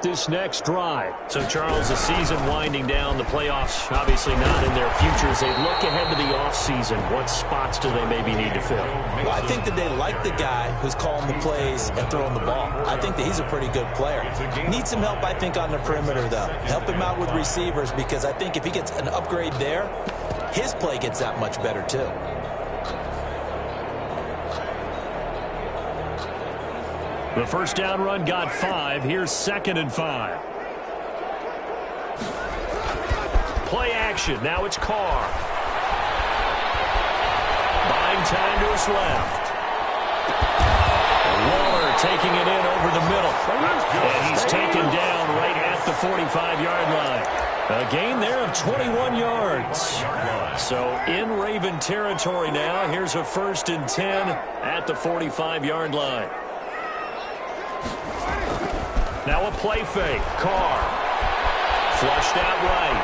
start this next drive. So, Charles, the season winding down, the playoffs obviously not in their futures. They look ahead to the offseason. What spots do they maybe need to fill? Well, I think that they like the guy who's calling the plays and throwing the ball. I think that he's a pretty good player. Needs some help, I think, on the perimeter, though. Help him out with receivers, because I think if he gets an upgrade there, his play gets that much better, too. The first down run got 5. Here's 2nd and 5. Play action. Now it's Carr. Buying time to his left. Waller taking it in over the middle. And he's taken down right at the 45-yard line. A gain there of 21 yards. So in Raven territory now. Here's a 1st and 10 at the 45-yard line. Now a play fake. Carr. Flushed out right.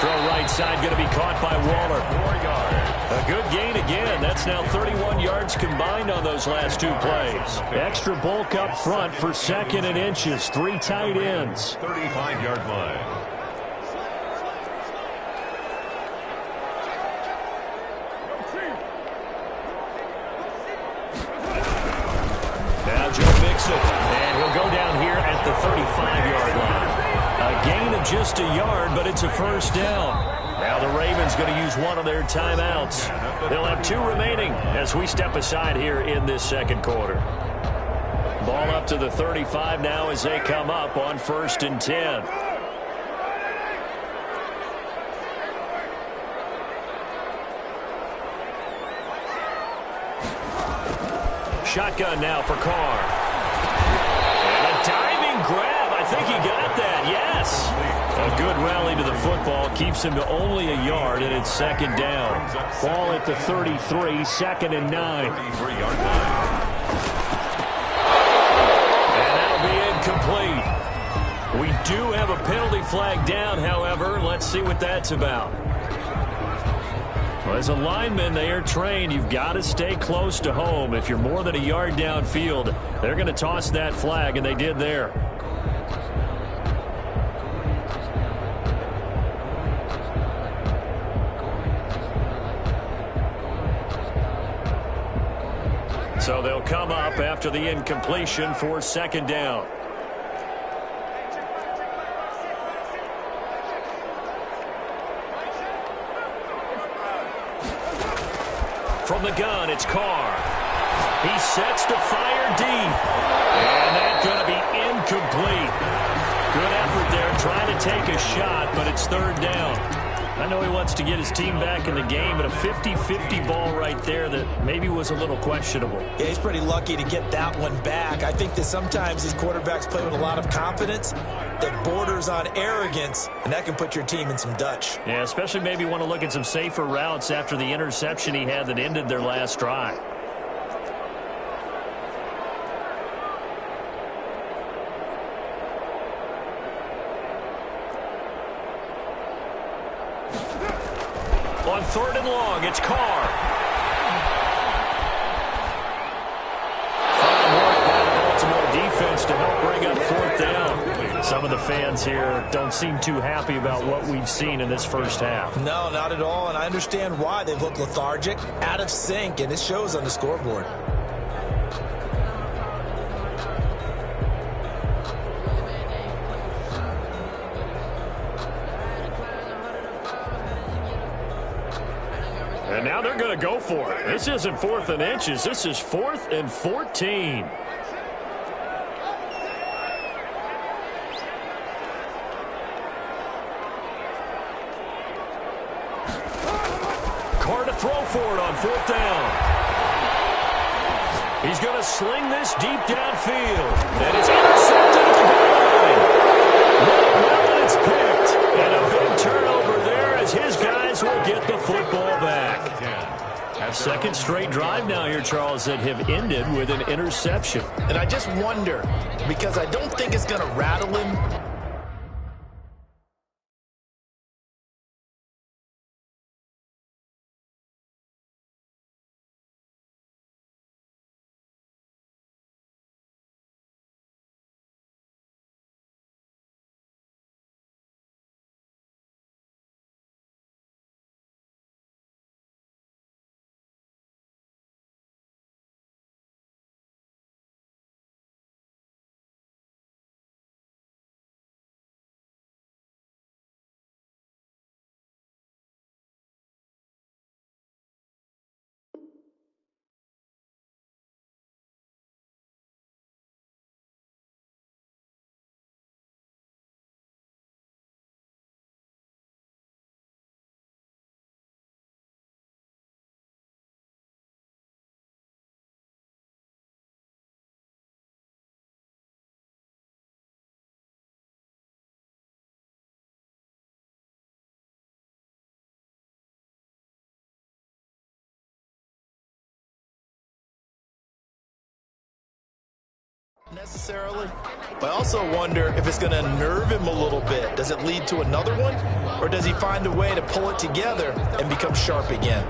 Throw right side going to be caught by Waller. 4 yards. A good gain again. That's now 31 yards combined on those last 2 plays. Extra bulk up front for 2nd and inches. 3 tight ends. 35-yard line. Now Joe Mixon, and he'll go down here at the 35-yard line. A gain of just a yard, but it's a 1st down. Now the Ravens going to use one of their timeouts. They'll have 2 remaining as we step aside here in this 2nd quarter. Ball up to the 35 now as they come up on 1st and 10. Shotgun now for Carr. And a diving grab. I think he got that. Yes. A good rally to the football. Keeps him to only a yard, and it's 2nd down. Ball at the 33, 2nd and 9. 33-yard line. And that'll be incomplete. We do have a penalty flag down, however. Let's see what that's about. Well, as a lineman, they are trained. You've got to stay close to home. If you're more than a yard downfield, they're going to toss that flag, and they did there. So they'll come up after the incompletion for 2nd down. From the gun, it's Carr. He sets to fire deep. And that's going to be incomplete. Good effort there, trying to take a shot, but it's 3rd down. I know he wants to get his team back in the game, but a 50-50 ball right there that maybe was a little questionable. Yeah, he's pretty lucky to get that one back. I think that sometimes these quarterbacks play with a lot of confidence that borders on arrogance, and that can put your team in some Dutch. Yeah, especially maybe want to look at some safer routes after the interception he had that ended their last drive. On 3rd and long, it's Carr. Fine work by the Baltimore defense to help bring up 4th down. Some of the fans here don't seem too happy about what we've seen in this first half. No, not at all, and I understand why. They've looked lethargic, out of sync, and it shows on the scoreboard. And now they're going to go for it. This isn't 4th and inches. This is 4th and 14. Carr to throw for it on 4th down. He's going to sling this deep downfield. And it's intercepted at the goal line. Well, it's picked. And a big turnover there as his guys will get the football back. A 2nd straight drive now here, Charles, that have ended with an interception. And I just wonder, because I don't think it's going to rattle him, necessarily, but I also wonder if it's going to unnerve him a little bit. Does it lead to another one, or does he find a way to pull it together and become sharp again?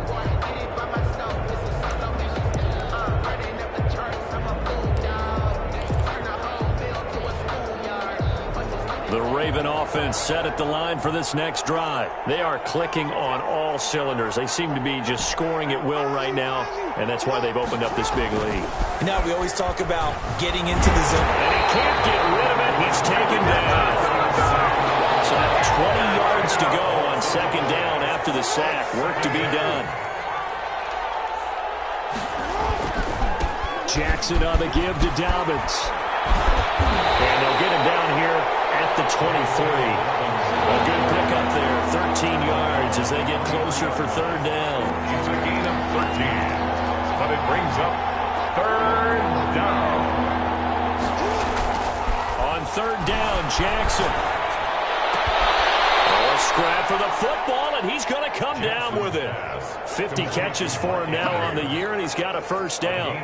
The Raven offense set at the line for this next drive. They are clicking on all cylinders. They seem to be just scoring at will right now, and that's why they've opened up this big lead. Now we always talk about getting into the zone. And he can't get rid of it. He's taken down. So now 20 yards to go on second down after the sack. Work to be done. Jackson on the give to Dobbins. And they'll get him down here at the 23. A good pickup there, 13 yards as they get closer for third down. It's a gain of 13, but it brings up third down. On third down, Jackson. A scrap for the football, and he's going to come down with it. 50 catches for him now on the year, and he's got a first down.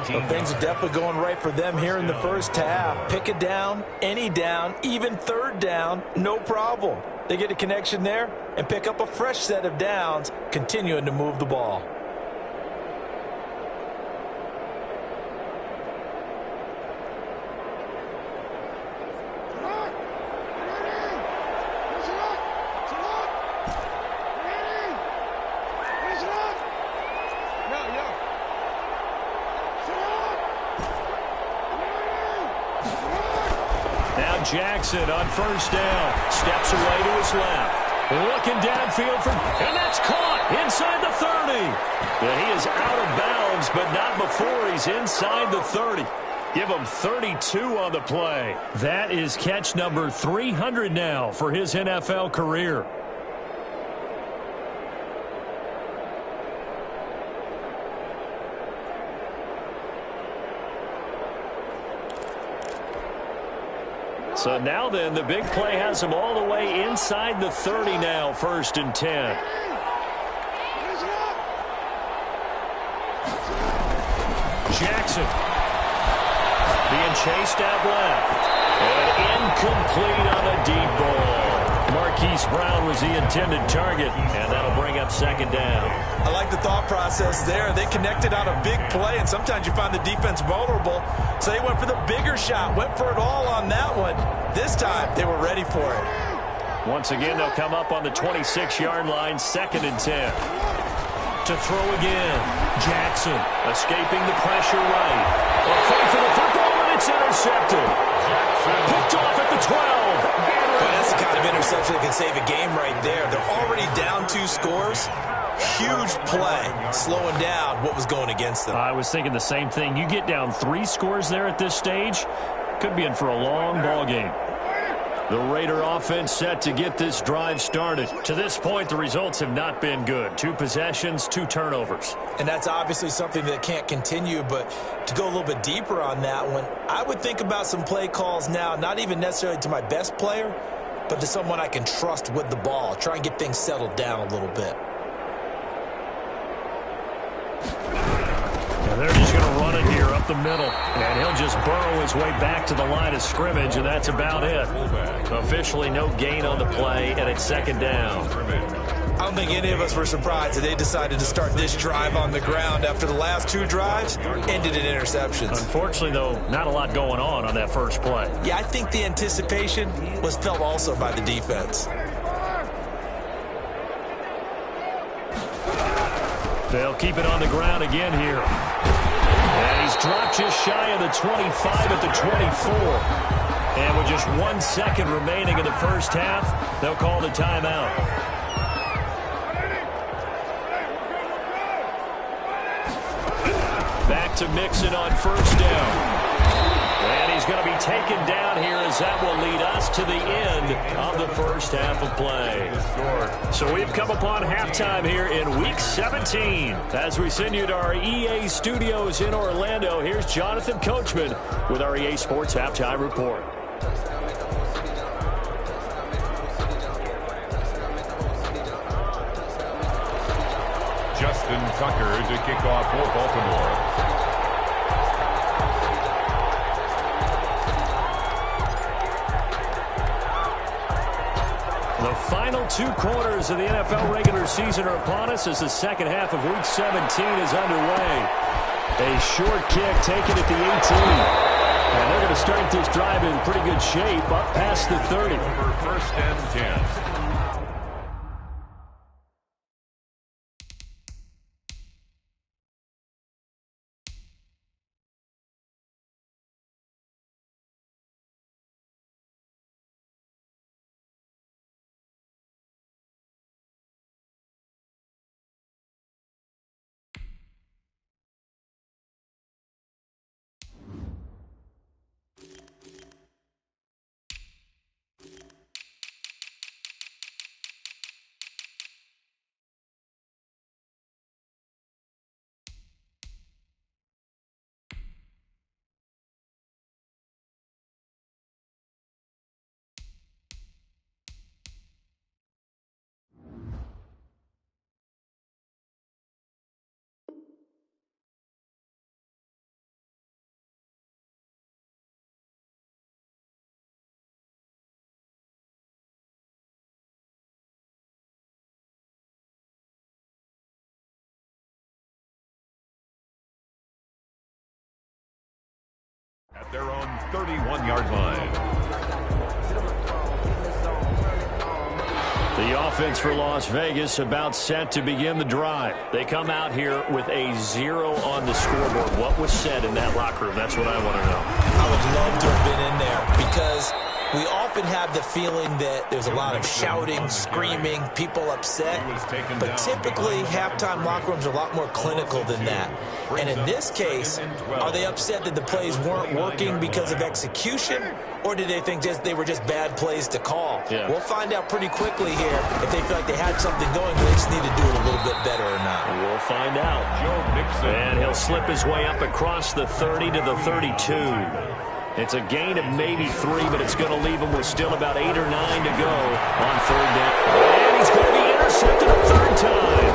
Well, things are definitely going right for them here in the first half. Pick a down, any down, even third down, no problem. They get a connection there and pick up a fresh set of downs, continuing to move the ball. Jackson on first down. Steps away to his left. Looking downfield and that's caught inside the 30. Yeah, he is out of bounds, but not before he's inside the 30. Give him 32 on the play. That is catch number 300 now for his NFL career. So now then, the big play has him all the way inside the 30 now, 1st and 10. Jackson being chased out left. And incomplete on a deep ball. Marquise Brown was the intended target, and that'll bring up second down. I like the thought process there. They connected on a big play, and sometimes you find the defense vulnerable. So they went for the bigger shot, went for it all on that one. This time, they were ready for it. Once again, they'll come up on the 26-yard line, 2nd and 10. To throw again. Jackson escaping the pressure right. A fight for the football, and it's intercepted. Picked off at the 12. Well, that's the kind of interception that can save a game right there. They're already down 2 scores. Huge play, slowing down what was going against them. I was thinking the same thing. You get down 3 scores there at this stage, could be in for a long ball game. The Raider offense set to get this drive started. To this point, the results have not been good. 2 possessions, 2 turnovers. And that's obviously something that can't continue, but to go a little bit deeper on that one, I would think about some play calls now, not even necessarily to my best player, but to someone I can trust with the ball. Try and get things settled down a little bit. And they're just going to run it here up the middle. And he'll just burrow his way back to the line of scrimmage, and that's about it. Officially no gain on the play, and it's 2nd down. I don't think any of us were surprised that they decided to start this drive on the ground after the last 2 drives ended in interceptions. Unfortunately, though, not a lot going on that first play. Yeah, I think the anticipation was felt also by the defense. They'll keep it on the ground again here. And he's dropped just shy of the 25 at the 24. And with just 1 second remaining in the first half, they'll call the timeout. Back to Mixon on first down. And he's going to be taken down here as that will lead us to the end of the first half of play. So we've come upon halftime here in Week 17. As we send you to our EA studios in Orlando, here's Jonathan Coachman with our EA Sports Halftime Report. Justin Tucker to kick off for Baltimore. The final 2 quarters of the NFL regular season are upon us as the second half of Week 17 is underway. A short kick taken at the 18. And they're going to start this drive in pretty good shape up past the 30. First and 10. At their own 31-yard line. The offense for Las Vegas about set to begin the drive. They come out here with a 0 on the scoreboard. What was said in that locker room? That's what I want to know. I would love to have been in there because we often have the feeling that there's a lot of shouting, screaming, people upset. But typically, halftime locker rooms are a lot more clinical than that. And in this case, are they upset that the plays weren't working because of execution? Or did they think they were just bad plays to call? Yeah. We'll find out pretty quickly here if they feel like they had something going, but they just need to do it a little bit better or not. We'll find out. And he'll slip his way up across the 30 to the 32. It's a gain of maybe 3, but it's going to leave him with still about 8 or 9 to go on third down. And he's going to be intercepted a third time.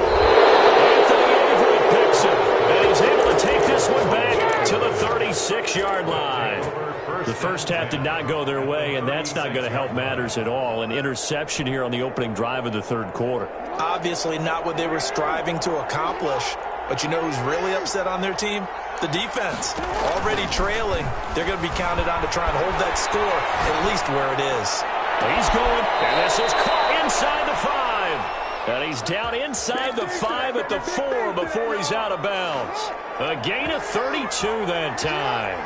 Anthony Avery picks it, and he's able to take this one back to the 36-yard line. The first half did not go their way, and that's not going to help matters at all. An interception here on the opening drive of the third quarter. Obviously not what they were striving to accomplish. But you know who's really upset on their team? The defense. Already trailing. They're going to be counted on to try and hold that score at least where it is. He's going, and this is caught inside the 5. And he's down inside the 5 at the 4 before he's out of bounds. A gain of 32 that time.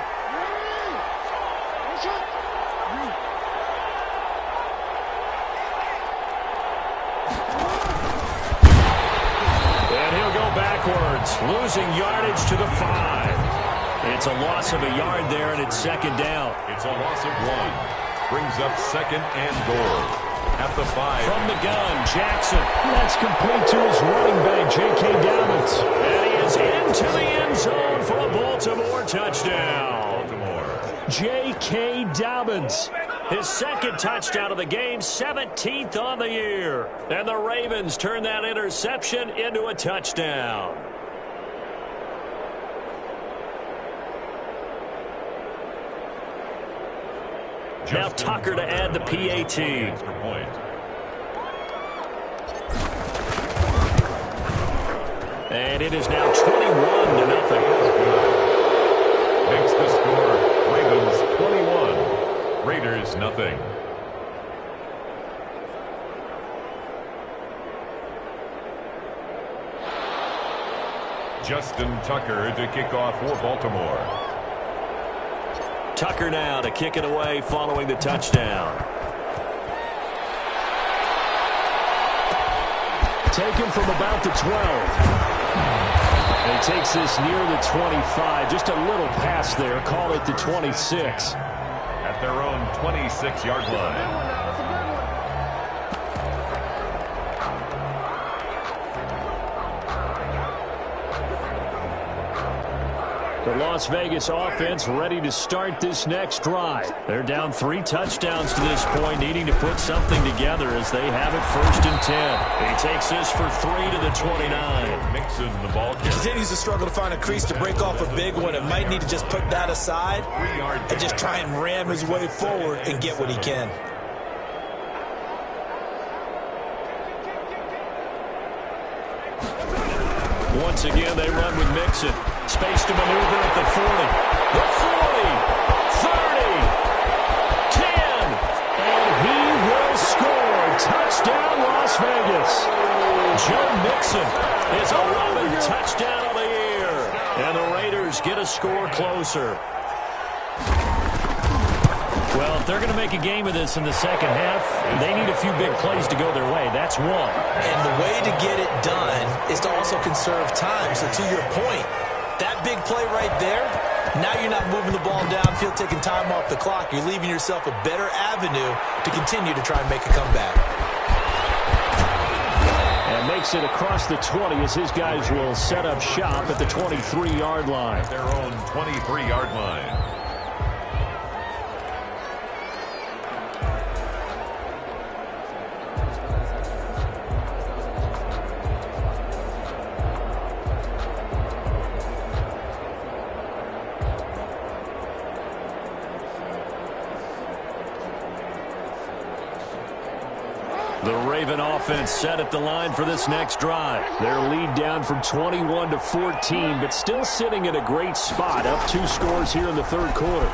Losing yardage to the 5. It's a loss of a yard there, and it's second down. It's a loss of 1. Brings up second and goal at the 5. From the gun, Jackson. That's complete to his running back, J.K. Dobbins. And he is into the end zone for a Baltimore touchdown. J.K. Dobbins. His second touchdown of the game, 17th on the year. And the Ravens turn that interception into a touchdown. Now Tucker to add the PAT. And it is now 21-0. Makes the score Ravens 21, Raiders nothing. Justin Tucker to kick off for Baltimore. Tucker now to kick it away following the touchdown. Taken from about the 12. And he takes this near the 25. Just a little pass there. Call it the 26. At their own 26-yard line. The Las Vegas offense ready to start this next drive. They're down 3 touchdowns to this point, needing to put something together as they have it first and 10. He takes this for 3 to the 29. Mixon the ball. Continues to struggle to find a crease to break off a big one. It might need to just put that aside and just try and ram his way forward and get what he can. Once again, they run with Mixon. Space to maneuver at the 40. The 40, 30, 10, and he will score. Touchdown, Las Vegas. Joe Mixon is 11th touchdown of the year. And the Raiders get a score closer. Well, if they're going to make a game of this in the second half, they need a few big plays to go their way. That's one. And the way to get it done is to also conserve time. So to your point, that big play right there, now you're not moving the ball downfield, taking time off the clock. You're leaving yourself a better avenue to continue to try and make a comeback. And makes it across the 20 as his guys will set up shop at the 23-yard line. At their own 23-yard line. The Raven offense set at the line for this next drive. Their lead down from 21 to 14, but still sitting at a great spot. Up 2 scores here in the third quarter.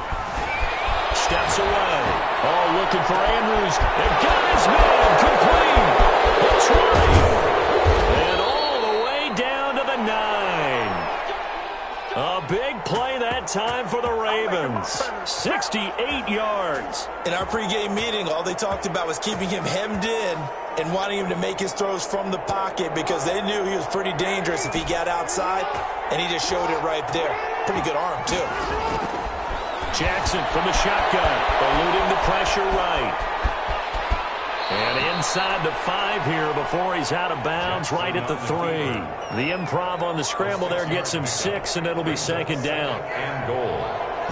Steps away. Oh, looking for Andrews. And got his man complete. That's right. And all the way down to the 9. A big play that time for the Ravens. 68 yards. In our pregame meeting, all they talked about was keeping him hemmed in and wanting him to make his throws from the pocket because they knew he was pretty dangerous if he got outside, and he just showed it right there. Pretty good arm, too. Jackson from the shotgun, eluding the pressure right. And inside the 5 here before he's out of bounds, right at the 3. The improv on the scramble there gets him 6, and it'll be second down. And goal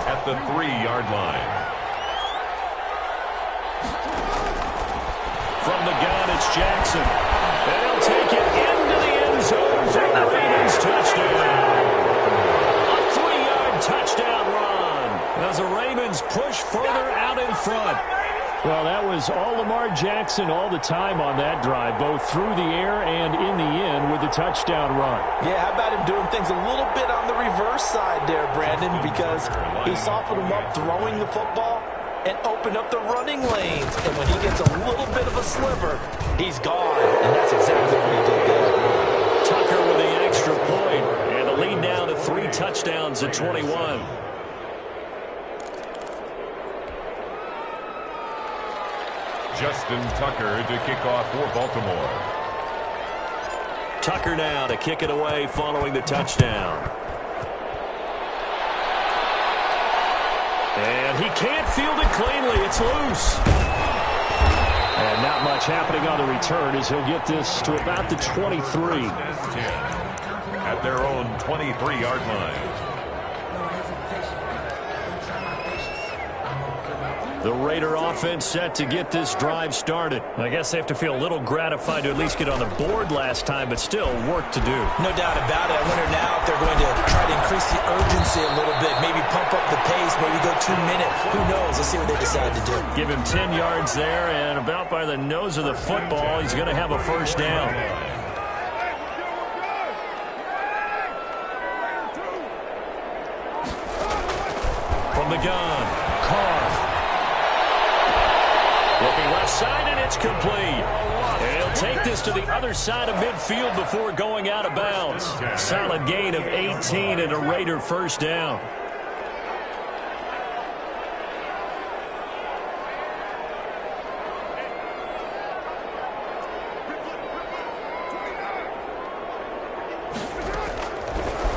at the 3-yard line. From the gun, it's Jackson. And he'll take it into the end zone for the Ravens touchdown. A 3-yard touchdown run as the Ravens push further out in front. Well, that was all Lamar Jackson all the time on that drive, both through the air and in the end with the touchdown run. Yeah, how about him doing things a little bit on the reverse side there, Brandon, because he softened him up throwing the football and opened up the running lanes. And when he gets a little bit of a sliver, he's gone. And that's exactly what he did there. Tucker with the extra point, and the lead down to 3 touchdowns at 21. Justin Tucker to kick off for Baltimore. Tucker now to kick it away following the touchdown. And he can't field it cleanly. It's loose. And not much happening on the return as he'll get this to about the 23. At their own 23-yard line. The Raider offense set to get this drive started. I guess they have to feel a little gratified to at least get on the board last time, but still work to do. No doubt about it. I wonder now if they're going to try to increase the urgency a little bit, maybe pump up the pace, maybe go 2-minute. Who knows? Let's see what they decide to do. Give him 10 yards there, and about by the nose of the football, he's going to have a first down. From the gun, Carr. Looking left side, and it's complete. And he'll take this to the other side of midfield before going out of bounds. Solid gain of 18 and a Raider first down.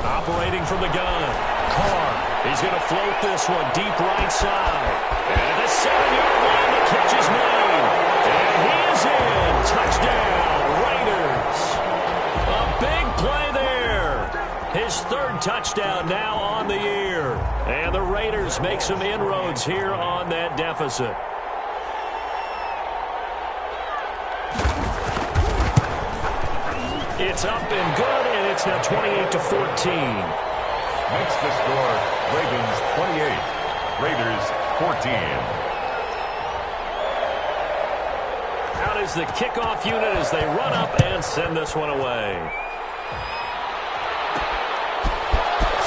Operating from the gun, Carr. He's going to float this one deep right side. And the 7-yard line to catch his man. And he is in. Touchdown, Raiders. A big play there. His 3rd touchdown now on the year. And the Raiders make some inroads here on that deficit. It's up and good, and it's now 28-14. Makes the score Ravens 28, Raiders 14. Out is the kickoff unit as they run up and send this one away.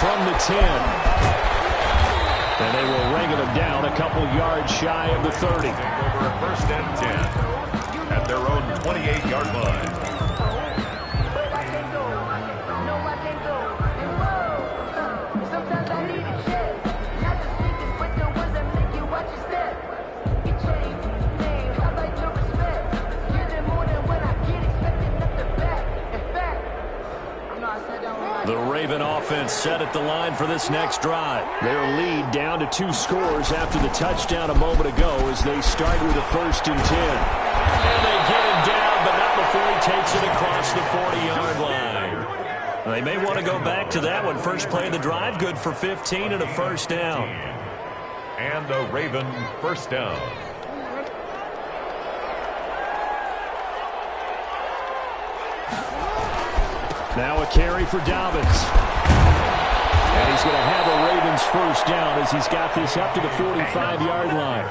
from the 10. And they will wrangle him down a couple yards shy of the 30. Over a 1st and 10 at their own 28-yard line. The Raven offense set at the line for this next drive. Their lead down to 2 scores after the touchdown a moment ago as they start with a 1st and 10. And they get him down, but not before he takes it across the 40-yard line. They may want to go back to that one. First play of the drive, good for 15 and a 1st down. And a Raven 1st down. Now a carry for Dobbins. And he's going to have a Ravens 1st down as he's got this up to the 45-yard line.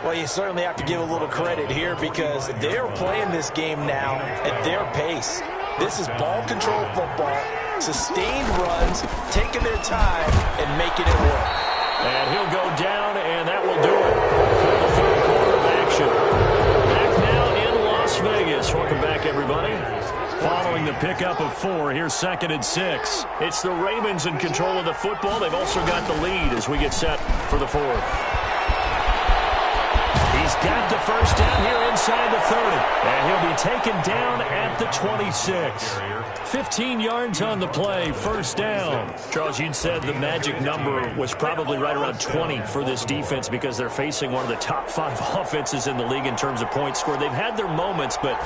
Well, you certainly have to give a little credit here because they're playing this game now at their pace. This is ball control football, sustained runs, taking their time, and making it work. And he'll go down, and that will do it for the 3rd quarter of action. Back now in Las Vegas. Welcome back, everybody. Following the pickup of 4, here's 2nd and 6. It's the Ravens in control of the football. They've also got the lead as we get set for the 4th. He's got the 1st down here inside the 30. And he'll be taken down at the 26. 15 yards on the play, 1st down. Charles, you'd said the magic number was probably right around 20 for this defense because they're facing one of the top 5 offenses in the league in terms of points scored. They've had their moments, but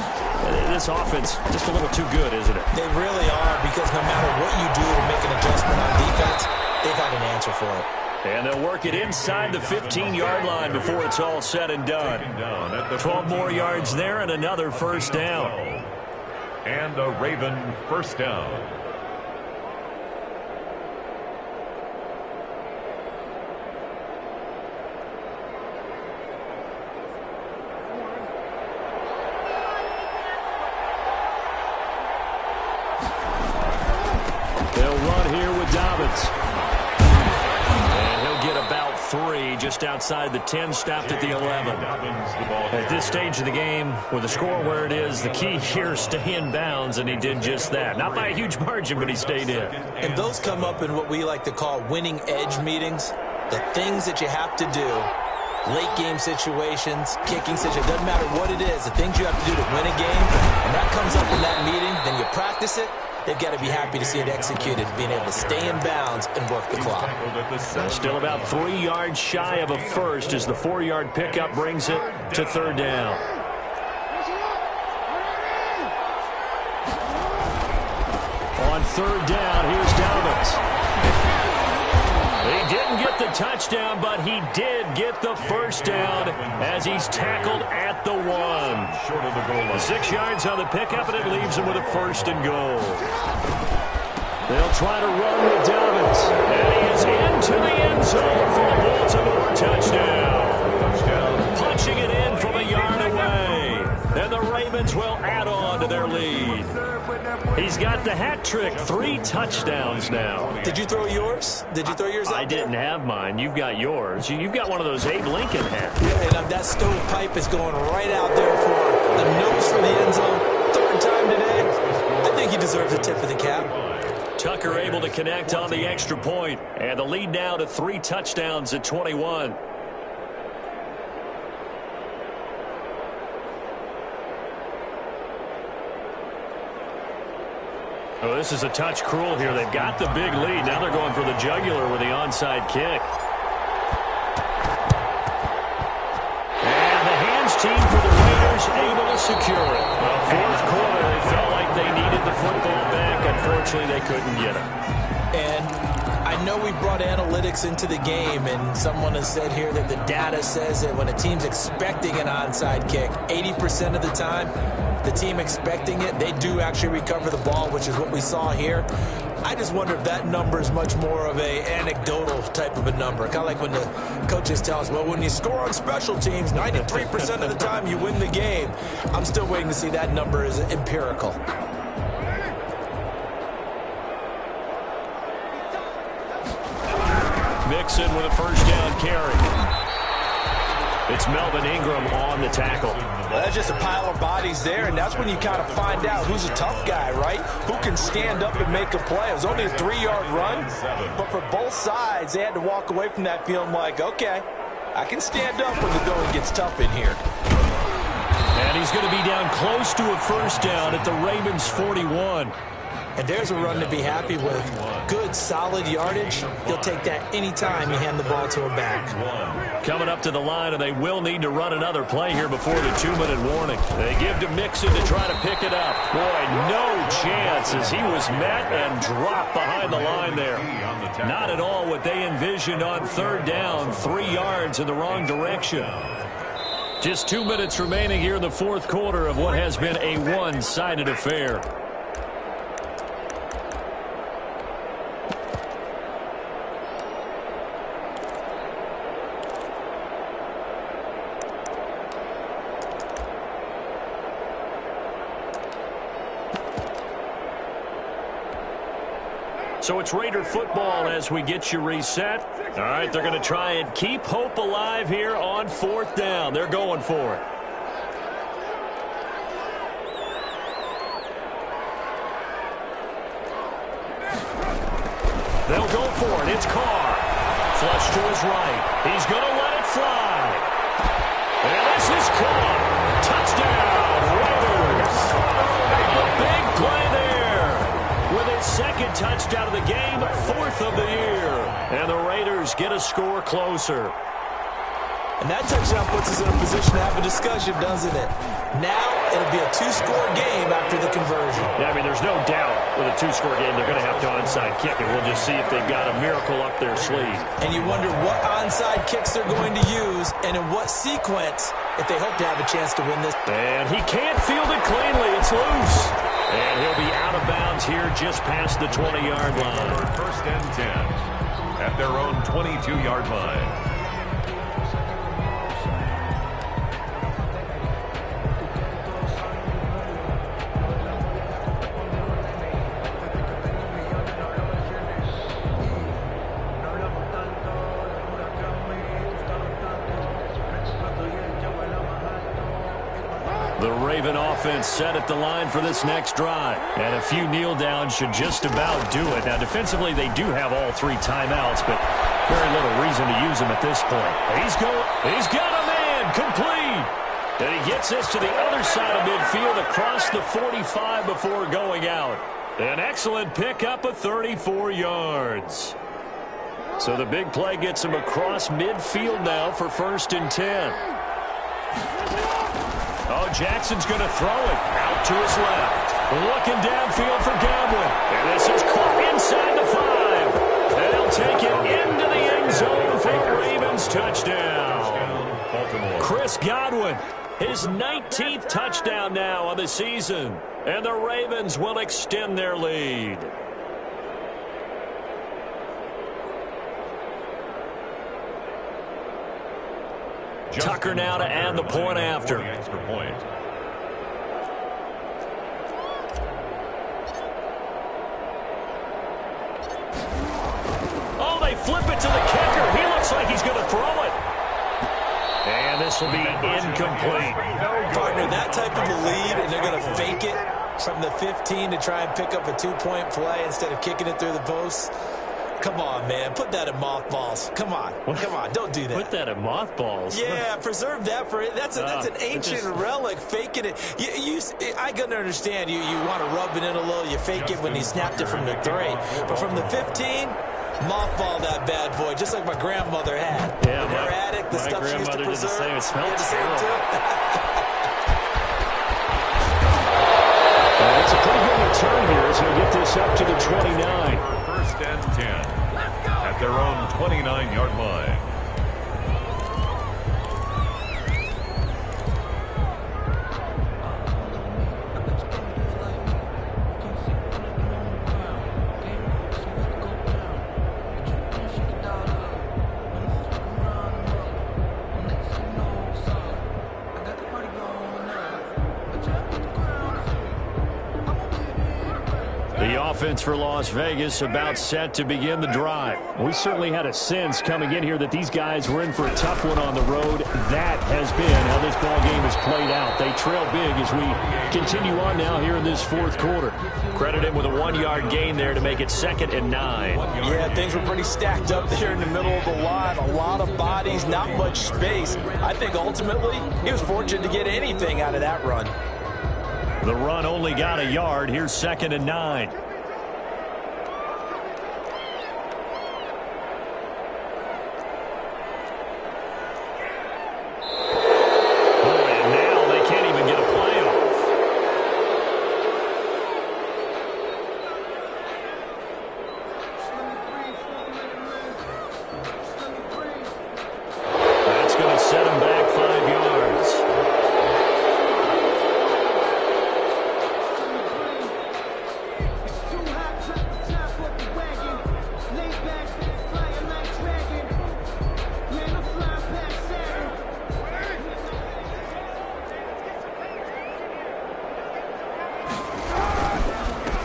this offense just a little too good, isn't it? They really are because no matter what you do to make an adjustment on defense, they've had an answer for it. And they'll work it inside the 15-yard line before it's all said and done. 12 more yards there and another 1st down. And a Raven 1st down. They'll run here with Dobbins. Get about 3 just outside the 10, stopped at the 11. At this stage of the game, with the score where it is, the key here is stay in bounds, and he did just that. Not by a huge margin, but he stayed in. And those come up in what we like to call winning edge meetings. The things that you have to do, late game situations, kicking situations, doesn't matter what it is, the things you have to do to win a game, and that comes up in that meeting, then you practice it. They've got to be happy to see it executed, being able to stay in bounds and work the clock. Still about 3 yards shy of a 1st as the 4-yard pickup brings it to 3rd down. On 3rd down, here's Dobbins. He didn't get the touchdown, but he did get the 1st down as he's tackled at the 1. Short of the goal line. 6 yards on the pickup, and it leaves him with a 1st and goal. They'll try to run with Dobbins. And he is into the end zone for the Baltimore touchdown. Punching it in from a yard away. And the Ravens will add on to their lead. He's got the hat trick, 3 touchdowns now. Did you throw yours? Did you throw yours out I didn't have mine. You've got yours. You've got one of those Abe Lincoln hats. Yeah, and that stovepipe is going right out there for the nose for the end zone. 3rd time today. I think he deserves a tip of the cap. Tucker able to connect on the extra point. And the lead now to 3 touchdowns at 21. Oh, this is a touch cruel here. They've got the big lead. Now they're going for the jugular with the onside kick. And the hands team for the Raiders able to secure it. Well, 4th quarter, they felt like they needed the football back. Unfortunately, they couldn't get it. And I know we brought analytics into the game, and someone has said here that the data says that when a team's expecting an onside kick, 80% of the time, the team expecting it, they do actually recover the ball, which is what we saw here. I just wonder if that number is much more of a anecdotal type of a number. Kind of like when the coaches tell us, well, when you score on special teams, 93% of the time you win the game. I'm still waiting to see that number is empirical. Mixon with a first down carry. It's Melvin Ingram on the tackle. Well, that's just a pile of bodies there, and that's when you kind of find out who's a tough guy, right? Who can stand up and make a play. It was only a 3-yard run, but for both sides, they had to walk away from that feeling like, okay, I can stand up when the going gets tough in here. And he's going to be down close to a first down at the Ravens 41. And there's a run to be happy with. Good, solid yardage. He'll take that anytime you hand the ball to a back. Coming up to the line, and they will need to run another play here before the 2-minute warning. They give to Mixon to try to pick it up. Boy, no chance as he was met and dropped behind the line there. Not at all what they envisioned on third down. 3 yards in the wrong direction. Just 2 minutes remaining here in the fourth quarter of what has been a one-sided affair. So it's Raider football as we get you reset. All right, they're going to try and keep hope alive here on fourth down. They're going for it. They'll go for it. It's Carr. Flush to his right. He's going to let it fly. And this is Carr. Touchdown, Raiders. A big play there. With his second touchdown of the game, 4th of the year. And the Raiders get a score closer. And that touchdown puts us in a position to have a discussion, doesn't it? Now it'll be a 2-score game after the conversion. Yeah, I mean, there's no doubt with a 2-score game they're going to have to onside kick it. We'll just see if they've got a miracle up their sleeve. And you wonder what onside kicks they're going to use and in what sequence if they hope to have a chance to win this. And he can't field it cleanly. It's loose. And he'll be out of bounds here just past the 20-yard line. First and 10 at their own 22-yard line. The Raven offense set at the line for this next drive. And a few kneel downs should just about do it. Now, defensively, they do have all 3 timeouts, but very little reason to use them at this point. He's got a man complete. And he gets us to the other side of midfield across the 45 before going out. An excellent pickup of 34 yards. So the big play gets him across midfield now for 1st and 10. Oh, Jackson's going to throw it out to his left. Looking downfield for Godwin. And this is caught inside the 5. And they'll take it into the end zone for a Ravens touchdown. Chris Godwin, his 19th touchdown now on the season. And the Ravens will extend their lead. Tucker now to add the point after. Extra point. Oh, they flip it to the kicker. He looks like he's going to throw it. And this will be incomplete. Partner, that type of a lead, and they're going to fake it from the 15 to try and pick up a 2-point play instead of kicking it through the posts. Come on, man. Put that in mothballs. Come on. Come on. Don't do that. Put that in mothballs? Yeah, preserve that for it. That's an ancient relic. Faking it. I can understand. You want to rub it in a little. You fake it when you snapped it from the 3. But from the 15, mothball that bad boy, just like my grandmother had. Yeah, in her attic, the stuff she used to preserve. Did the same. It smelled the same terrible. too. It's a pretty good return here as we get this up to the 29. First and 10 at their own 29-yard line. The offense for Las Vegas about set to begin the drive. We certainly had a sense coming in here that these guys were in for a tough one on the road. That has been how this ball game has played out. They trail big as we continue on now here in this fourth quarter. Credit him with a 1-yard gain there to make it 2nd and 9. Yeah, things were pretty stacked up there in the middle of the line. A lot of bodies, not much space. I think ultimately he was fortunate to get anything out of that run. The run only got a yard. Here's 2nd and 9. And now they can't even get a play off. That's going to set him back 5 yards.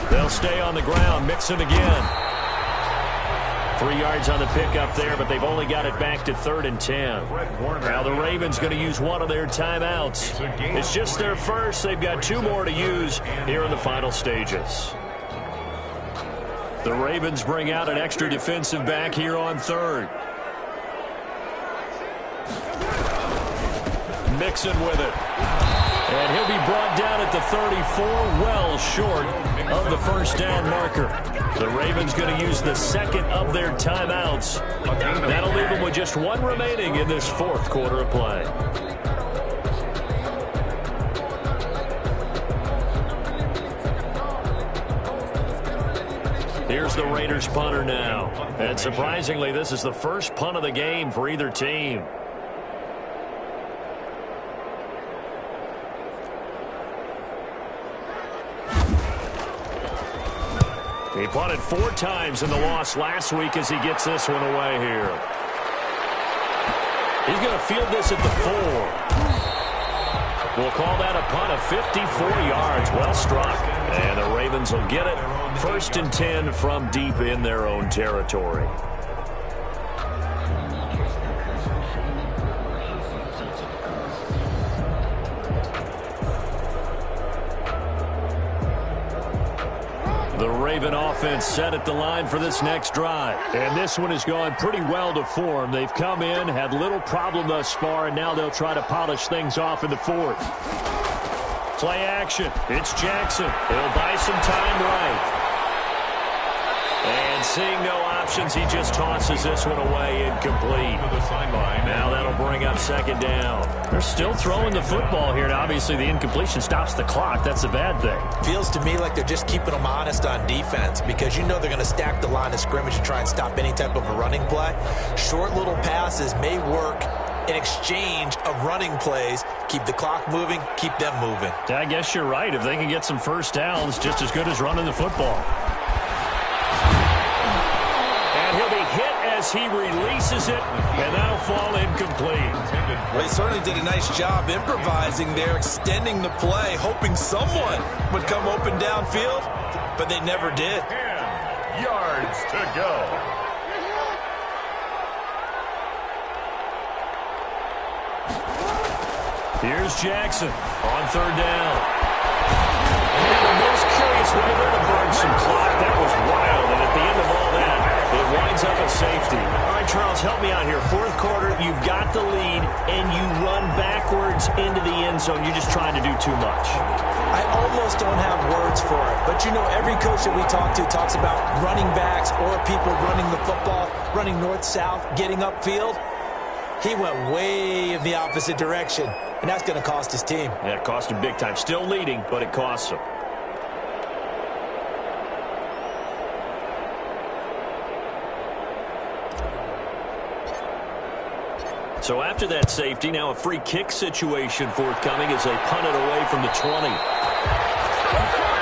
They'll stay on the ground. Mixon again. 3 yards on the pickup there, but they've only got it back to 3rd and 10. Now the Ravens going to use one of their timeouts. It's just their first. They've got 2 more to use here in the final stages. The Ravens bring out an extra defensive back here on 3rd. Mixon with it. And he'll be brought down at the 34, well short of the first down marker. The Ravens going to use the 2nd of their timeouts. That'll leave them with just 1 remaining in this 4th quarter of play. Here's the Raiders punter now. And surprisingly, this is the first punt of the game for either team. He punted 4 times in the loss last week as he gets this one away here. He's going to field this at the 4. We'll call that a punt of 54 yards. Well struck. And the Ravens will get it. 1st and 10 from deep in their own territory. The Raven offense set at the line for this next drive. And this one has gone pretty well to form. They've come in, had little problem thus far, and now they'll try to polish things off in the 4th. Play action. It's Jackson. He'll buy some time right. And seeing no options, he just tosses this one away incomplete. Now that'll bring up 2nd down. They're still throwing the football here, and obviously the incompletion stops the clock. That's a bad thing. Feels to me like they're just keeping them honest on defense because you know they're going to stack the line of scrimmage and try and stop any type of a running play. Short little passes may work in exchange of running plays. Keep the clock moving, keep them moving. I guess you're right. If they can get some first downs, just as good as running the football. And he'll be hit as he releases it, and that'll fall incomplete. Well, he certainly did a nice job improvising there, extending the play, hoping someone would come open downfield, but they never did. 10 yards to go. Here's Jackson on 3rd down. And the most curious way there to burn some clock. That was wild, and at the end of all that, it winds up at safety. All right, Charles, help me out here. 4th quarter, you've got the lead, and you run backwards into the end zone. You're just trying to do too much. I almost don't have words for it, but you know every coach that we talk to talks about running backs or people running the football, running north-south, getting upfield. He went way in the opposite direction, and that's going to cost his team. Yeah, it cost him big time. Still leading, but it costs him. So after that safety, now a free kick situation forthcoming as they punt it away from the 20.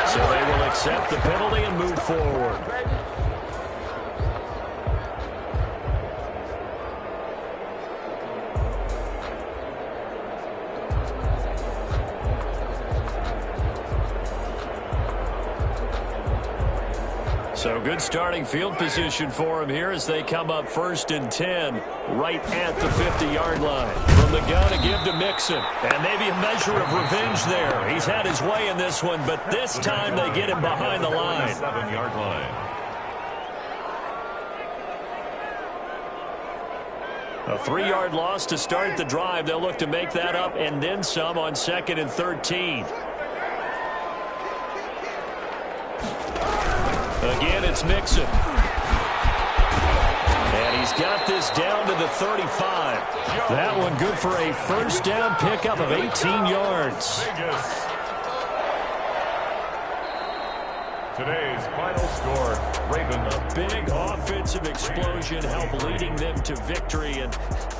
So they will accept the penalty and move forward. So good starting field position for him here as they come up 1st and 10 right at the 50-yard line. From the gun to give to Mixon. And maybe a measure of revenge there. He's had his way in this one, but this time they get him behind the line. 7-yard line. A 3-yard loss to start the drive. They'll look to make that up and then some on 2nd and 13. Again, it's Mixon. And he's got this down to the 35. That one good for a first down pickup of 18 yards. Today's final score, Ravens. A big offensive explosion helped leading them to victory. And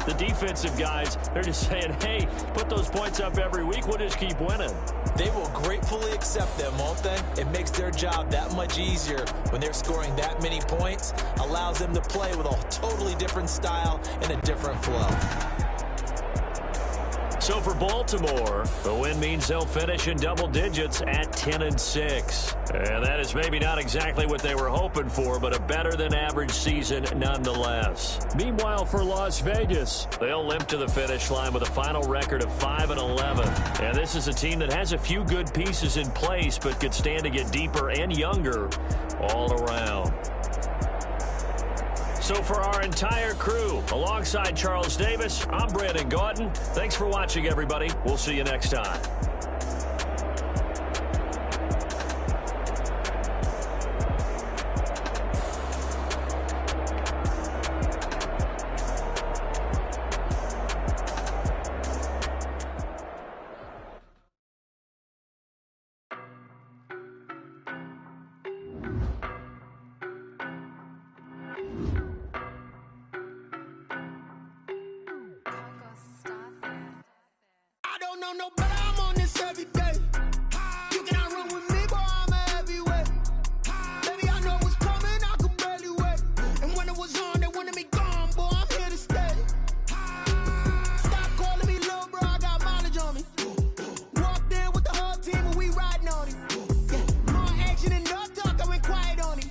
the defensive guys, they're just saying, hey, put those points up every week. We'll just keep winning. They will gratefully accept them, won't they? It makes their job that much easier when they're scoring that many points. Allows them to play with a totally different style and a different flow. So for Baltimore, the win means they'll finish in double digits at 10-6. And that is maybe not exactly what they were hoping for, but a better-than-average season nonetheless. Meanwhile, for Las Vegas, they'll limp to the finish line with a final record of 5-11. And this is a team that has a few good pieces in place, but could stand to get deeper and younger all around. So for our entire crew, alongside Charles Davis, I'm Brandon Gauton. Thanks for watching, everybody. We'll see you next time. No, but I'm on this every day. You cannot run with me, boy, I'm a heavyweight. Baby, I know what's coming, I could barely wait. And when it was on, they wanted me gone, boy, I'm here to stay. Stop calling me little bro, I got mileage on me. Walked in with the whole team and we riding on him. Yeah, more action and no talk, I went quiet on him.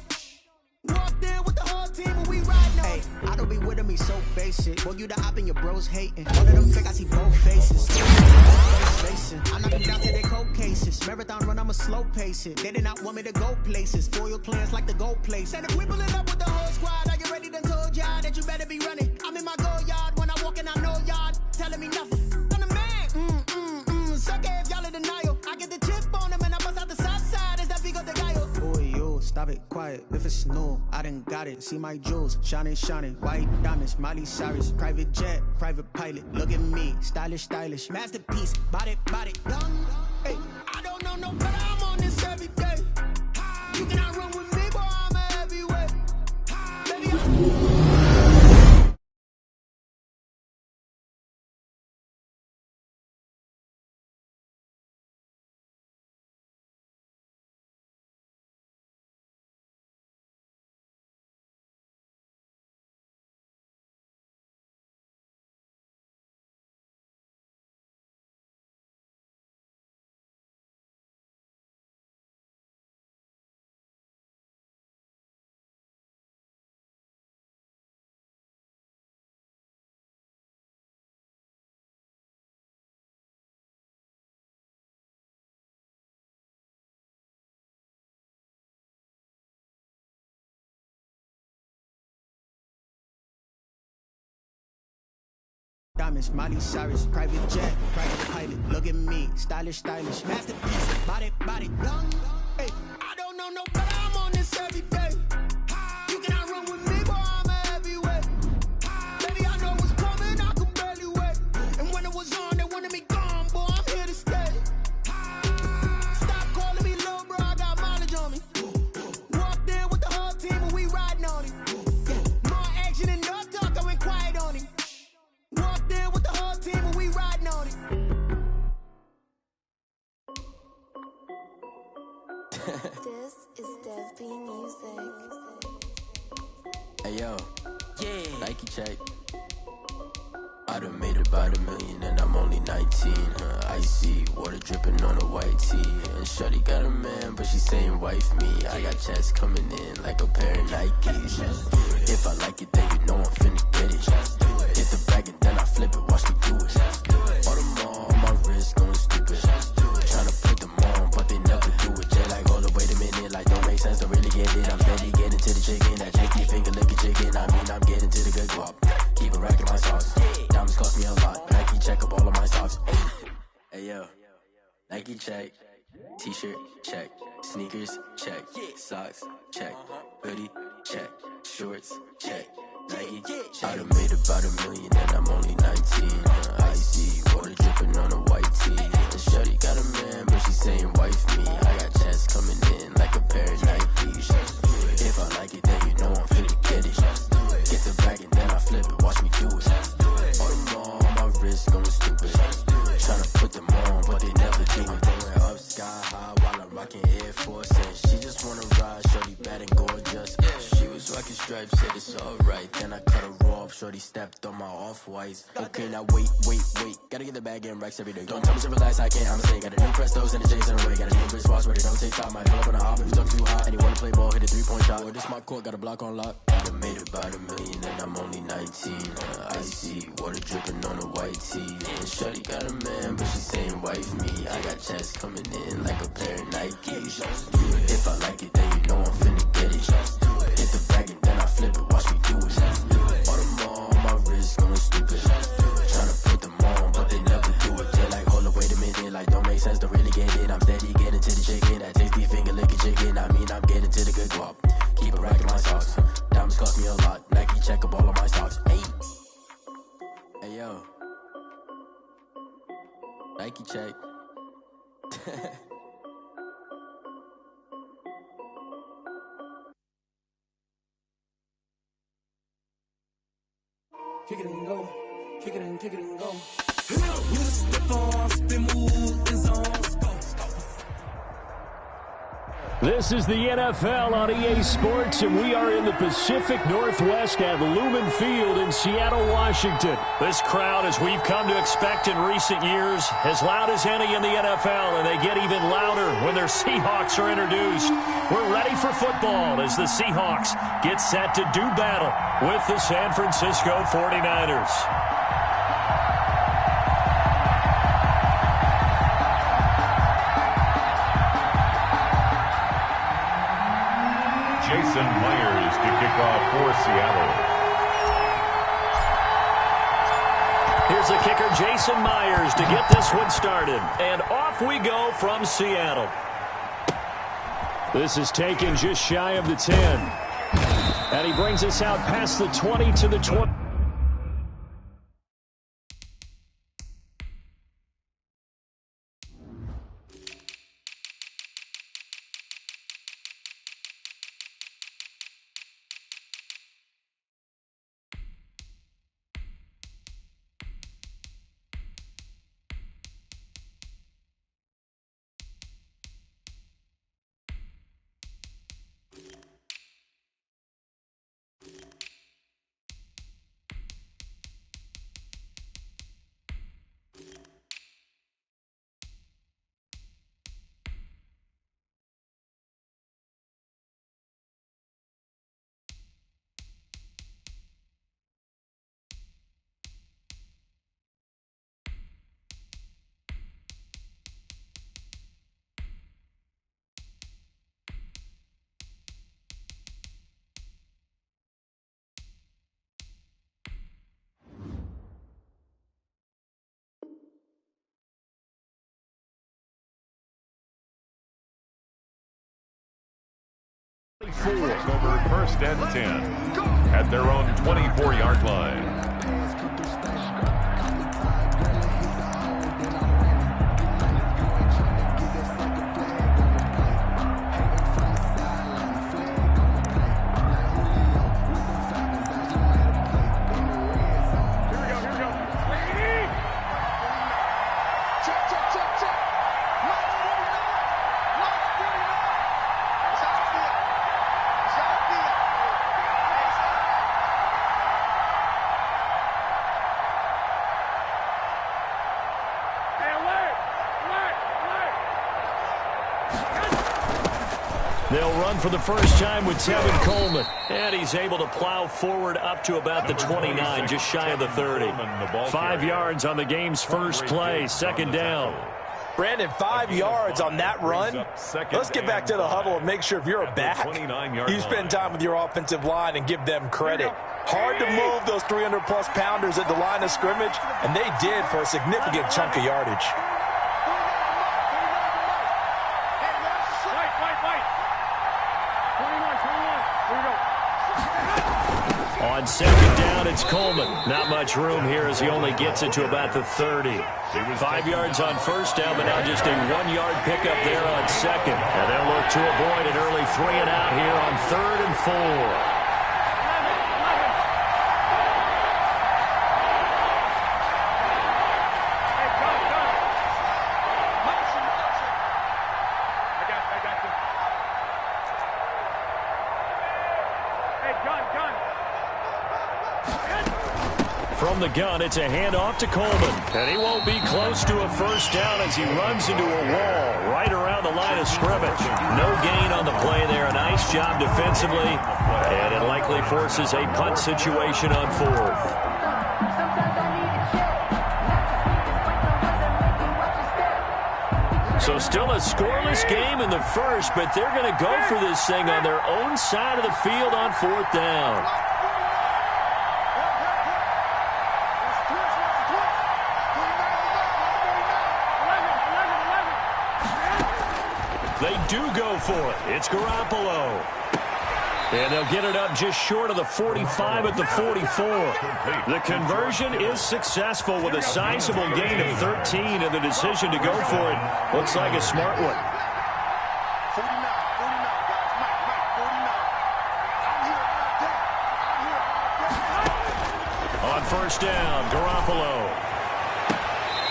Walked in with the whole team and we riding on him. Hey, I don't be with me so basic. Boy, you the op and your bros hating. One of them fake, I see both faces. I knock them down to their cold cases. Marathon run, I'ma slow pace it. They did not want me to go places. Foil plans like the gold place. And if we pulling up with the whole squad, are you ready? Done told y'all that you better be running. I'm in my go yard. When I walk in, I know y'all telling me nothing. I'm the man. Suck it if y'all in denial. I get the chip on them and I bust out the south side. Is that big of the guy? Boy, yo, stop it, quiet. If it's new, I done got it. See my jewels, shining, white diamonds, Miley Cyrus, private jet, private pilot. Look at me, stylish, masterpiece, body, young. Hey, I don't know no better. I'm on this every day. You cannot run with me, boy, I'm a heavyweight. Baby, diamonds, Miley Cyrus, private jet, private pilot. Look at me, stylish, masterpiece, body, young. Hey, I don't know no better. I'm on this every day. You cannot run with me, boy, I'm a heavyweight. Baby, I know what's coming, I could barely wait. And when it was on, they wanted me gone, boy, I'm here to stay. Stop calling me little bro, I got mileage on me. Walked in with the whole team and we riding on him. Yeah, more action and no talk, I went quiet on him. Walked in with the whole team and we riding on it. This is Dev B Music. Hey yo, yeah, Nike check. I done made about $1 million and I'm only 19. Icy water dripping on a white tee. And shorty got a man, but she saying wife me. I got checks coming in like a pair of Nikes. If I like it, then you know I'm finna get it. Hit the bag and then I flip it, watch me do it. All on my wrist going stupid. Tryna put them on, but they never do it. They like, hold up, wait a minute, like don't make sense, don't really get it. I'm steady getting to the chicken, that tasty finger licking chicken. I mean, I'm getting to the good guap. Keep a rack in my sauce. Diamonds cost me a lot. Nike check up all of my socks. Hey yo, Nike check. T-shirt check. Sneakers check. Socks check. Hoodie check. Shorts check. Nike check. I done made about $1 million and I'm only 19. Icy water dripping on a white tee. And shorty got a man, but she saying wife me. I got checks coming in like a pair of Nikes. If I like it, then you know I'm finna get it. Get the bag and then I flip it, watch me do it. All on my wrist going stupid. Tryna put them on, but they never do it. Going up sky high while I'm rocking Air Force. And she just wanna ride, shorty bad and gorgeous. She was rocking stripes, said it's alright. Then I cut her off, shorty stepped on my off-whites. Okay, now wait. Gotta get the bag and racks every day. Don't tell me to relax, I can't, I'm saying. Got a new Prestos and a Jason away. Got a new wristwatch where they don't take time. Might pull up on a hop if it's too hot. And you wanna play ball, hit a 3-point shot. Or this my court, got a block on lock. I done made about $1 million and I'm only 19. Icy water dripping on a white tee. And shorty got a man, but she saying wife me. I got checks coming in like a pair of Nikes. If I like it, then you know I'm finna get it. Hit the bag and then I flip it, watch me do it. All on my wrist going stupid. Tryna put them on, but they never do it. They're like, hold up, wait a minute, like don't make sense, don't really get it. I'm steady getting to the chicken, that tasty finger licking chicken. I mean, I'm getting to the good guap. Keep a rack in my socks. Diamonds cost me a lot. Nike check up all of my socks. Hey yo, Nike check. Kick it and go, kick it and go. You step on, spin, move, is on. This is the NFL on EA Sports, and we are in the Pacific Northwest at Lumen Field in Seattle, Washington. This crowd, as we've come to expect in recent years, as loud as any in the NFL, and they get even louder when their Seahawks are introduced. We're ready for football as the Seahawks get set to do battle with the San Francisco 49ers. Jason Myers to kick off for Seattle. Here's the kicker, Jason Myers, to get this one started. And off we go from Seattle. This is taken just shy of the 10. And he brings us out past the 20 to the 20. Over first and 10 at their own 24-yard line. They'll run for the first time with Tevin Coleman. And he's able to plow forward up to about the 29, just shy of the 30. 5 yards on the game's first play, second down. Brandon, 5 yards on that run. Let's get back to the huddle and make sure if you're a back, you spend time with your offensive line and give them credit. Hard to move those 300-plus pounders at the line of scrimmage, and they did for a significant chunk of yardage. On second down, it's Coleman. Not much room here as he only gets it to about the 30. 5 yards on first down, but now just a 1-yard pickup there on second. And they'll look to avoid an early 3-and-out here on 3rd and 4. From the gun, it's a handoff to Coleman. And he won't be close to a first down as he runs into a wall right around the line of scrimmage. No gain on the play there. A nice job defensively. And it likely forces a punt situation on 4th. So still a scoreless game in the first, but they're going to go for this thing on their own side of the field on 4th down. They do go for it. It's Garoppolo. And they'll get it up just short of the 45 at the 44. The conversion is successful with a sizable gain of 13, and the decision to go for it looks like a smart one. On first down, Garoppolo.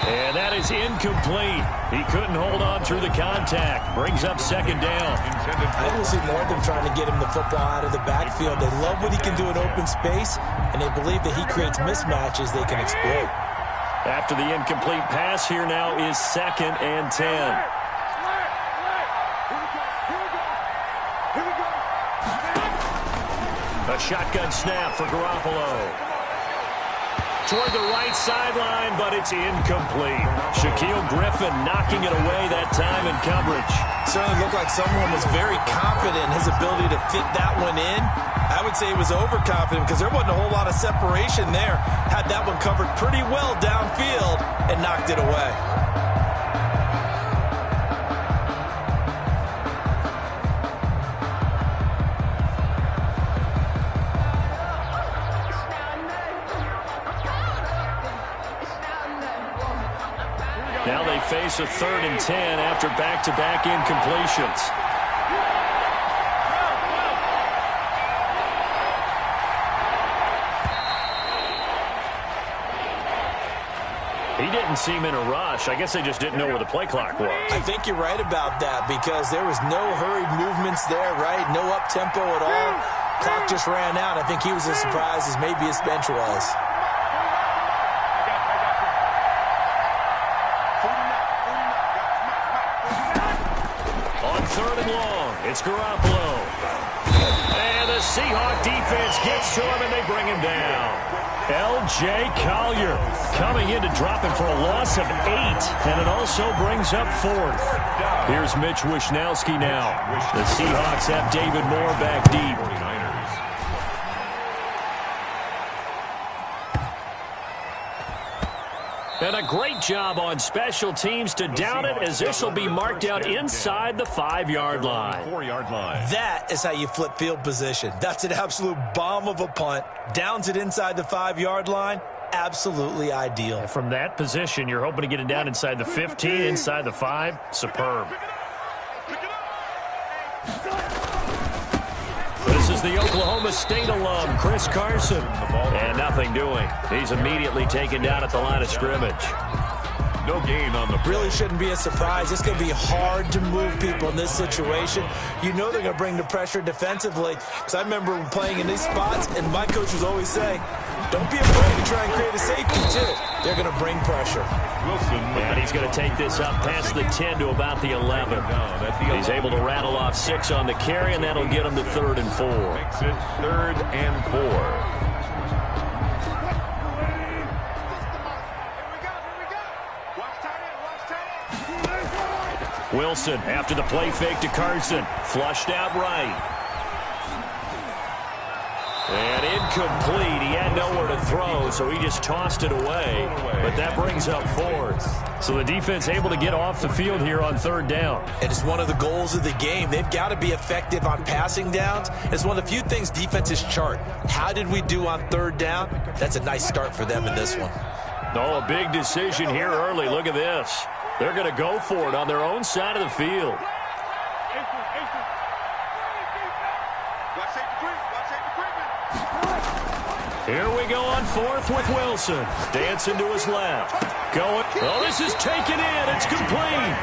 And that is incomplete. He couldn't hold on through the contact. Brings up second down. I will see more of them trying to get him the football out of the backfield. They love what he can do in open space, and they believe that he creates mismatches they can exploit. After the incomplete pass, here now is 2nd and 10. A shotgun snap for Garoppolo. Toward the right sideline, but it's incomplete. Shaquille Griffin knocking it away that time in coverage. Certainly looked like someone was very confident in his ability to fit that one in. I would say he was overconfident because there wasn't a whole lot of separation there. Had that one covered pretty well downfield and knocked it away. Now they face a 3rd and 10 after back-to-back incompletions. He didn't seem in a rush. I guess they just didn't know where the play clock was. I think you're right about that because there was no hurried movements there, right? No up-tempo at all. Clock just ran out. I think he was as surprised as maybe his bench was. It's Garoppolo. And the Seahawk defense gets to him, and they bring him down. L.J. Collier coming in to drop him for a loss of 8, and it also brings up 4th. Here's Mitch Wishnowsky now. The Seahawks have David Moore back deep. And a great job on special teams to down it, as this will be marked out inside the 5-yard line. 4-yard line. That is how you flip field position. That's an absolute bomb of a punt. Downs it inside the 5-yard line. Absolutely ideal. From that position, you're hoping to get it down inside the 15, inside the 5. Superb. This is the Oklahoma State alum, Chris Carson. And nothing doing. He's immediately taken down at the line of scrimmage. No gain on the play. Really shouldn't be a surprise. It's going to be hard to move people in this situation. You know they're going to bring the pressure defensively. Because I remember playing in these spots, and my coach was always saying, don't be afraid to try and create a safety, too. They're going to bring pressure. Wilson. And he's going to take this up past the 10 to about the 11. He's able to rattle off 6 on the carry, and that'll get him to 3rd and 4. Makes it 3rd and 4. Wilson after the play fake to Carson. Flushed out right. And incomplete. He had nowhere to throw, so he just tossed it away. But that brings up 4th. So the defense able to get off the field here on 3rd down. And it's one of the goals of the game. They've got to be effective on passing downs. It's one of the few things defenses chart. How did we do on 3rd down? That's a nice start for them in this one. Oh, a big decision here early. Look at this. They're going to go for it on their own side of the field. Here we go on 4th with Wilson. Dancing to his left. Going. Oh, this is taken in. It's complete.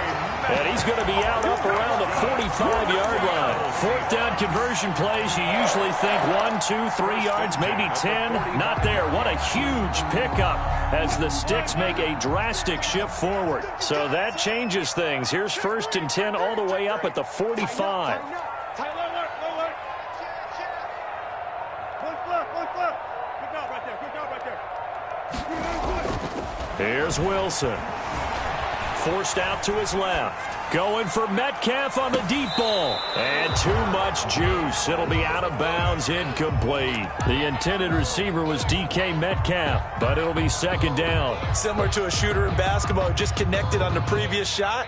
And he's going to be out up around the 45-yard line. 4th down conversion plays, you usually think 1, 2, 3 yards, maybe 10. Not there. What a huge pickup as the Sticks make a drastic shift forward. So that changes things. Here's 1st and 10 all the way up at the 45. Here's Wilson. Forced out to his left. Going for Metcalf on the deep ball. And too much juice. It'll be out of bounds, incomplete. The intended receiver was DK Metcalf, but it'll be 2nd down. Similar to a shooter in basketball who just connected on the previous shot.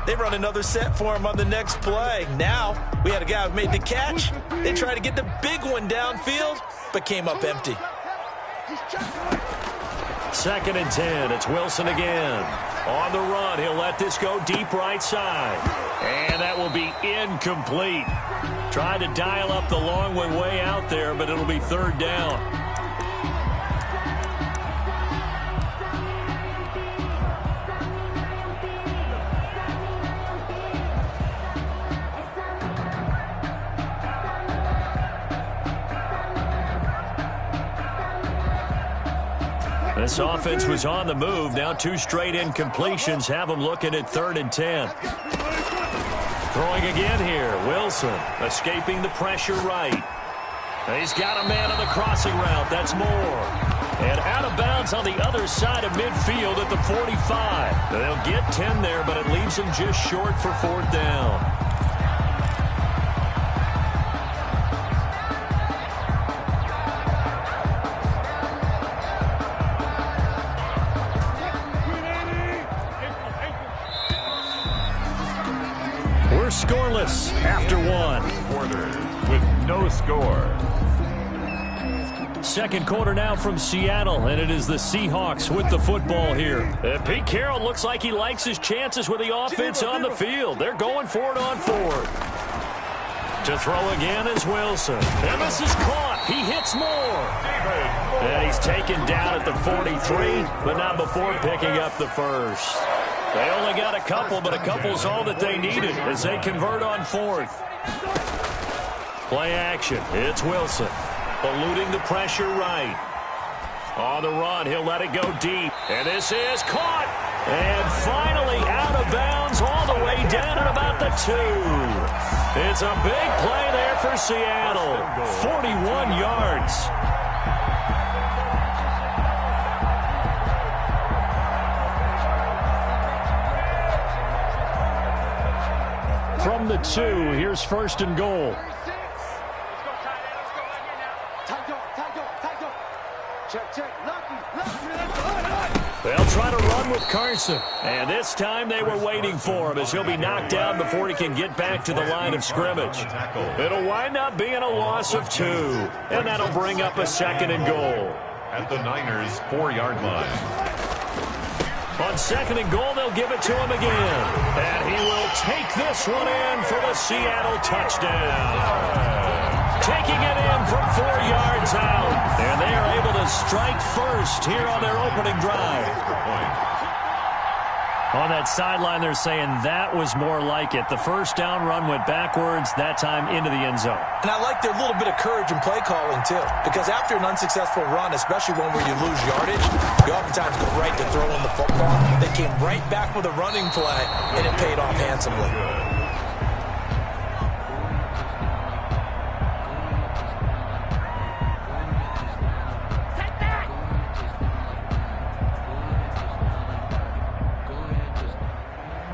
They run another set for him on the next play. Now, we had a guy who made the catch. They tried to get the big one downfield, but came up empty. 2nd and 10. It's Wilson again. On the run, he'll let this go deep right side. And that will be incomplete. Tried to dial up the long one way out there, but it'll be 3rd down. This offense was on the move. Now 2 straight incompletions have them looking at 3rd and 10. Throwing again here. Wilson escaping the pressure right. He's got a man on the crossing route. That's Moore. And out of bounds on the other side of midfield at the 45. They'll get 10 there, but it leaves them just short for 4th down. We're scoreless after 1. Quarter with no score. 2nd quarter now from Seattle, and it is the Seahawks with the football here. Pete Carroll looks like he likes his chances with the offense on the field. They're going for it on 4th. To throw again is Wilson. And this is caught. He hits Moore. And he's taken down at the 43, but not before picking up the 1st. They only got a couple, but a couple's all that they needed as they convert on 4th. Play action. It's Wilson. Eluding the pressure right. On the run, he'll let it go deep. And this is caught. And finally out of bounds all the way down at about the 2. It's a big play there for Seattle. 41 yards. From the 2, here's 1st and goal. They'll try to run with Carson. And this time they were waiting for him as he'll be knocked down before he can get back to the line of scrimmage. It'll wind up being a loss of 2. And that'll bring up a 2nd and goal. At the Niners' 4-yard line. On 2nd and goal, they'll give it to him again. And he will take this one in for the Seattle touchdown. Taking it in from 4 yards out. And they are able to strike first here on their opening drive. On that sideline, they're saying that was more like it. The first down run went backwards, that time into the end zone. And I like their little bit of courage in play calling, too. Because after an unsuccessful run, especially one where you lose yardage, you oftentimes go right to throwing the football. They came right back with a running play, and it paid off handsomely.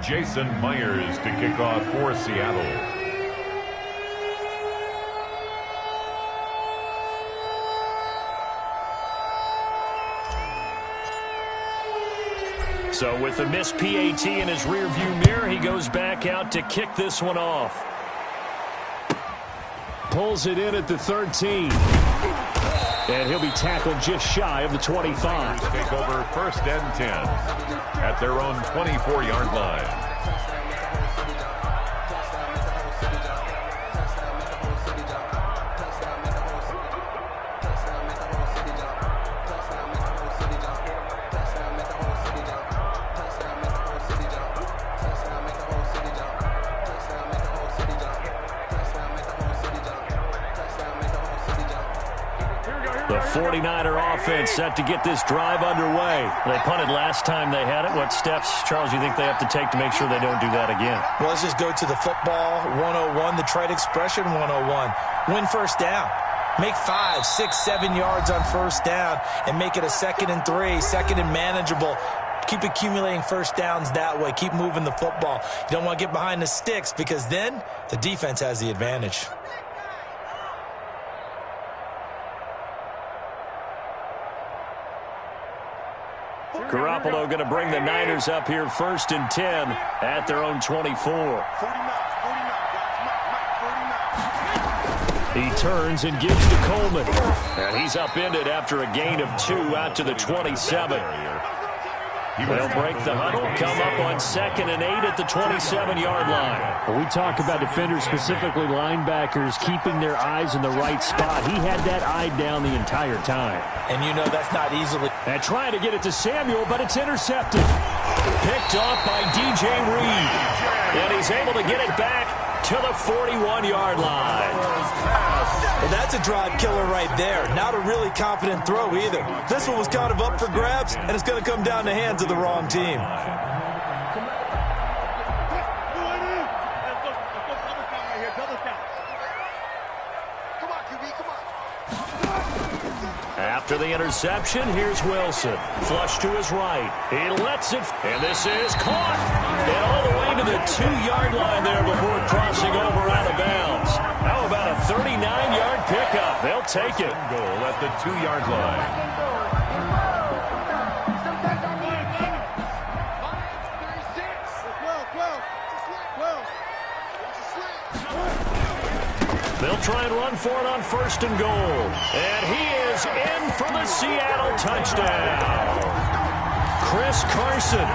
Jason Myers to kick off for Seattle. So with the missed PAT in his rearview mirror, he goes back out to kick this one off. Pulls it in at the 13. And he'll be tackled just shy of the 25. Take over 1st and 10 at their own 24-yard line. The 49er offense set to get this drive underway. They punted last time they had it. What steps, Charles, you think they have to take to make sure they don't do that again? Well, let's just go to the football 101, the trite expression 101. Win first down. Make 5, 6, 7 yards on first down and make it a 2nd and 3, 2nd and manageable. Keep accumulating first downs that way. Keep moving the football. You don't want to get behind the sticks because then the defense has the advantage. Garoppolo going to bring the Niners up here 1st and 10 at their own 24. He turns and gives to Coleman. And he's upended after a gain of 2 out to the 27. They'll break the huddle, come up on 2nd and 8 at the 27-yard line. Well, we talk about defenders, specifically linebackers, keeping their eyes in the right spot. He had that eye down the entire time. And you know that's not easily. And trying to get it to Samuel, but it's intercepted. Picked off by DJ Reed. And he's able to get it back to the 41-yard line. Well, that's a drive killer right there. Not a really confident throw either. This one was kind of up for grabs, and it's going to come down the hands of the wrong team. After the interception, here's Wilson. Flush to his right. He lets it, and this is caught. And all the way to the 2-yard line there before crossing over out of bounds. How about a 39-yard pickup? They'll take it. Goal at the 2-yard line. They'll try and run for it on 1st and goal. And he is in for the Seattle touchdown. Chris Carson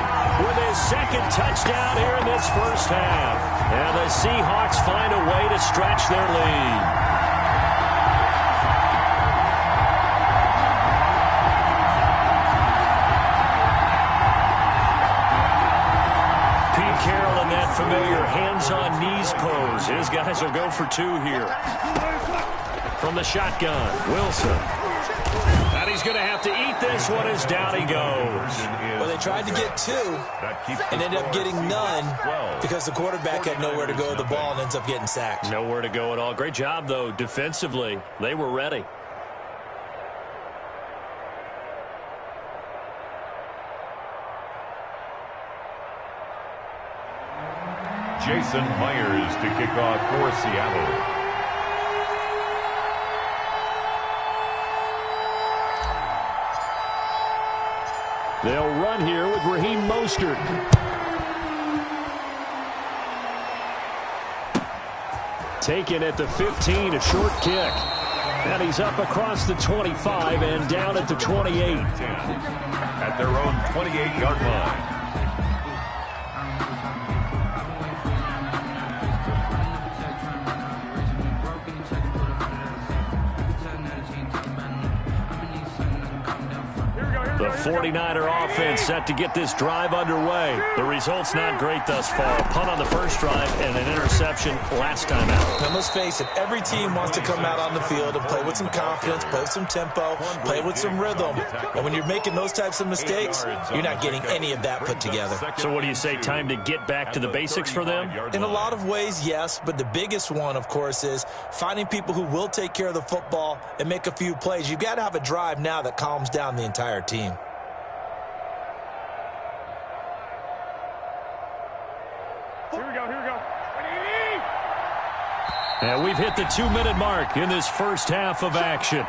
with his 2nd touchdown here in this first half. And the Seahawks find a way to stretch their lead. Carroll in that familiar hands-on knees pose. His guys will go for 2 here. From the shotgun, Wilson. And he's going to have to eat this one as down he goes. Well, they tried to get 2 and ended up getting none because the quarterback had nowhere to go with the ball and ends up getting sacked. Nowhere to go at all. Great job, though, defensively. They were ready. Jason Myers to kick off for Seattle. They'll run here with Raheem Mostert. Taken at the 15, a short kick. And he's up across the 25 and down at the 28. At their own 28-yard line. The 49er offense set to get this drive underway. The result's not great thus far. A punt on the first drive and an interception last time out. And let's face it, every team wants to come out on the field and play with some confidence, play with some tempo, play with some rhythm. And when you're making those types of mistakes, you're not getting any of that put together. So what do you say, time to get back to the basics for them? In a lot of ways, yes, but the biggest one, of course, is finding people who will take care of the football and make a few plays. You've got to have a drive now that calms down the entire team. Here we go. And we've hit the 2-minute mark in this first half of action.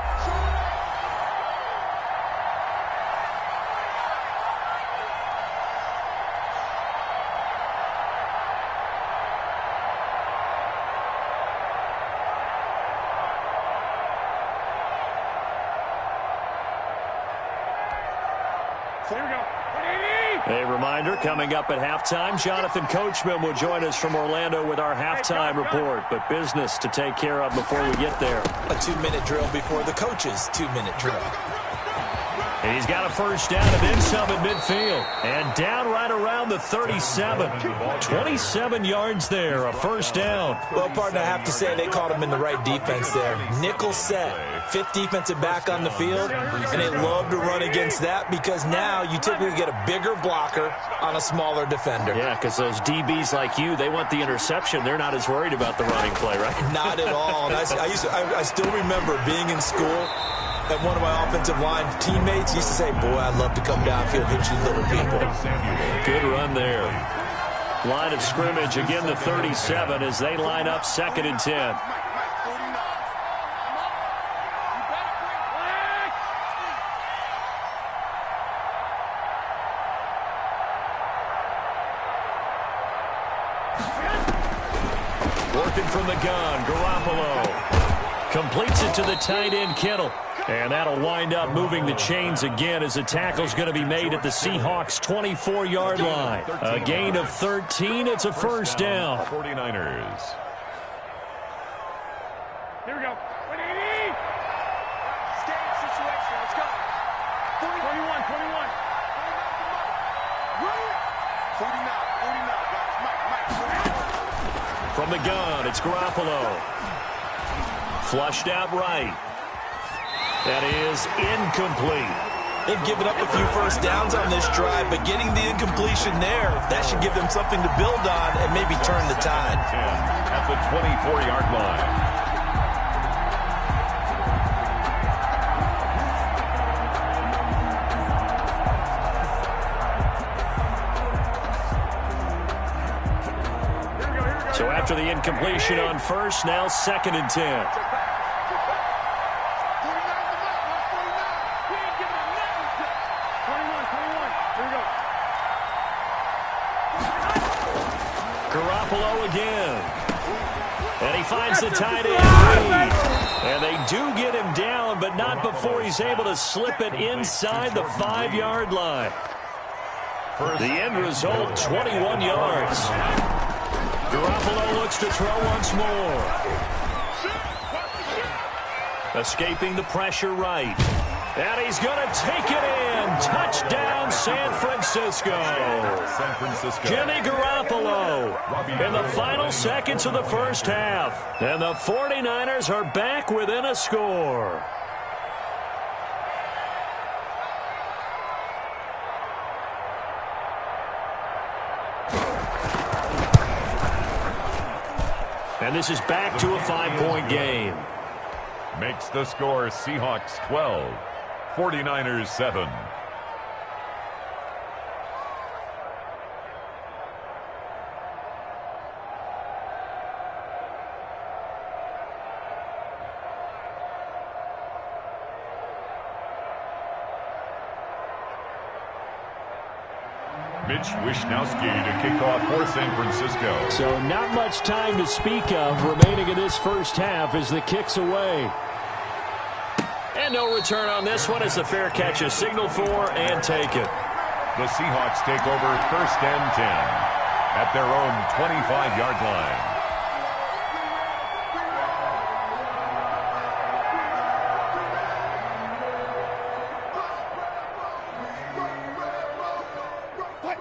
A reminder, coming up at halftime, Jonathan Coachman will join us from Orlando with our halftime report. But business to take care of before we get there. A 2-minute drill before the coach's 2-minute drill. And he's got a first down and then some at midfield. And down right around the 37. 27 yards there, a first down. Well, partner, I have to say they caught him in the right defense there. Nickel set, fifth defensive back on the field, and they love to run against that because now you typically get a bigger blocker on a smaller defender. Yeah, because those DBs like you, they want the interception. They're not as worried about the running play, right? Not at all. And I still remember being in school, and one of my offensive line teammates used to say, boy, I'd love to come downfield, hit you little people. Good run there. Line of scrimmage, again the 37 as they line up 2nd and 10. Working from the gun, Garoppolo completes it to the tight end, Kittle. And that'll wind up moving the chains again as the tackle's going to be made at the Seahawks' 24-yard line. A gain of 13. It's a first down. 49ers. Here we go. Stage situation. Let's go. 21. 49. From the gun, it's Garoppolo. Flushed out right. That is incomplete. They've given up a few first downs on this drive, but getting the incompletion there, that should give them something to build on and maybe turn the tide. 10 at the 24-yard line. So after the incompletion on first, now 2nd and 10. Garoppolo again. And he finds the tight end. And they do get him down, but not before he's able to slip it inside the 5-yard line. The end result, 21 yards. Garoppolo looks to throw once more. Escaping the pressure right. And he's going to take it in. Touchdown, San Francisco. Jimmy Garoppolo in the final seconds of the first half. And the 49ers are back within a score. And this is back to a 5-point game. Makes the score Seahawks 12, 49ers 7. Mitch Wishnowsky to kick off for San Francisco. So not much time to speak of remaining in this first half as the kick's away. And no return on this one as the fair catch is signaled for and taken. The Seahawks take over 1st and 10 at their own 25-yard line.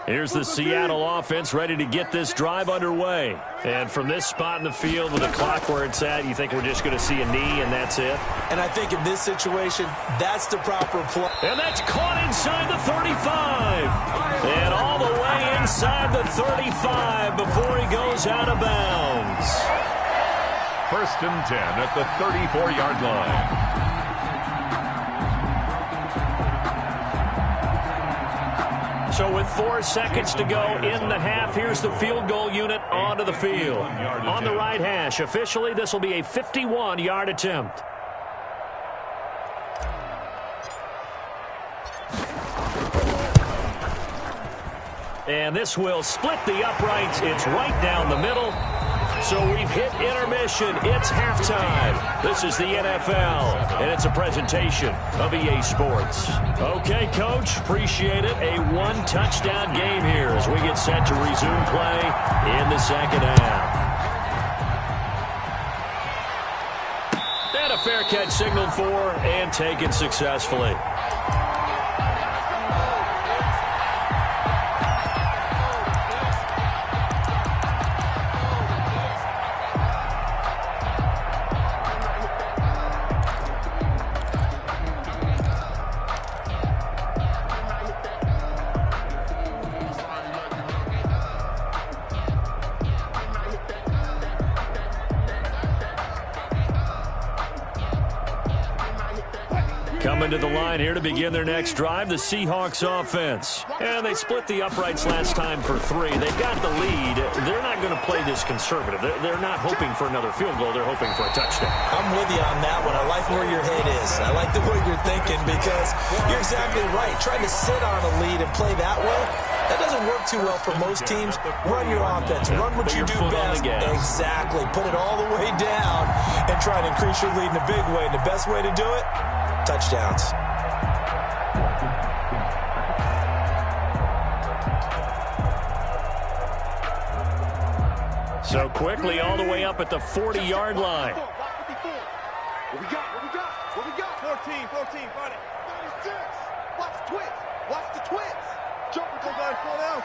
Here's the Seattle offense ready to get this drive underway. And from this spot in the field with the clock where it's at, you think we're just going to see a knee and that's it? And I think in this situation, that's the proper play. And that's caught inside the 35. And all the way inside the 35 before he goes out of bounds. 1st and 10 at the 34-yard line. So with 4 seconds to go in the half, here's the field goal unit onto the field. On the right hash, officially, this will be a 51-yard attempt. And this will split the uprights. It's right down the middle. So we've hit intermission. It's halftime. This is the NFL, and it's a presentation of EA Sports. Okay, Coach, appreciate it. A 1-touchdown game here as we get set to resume play in the second half. And a fair catch signaled for and taken successfully. Coming to the line here to begin their next drive, the Seahawks offense. And they split the uprights last time for 3. They've got the lead. They're not going to play this conservative. They're not hoping for another field goal. They're hoping for a touchdown. I'm with you on that one. I like where your head is. I like the way you're thinking because you're exactly right. Trying to sit on a lead and play that way, that doesn't work too well for most teams. Run your offense. Run what you do best. Exactly. Put it all the way down and try to increase your lead in a big way. And the best way to do it, touchdowns. So quickly all the way up at the 40-yard line. What we got? 14, find it. 36. Watch the twits. Watch the twits. Jumper, go guys, slow down.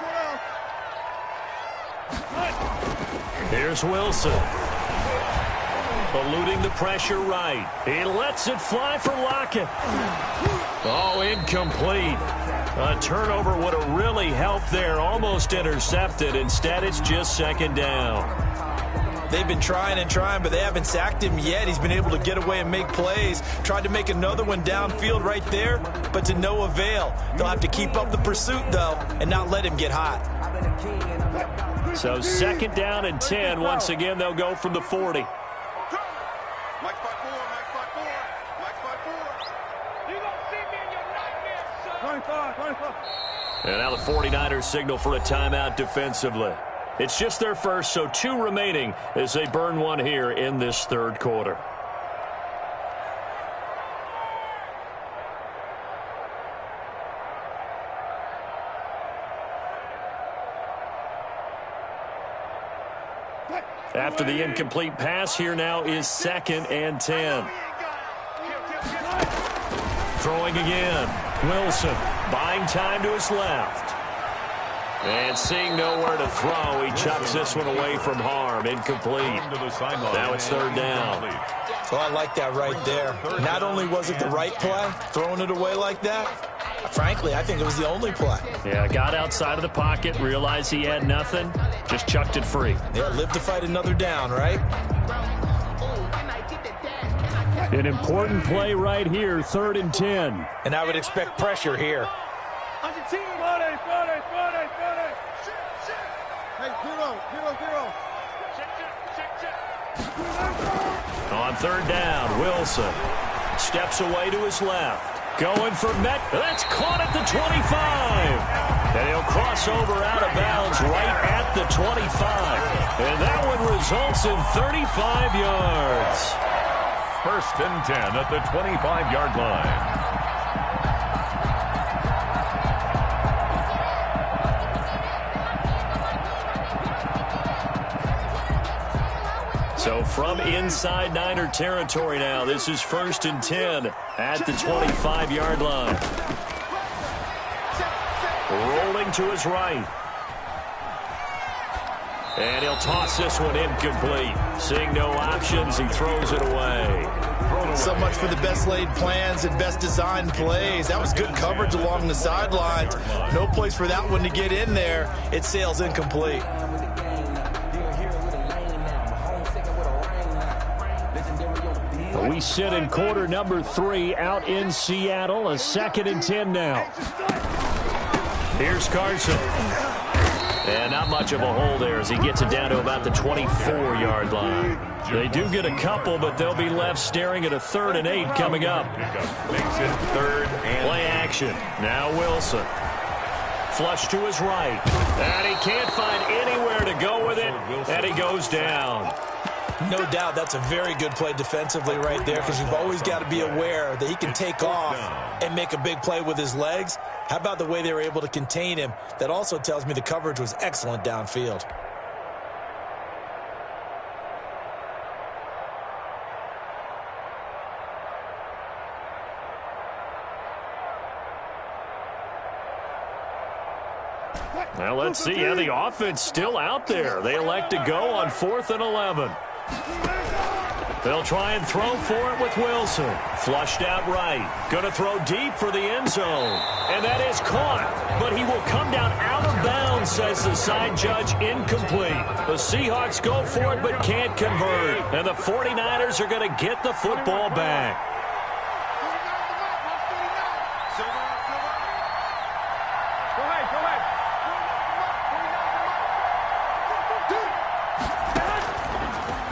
Here's Wilson. Eluding the pressure right. He lets it fly for Lockett. Oh, incomplete. A turnover would have really helped there. Almost intercepted. Instead, it's just second down. They've been trying and trying, but they haven't sacked him yet. He's been able to get away and make plays. Tried to make another one downfield right there, but to no avail. They'll have to keep up the pursuit, though, and not let him get hot. So second down and 10. Once again, they'll go from the 40. Mike 5-4. You gonna see me in your nightmares, son. 25. And now the 49ers signal for a timeout defensively. It's just their first, so 2 remaining as they burn one here in this third quarter. After the incomplete pass, here now is 2nd and 10. Throwing again. Wilson buying time to his left. And seeing nowhere to throw, he chucks this one away from harm. Incomplete. Now it's 3rd down. So I like that right there. Not only was it the right play, throwing it away like that, frankly, I think it was the only play. Yeah, got outside of the pocket, realized he had nothing, just chucked it free. Yeah, live to fight another down, right? An important play right here, 3rd and 10. And I would expect pressure here. On 3rd down, Wilson steps away to his left. Going for Met. That's caught at the 25. And he'll cross over out of bounds right at the 25. And that one results in 35 yards. 1st and 10 at the 25-yard line. So from inside Niner territory now, this is 1st and 10 at the 25-yard line. Rolling him to his right. And he'll toss this one incomplete. Seeing no options, he throws it away. So much for the best laid plans and best designed plays. That was good coverage along the sidelines. No place for that one to get in there. It sails incomplete. We sit in quarter number 3 out in Seattle. A 2nd and 10 now. Here's Carson. And not much of a hole there as he gets it down to about the 24-yard line. They do get a couple, but they'll be left staring at a 3rd and 8 coming up. Makes it 3rd and play action. Now Wilson. Flush to his right. And he can't find anywhere to go with it. And he goes down. No doubt that's a very good play defensively right there, because you've always got to be aware that he can take off and make a big play with his legs. How about the way they were able to contain him? That also tells me the coverage was excellent downfield. Well, let's see how the offense still out there. They elect to go on 4th and 11. They'll try and throw for it with Wilson. Flushed out right. Going to throw deep for the end zone. And that is caught. But he will come down out of bounds, says the side judge. Incomplete. The Seahawks go for it but can't convert. And the 49ers are going to get the football back.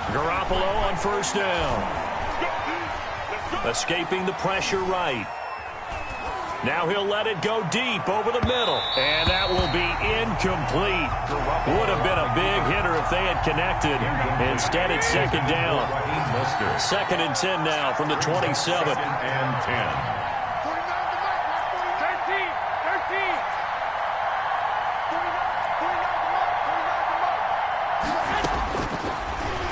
Garoppolo on 1st down. Escaping the pressure right. Now he'll let it go deep over the middle. And that will be incomplete. Would have been a big hitter if they had connected. Instead, it's 2nd down. 2nd and 10 now from the 27. 2nd and 10.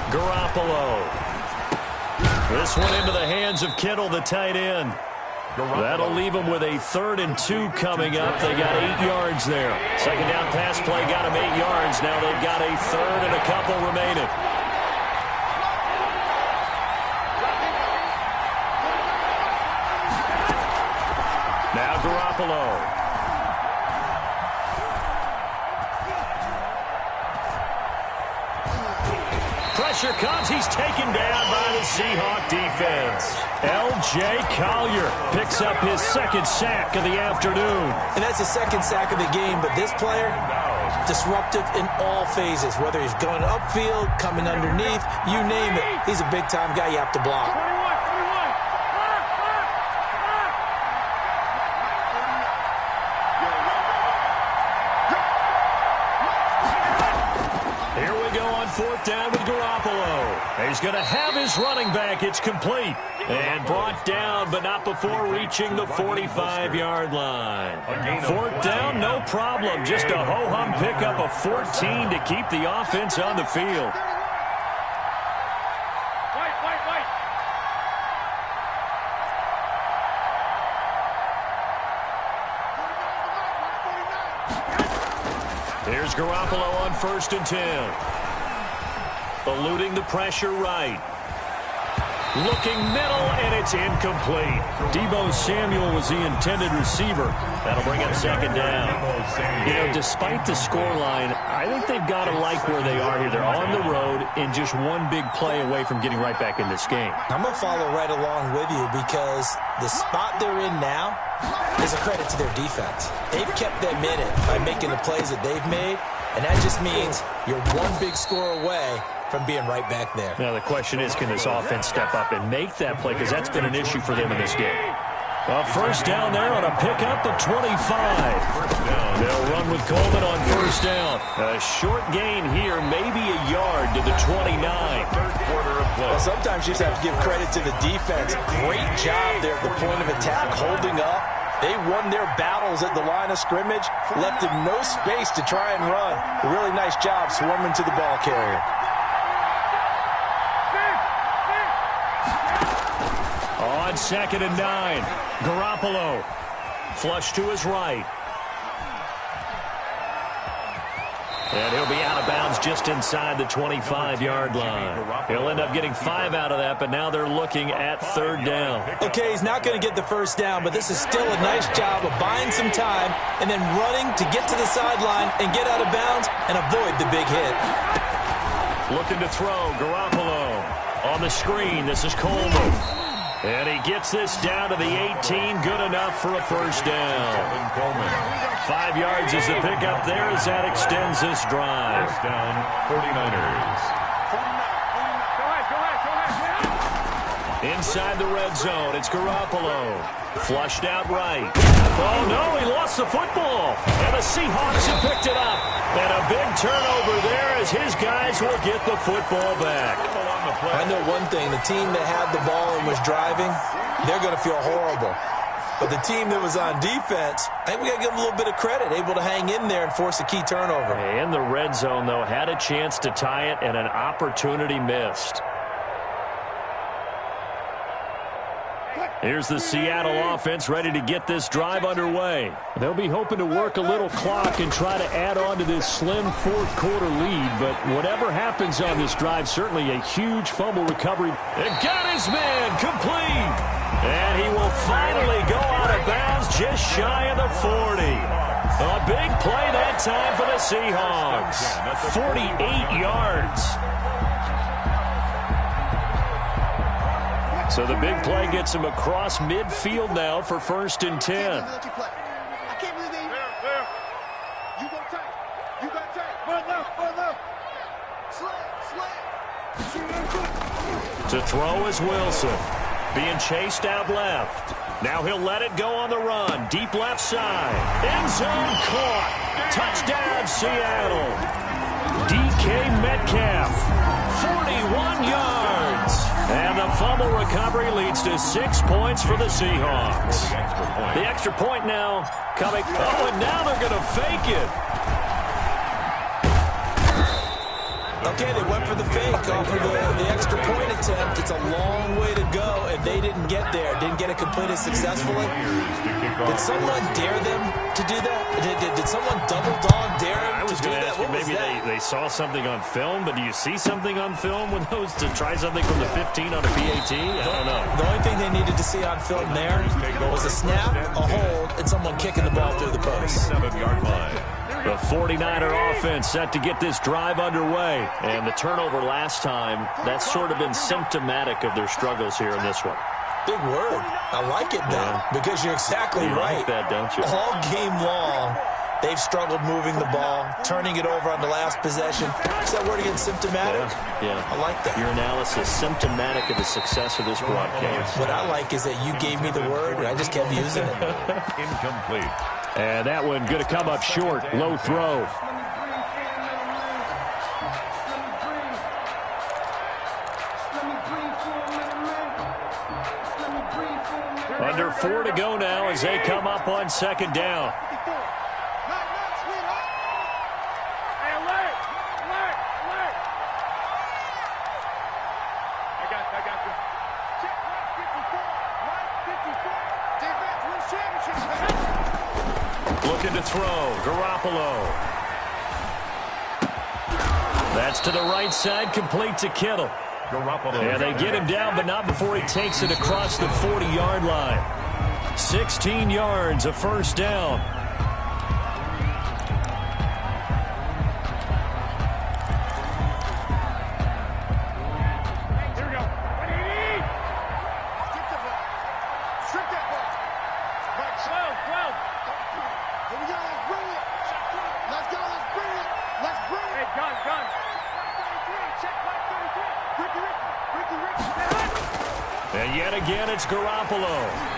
Garoppolo. This one into the hands of Kittle, the tight end. That'll leave them with a 3rd and 2 coming up. They got 8 yards there. 2nd down pass play got them 8 yards. Now they've got a 3rd and a couple remaining. Now Garoppolo. Pressure comes. He's taken down by the Seahawk defense. L.J. Collier picks up his 2nd sack of the afternoon. And that's the 2nd sack of the game, but this player, disruptive in all phases, whether he's going upfield, coming underneath, you name it. He's a big-time guy you have to block. Here we go on 4th down with Garoppolo. He's going to have his running back. It's complete. And brought down, but not before reaching the 45-yard line. 4th down, no problem. Just a ho-hum pickup of 14 to keep the offense on the field. Here's Garoppolo on 1st and 10. Eluding the pressure right. Looking middle, and it's incomplete. Deebo Samuel was the intended receiver. That'll bring up 2nd down. You know, despite the scoreline, I think they've got to like where they are here. They're on the road and just one big play away from getting right back in this game. I'm going to follow right along with you, because the spot they're in now is a credit to their defense. They've kept them in it by making the plays that they've made, and that just means you're one big score away from being right back there. Now the question is, can this offense step up and make that play, because that's been an issue for them in this game. A 1st down there on a pickup of 25. They'll run with Coleman on 1st down. A short gain here, maybe a yard to the 29. 3rd quarter of play. Well, sometimes you just have to give credit to the defense. Great job there at the point of attack, holding up. They won their battles at the line of scrimmage, left them no space to try and run. A really nice job swarming to the ball carrier. On 2nd and 9, Garoppolo. Flush to his right. And he'll be out of bounds just inside the 25-yard line. He'll end up getting 5 out of that, but now they're looking at 3rd down. Okay, he's not going to get the 1st down, but this is still a nice job of buying some time and then running to get to the sideline and get out of bounds and avoid the big hit. Looking to throw, Garoppolo. On the screen, this is Coleman. And he gets this down to the 18, good enough for a 1st down. 5 yards is the pickup there as that extends this drive. First down, 49ers. Inside the red zone, it's Garoppolo. Flushed out right. Oh, no, he lost the football. And the Seahawks have picked it up. And a big turnover there as his guys will get the football back. I know one thing. The team that had the ball and was driving, they're going to feel horrible. But the team that was on defense, I think we got to give them a little bit of credit, able to hang in there and force a key turnover. In the red zone, though, had a chance to tie it and an opportunity missed. Here's the Seattle offense ready to get this drive underway. They'll be hoping to work a little clock and try to add on to this slim 4th quarter lead. But whatever happens on this drive, certainly a huge fumble recovery. And got his man complete. And he will finally go out of bounds just shy of the 40. A big play that time for the Seahawks. 48 yards. So the big play gets him across midfield now for 1st and 10. I can't believe they... You go tight. You got tight. Run left. Slant. To throw is Wilson. Being chased out left. Now he'll let it go on the run. Deep left side. End zone caught. Touchdown, Seattle. DK Metcalf. 41 yards. And the fumble recovery leads to 6 points for the Seahawks. The extra point now coming. Oh, and now they're going to fake it. Okay, they went for the fake off of the extra point attempt. It's a long way to go, and they didn't get there. Didn't get it completed successfully. Did someone dare them to do that? Did someone double dog dare them I was to do going to that? ask you, maybe they saw something on film, but do you see something on film with those to try something from the 15 on a PAT? I don't know. The only thing they needed to see on film there was a snap, a hold, and someone kicking the ball through the post. 7-yard line. The 49er offense set to get this drive underway. And the turnover last time, that's sort of been symptomatic of their struggles here in this one. Big word. I like it, though, because you're exactly right. Like that, don't you? All game long, they've struggled moving the ball, turning it over on the last possession. Is that word again, symptomatic? Yeah. I like that. Your analysis, symptomatic of the success of this broadcast. What I like is that you gave me the word, and I just kept using it. Incomplete. And that one going to come up short. Low throw. Under 4 to go now as they come up on 2nd down. Looking to throw. Garoppolo. That's to the right side, complete to Kittle. Garoppolo. And they get him down, but not before he takes it across the 40-yard line. 16 yards, a 1st down. And yet again, it's Garoppolo.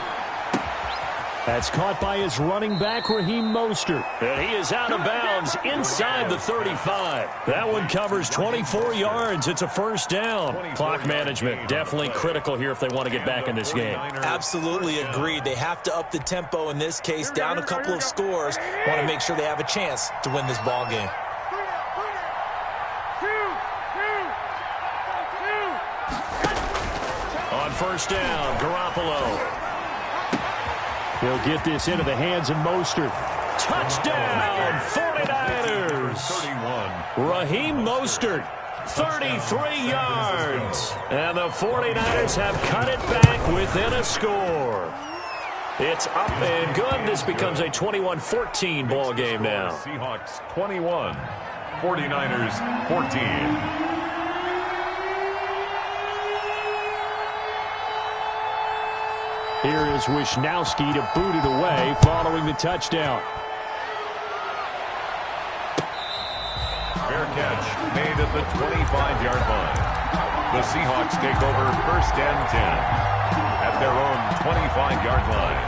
That's caught by his running back, Raheem Mostert. And he is out of bounds inside the 35. That one covers 24 yards. It's a 1st down. Clock management definitely critical here if they want to get back in this game. Absolutely agreed. They have to up the tempo in this case, down a couple of scores. Want to make sure they have a chance to win this ball game. On 1st down, Garoppolo. He'll get this into the hands of Mostert. Touchdown, 49ers. 31. Raheem Mostert, 33 yards. And the 49ers have cut it back within a score. It's up and good. This becomes a 21-14 ball game now. Seahawks 21, 49ers 14. Here is Wisnowski to boot it away following the touchdown. Fair catch made at the 25-yard line. The Seahawks take over 1st and 10 at their own 25-yard line.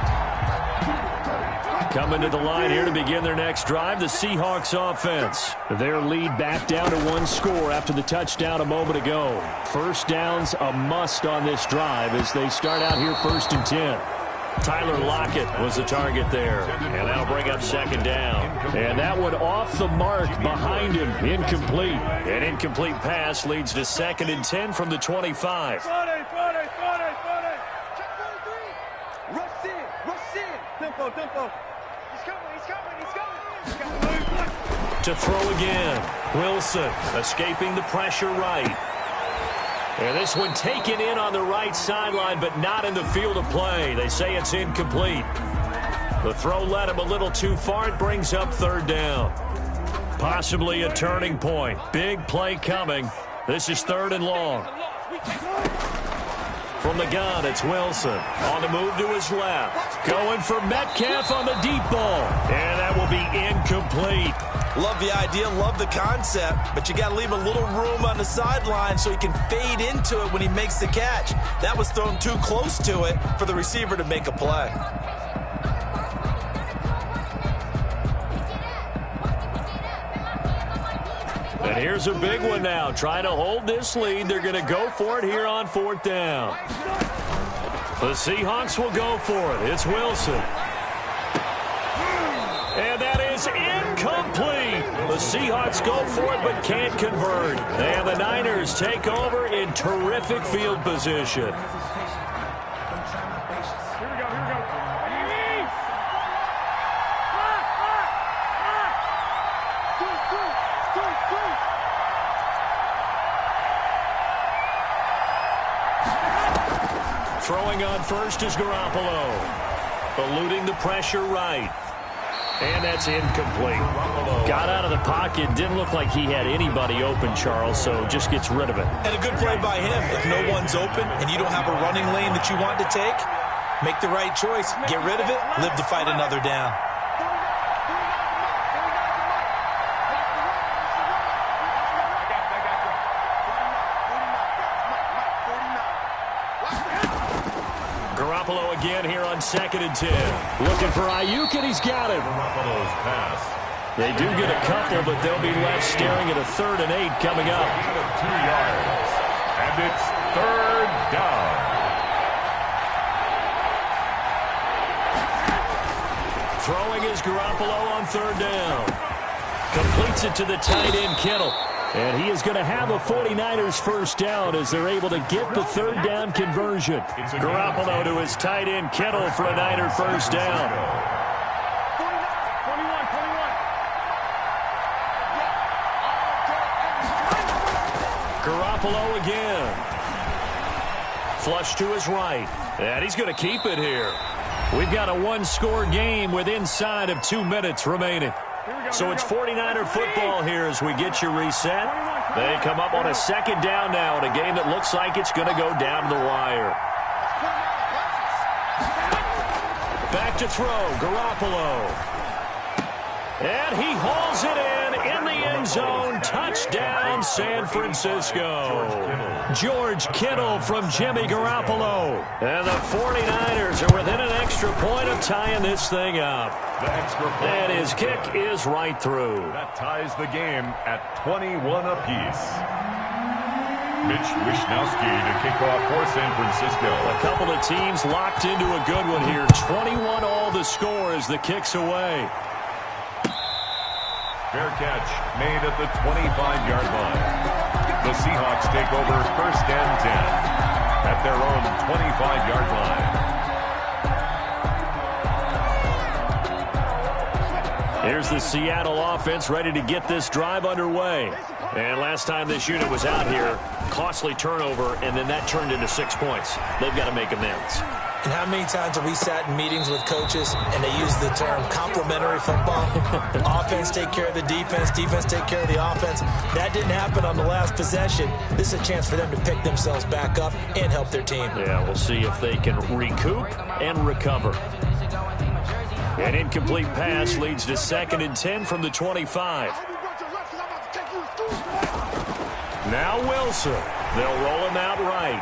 Coming to the line here to begin their next drive, the Seahawks offense. Their lead back down to 1 score after the touchdown a moment ago. First down's a must on this drive as they start out here 1st and 10. Tyler Lockett was the target there. And that'll bring up 2nd down. And that one off the mark behind him. Incomplete. An incomplete pass leads to 2nd and 10 from the 25. Tempo. To throw again. Wilson escaping the pressure right. And this one taken in on the right sideline, but not in the field of play. They say it's incomplete. The throw led him a little too far. It brings up 3rd down. Possibly a turning point. Big play coming. This is 3rd and long. From the gun, it's Wilson. On the move to his left. Going for Metcalf on the deep ball. And that will be incomplete. Love the idea, love the concept, but you got to leave a little room on the sideline so he can fade into it when he makes the catch. That was thrown too close to it for the receiver to make a play. And here's a big one now. Trying to hold this lead. They're going to go for it here on 4th down. The Seahawks will go for it. It's Wilson. And that is incomplete. The Seahawks go for it but can't convert. And the Niners take over in terrific field position. Throwing on first is Garoppolo. Eluding the pressure right. And that's incomplete. Got out of the pocket. Didn't look like he had anybody open, Charles, so just gets rid of it. And a good play by him. If no one's open and you don't have a running lane that you want to take, make the right choice. Get rid of it. Live to fight another down. Garoppolo again here on 2nd and 10. Looking for Ayuk, and he's got him. Garoppolo's pass. They do get a couple, but they'll be left staring at a 3rd and 8 coming up. 2 yards. And it's 3rd down. Throwing is Garoppolo on 3rd down. Completes it to the tight end, Kittle. And he is going to have a 49ers first down as they're able to get the 3rd down conversion. Garoppolo to his tight end, Kittle, for a Niner first down. Garoppolo again. Flush to his right. And he's going to keep it here. We've got a 1-score game with inside of 2 minutes remaining. So it's 49er football here as we get you reset. They come up on a 2nd down now in a game that looks like it's going to go down to the wire. Back to throw, Garoppolo. And he hauls it in the end zone. Touchdown, San Francisco. George Kittle from Jimmy Garoppolo. And the 49ers are within an extra point of tying this thing up. And his kick is right through. That ties the game at 21 apiece. Mitch Wisnowski to kick off for San Francisco. A couple of teams locked into a good one here. 21 all the score as the kick's away. Fair catch made at the 25-yard line. The Seahawks take over 1st and 10 at their own 25-yard line. Here's the Seattle offense ready to get this drive underway. And last time this unit was out here, costly turnover, and then that turned into 6 points. They've got to make amends. And how many times have we sat in meetings with coaches and they use the term complementary football? Offense take care of the defense, defense take care of the offense. That didn't happen on the last possession. This is a chance for them to pick themselves back up and help their team. Yeah, we'll see if they can recoup and recover. An incomplete pass leads to 2nd and 10 from the 25. Now Wilson. They'll roll him out right.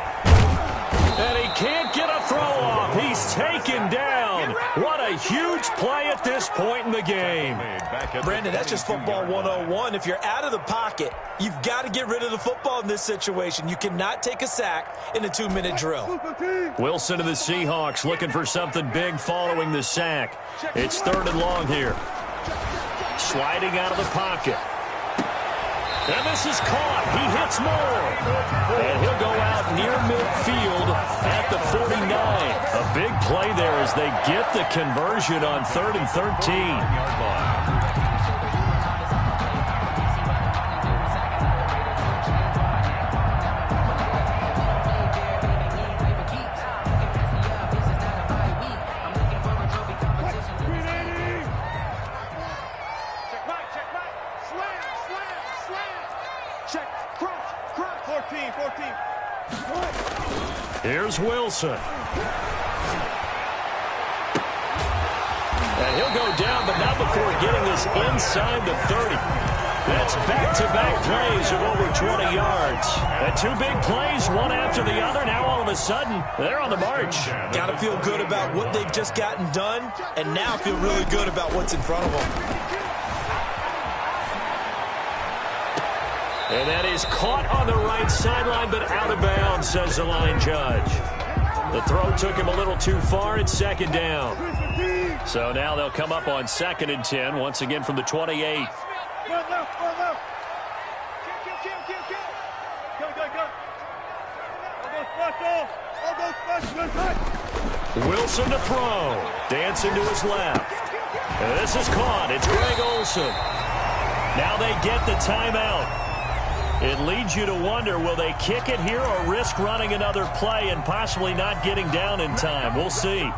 And he can't get a throw off. He's taken down. What a huge play at this point in the game. Brandon, that's just football 101. If you're out of the pocket, you've got to get rid of the football in this situation. You cannot take a sack in a 2-minute drill. Wilson to the Seahawks looking for something big following the sack. It's 3rd and long here. Sliding out of the pocket. And this is caught. He hits more. And he'll go out near midfield at the 49. A big play there as they get the conversion on 3rd and 13. Here's Wilson. And he'll go down, but not before getting this inside the 30. That's back-to-back plays of over 20 yards. And 2 big plays, one after the other. Now all of a sudden, they're on the march. Got to feel good about what they've just gotten done, and now feel really good about what's in front of them. And that is caught on the right sideline, but out of bounds, says the line judge. The throw took him a little too far. It's 2nd down. So now they'll come up on 2nd and 10, once again from the 28. Wilson to throw. Dancing to his left. And this is caught. It's Greg Olsen. Now they get the timeout. It leads you to wonder, will they kick it here or risk running another play and possibly not getting down in time? We'll see.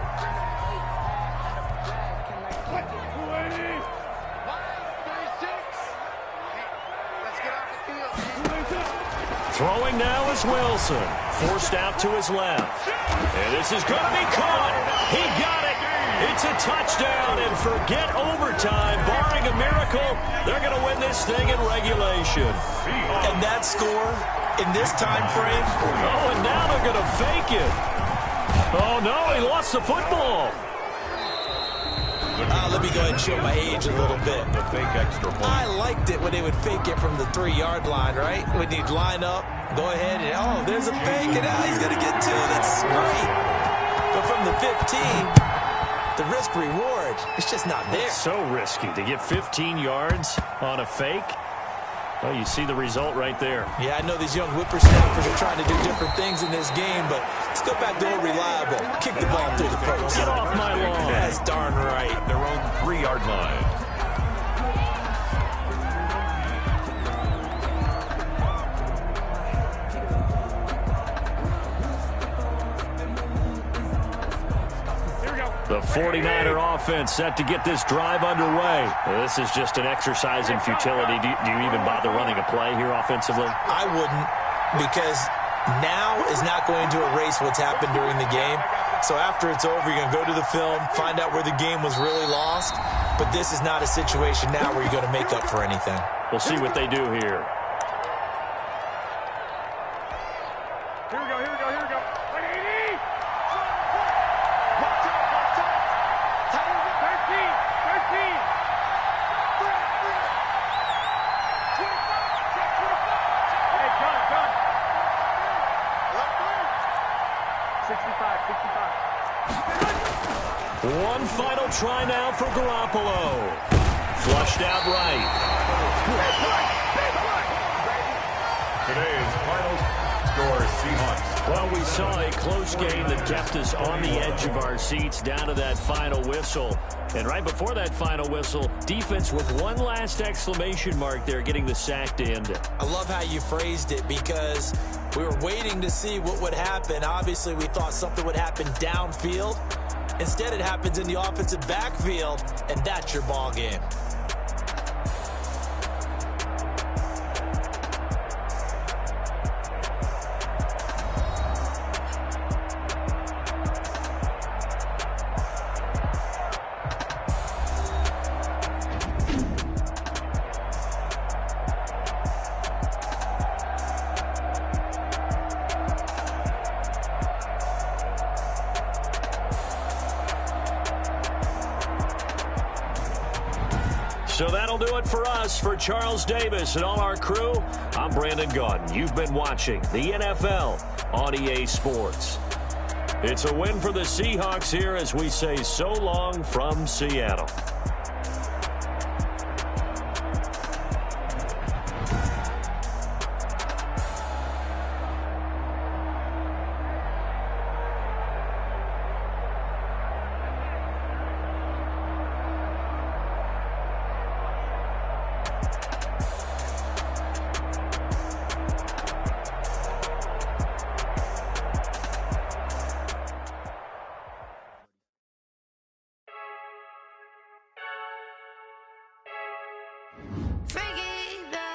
Throwing now is Wilson. Forced out to his left. And this is going to be caught. He got it. It's a touchdown, and forget overtime. Barring a miracle, they're going to win this thing in regulation. And that score in this time frame. Oh, and now they're going to fake it. Oh, no, he lost the football. Let me go ahead and show my age a little bit. The fake extra point. I liked it when they would fake it from the 3-yard line, right? When you'd line up, go ahead, and oh, there's a fake, and now he's going to get 2. That's great. But from the 15, the risk-reward, it's just not there. It's so risky to get 15 yards on a fake. Well, you see the result right there. Yeah, I know these young whippersnappers are trying to do different things in this game, but let's go back to old reliable. Kick the ball through the post. Get off my lawn. That's darn right. Their own 3-yard line. The 49er offense set to get this drive underway. This is just an exercise in futility. Do you even bother running a play here offensively? I wouldn't, because now is not going to erase what's happened during the game. So after it's over, you're going to go to the film, find out where the game was really lost. But this is not a situation now where you're going to make up for anything. We'll see what they do here. Here we go, here we go, here we go. 180! One final try now for Garoppolo. Flushed out right. Today's final score, Seahawks. Well, we saw a close game that kept us on the edge of our seats down to that final whistle. And right before that final whistle, defense with one last exclamation mark there, getting the sack to end it. I love how you phrased it, because we were waiting to see what would happen. Obviously, we thought something would happen downfield. Instead, it happens in the offensive backfield, and that's your ball game. So that'll do it for us. For Charles Davis and all our crew, I'm Brandon Gaudin. You've been watching the NFL on EA Sports. It's a win for the Seahawks here as we say so long from Seattle.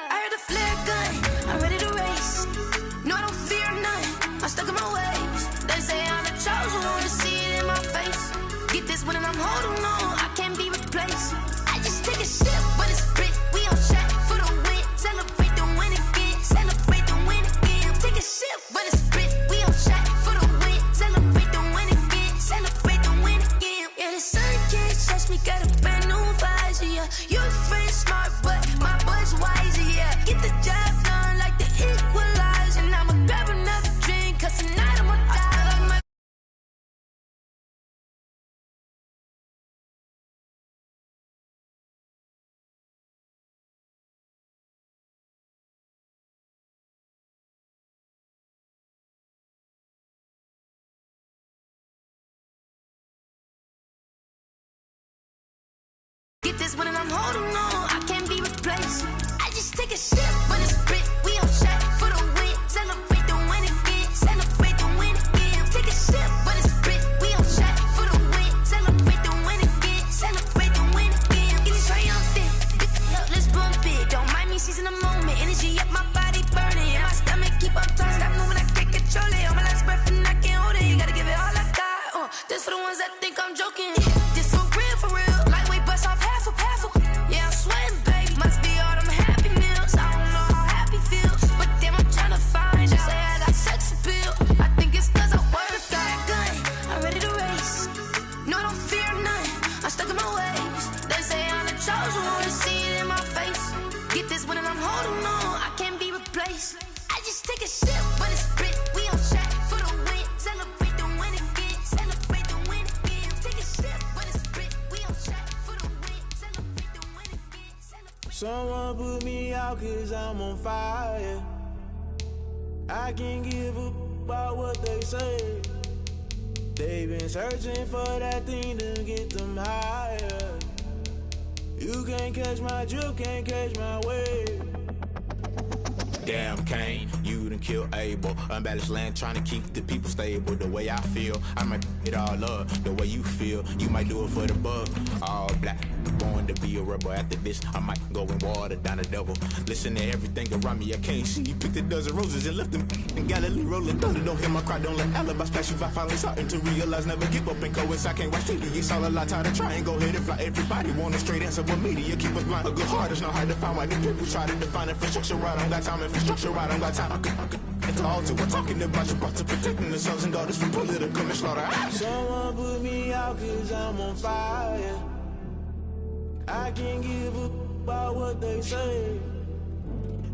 I heard the flare gun, I'm ready to race. No, I don't fear none, I'm stuck in my ways. They say I'm the chosen one, to see it in my face. Get this one and I'm holding on, I can't be replaced. I just take a sip, but it's split, we on track for the win. Celebrate the win again, celebrate the win again. Take a sip, but it's split, we on track for the win. Celebrate the win again, celebrate the win again. Yeah, the sun can't touch me, got a brand new visor, yeah. You're friend smart, but my boy's wiser, yeah. Get the job done like the equalizer. And I'ma grab another drink, cause tonight I'ma die like my... Get this one and I'm holding on, I can't be replaced. I just take a sip, but it's split, we on track for the win. Celebrate the win again, celebrate the win again. Take a sip, but it's split, we on track for the win. Celebrate the win again, celebrate the win again. Get it triumphant, let's bump it. Don't mind me seizing the moment, energy up my body burning. And my stomach keep on turning, stop moving, I can't control it. On my last breath and I can't hold it, you gotta give it all I got. This for the ones that think I'm joking. This for real, lightweight bust off half a. Yeah, I'm sweating, baby. Must be all them happy meals. I don't know how happy feels, but damn, I'm trying to find you. Say I got sex appeal. I think it's cause I work out. Gun, I'm ready to race. No, I don't fear none. I'm stuck in my ways. They say I'm the chosen one, to see it in my face. Get this one and I'm holding on, I can't be replaced. I just take a sip, but it's split. We on track for the win. Celebrate the win again. Celebrate the win again. Take a sip, but it's split. We on track for the win. Celebrate the win again. Someone put me out cause I'm on fire. I can't give a about what they say. They've been searching for that thing to get them higher. You can't catch my drift, can't catch my wave. Damn, Kane, you done killed Abel. Unbalanced land, trying to keep the people stable. The way I feel, I might it all up. The way you feel, you might do it for the bug. All black, born to be a rebel. After this, I might go and water down the devil. Listen to everything around me, I can't see. You picked a dozen roses and left them in Galilee rolling thunder. Don't hear my cry, don't let alibi splash you. I finally starting to realize, never give up and coincide. I can't watch TV, it's all a lot. Tired of trying, go ahead and fly. Everybody want a straight answer, but media keep us blind. A good heart is not hard to find. Why the people try to define infrastructure right? I don't got time, infrastructure right? I don't got time. I could it's all to we're talking about you, about to protecting the sons and daughters from political and slaughter. Someone put me out cause I'm on fire. I can't give a about what they say.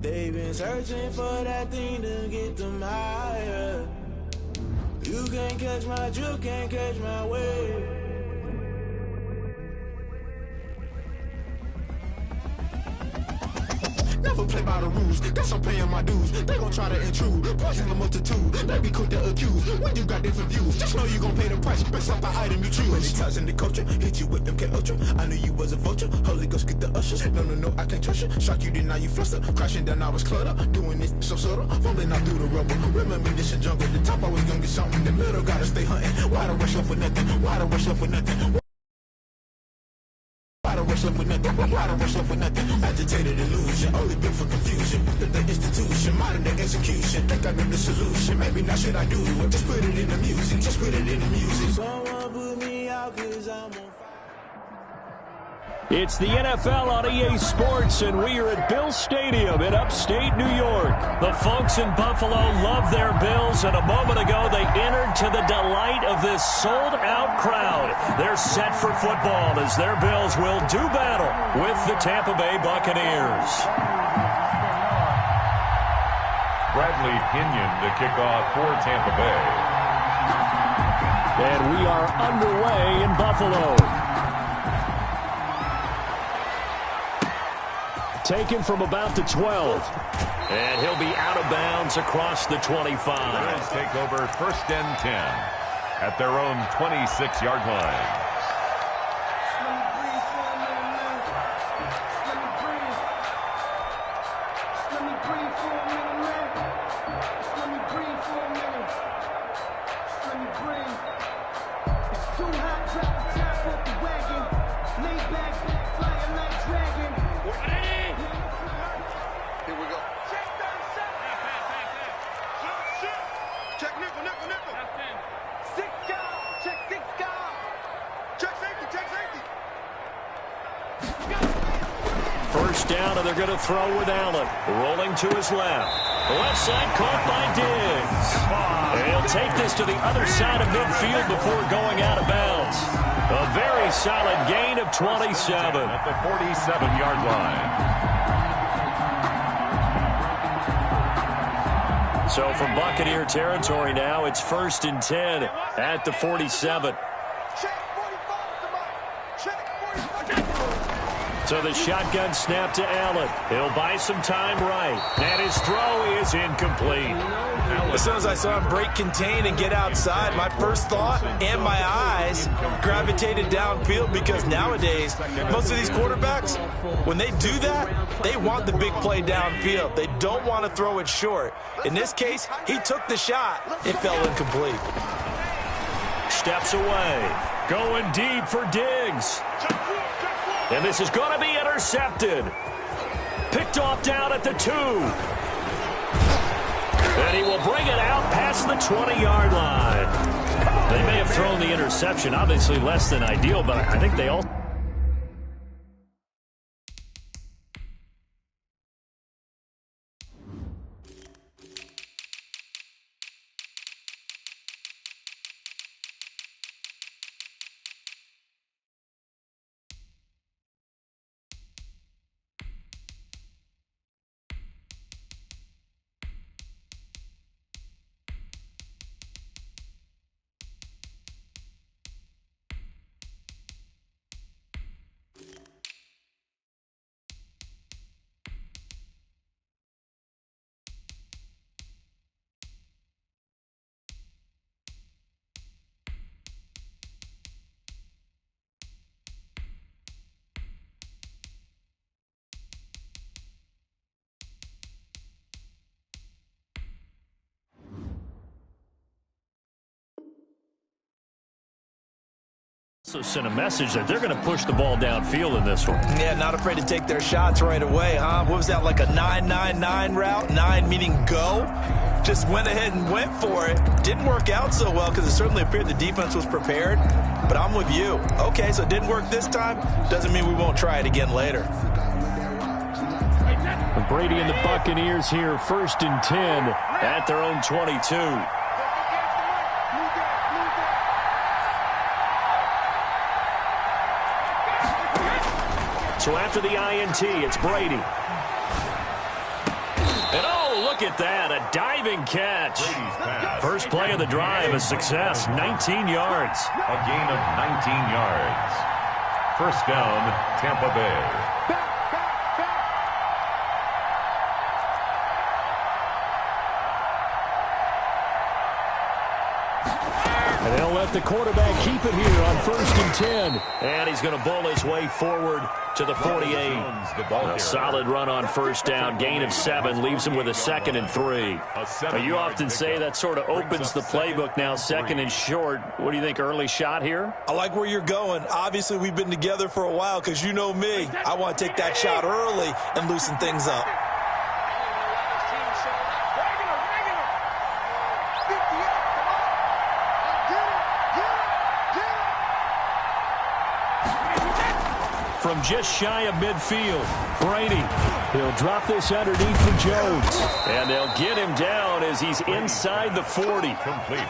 They've been searching for that thing to get them higher. You can't catch my drift, can't catch my wave. Never play by the rules. Guess I'm paying my dues. They gon' try to intrude. Poison the multitude. They be quick to accuse. When you got different views, just know you gon' pay the price based off the item you choose. When they tossing the culture, hit you with them K Ultra. I knew you was a vulture. Holy Ghost get the ushers. No, I can't trust you. Shock you, then now you fluster. Crashing down, I was clutter. Doing this so subtle. Fumbling out through the rubble. Remember this in jungle. The top always gonna get something. In the middle, gotta stay hunting. Why the rush left for nothing? Why the rush left for nothing? Why the rush left for nothing? Why the rush left for nothing? Agitated illusion, only built for confusion. The institution, modern day execution. Think I know the solution. Maybe now should I do it? Just put it in the music. Just put it in the music. Someone put me out 'cause I'm on fire. It's the NFL on EA Sports, and we are at Bill Stadium in upstate New York. The folks in Buffalo love their Bills, and a moment ago they entered to the delight of this sold-out crowd. They're set for football as their Bills will do battle with the Tampa Bay Buccaneers. Bradley Pinion to kick off for Tampa Bay. And we are underway in Buffalo. Taken from about the 12. And he'll be out of bounds across the 25. Bills take over 1st and 10 at their own 26-yard line. First down, and they're going to throw with Allen. Rolling to his left. Left side caught by Diggs. And he'll take this to the other side of midfield before going out of bounds. A very solid gain of 27. At the 47-yard line. So from Buccaneer territory now, it's 1st and 10 at the 47. So the shotgun snap to Allen. He'll buy some time right. And his throw is incomplete. As soon as I saw him break contain and get outside, my first thought and my eyes gravitated downfield, because nowadays, most of these quarterbacks, when they do that, they want the big play downfield. They don't want to throw it short. In this case, he took the shot. It fell incomplete. Steps away. Going deep for Diggs. And this is going to be intercepted. Picked off down at the 2. And he will bring it out past the 20-yard line. They may have thrown the interception, obviously less than ideal, but I think they all... also sent a message that they're going to push the ball downfield in this one. Yeah, not afraid to take their shots right away, huh? What was that, like a 9-9-9 route? 9 meaning go? Just went ahead and went for it. Didn't work out so well because it certainly appeared the defense was prepared. But I'm with you. Okay, so it didn't work this time. Doesn't mean we won't try it again later. Brady and the Buccaneers here, 1st and 10 at their own 22. So after the INT, it's Brady. And oh, look at that, a diving catch. First play of the drive, a success, 19 yards. A gain of 19 yards. First down, Tampa Bay. And they'll let the quarterback keep it here on 1st and 10. And he's going to bull his way forward to the 48. A solid run on 1st down. Gain of 7 leaves him with a 2nd and 3. But you often say that sort of opens the playbook now, 2nd and short. What do you think, early shot here? I like where you're going. Obviously, we've been together for a while because you know me. I want to take that shot early and loosen things up. From just shy of midfield, Brady. He'll drop this underneath for Jones. And they'll get him down as he's inside the 40.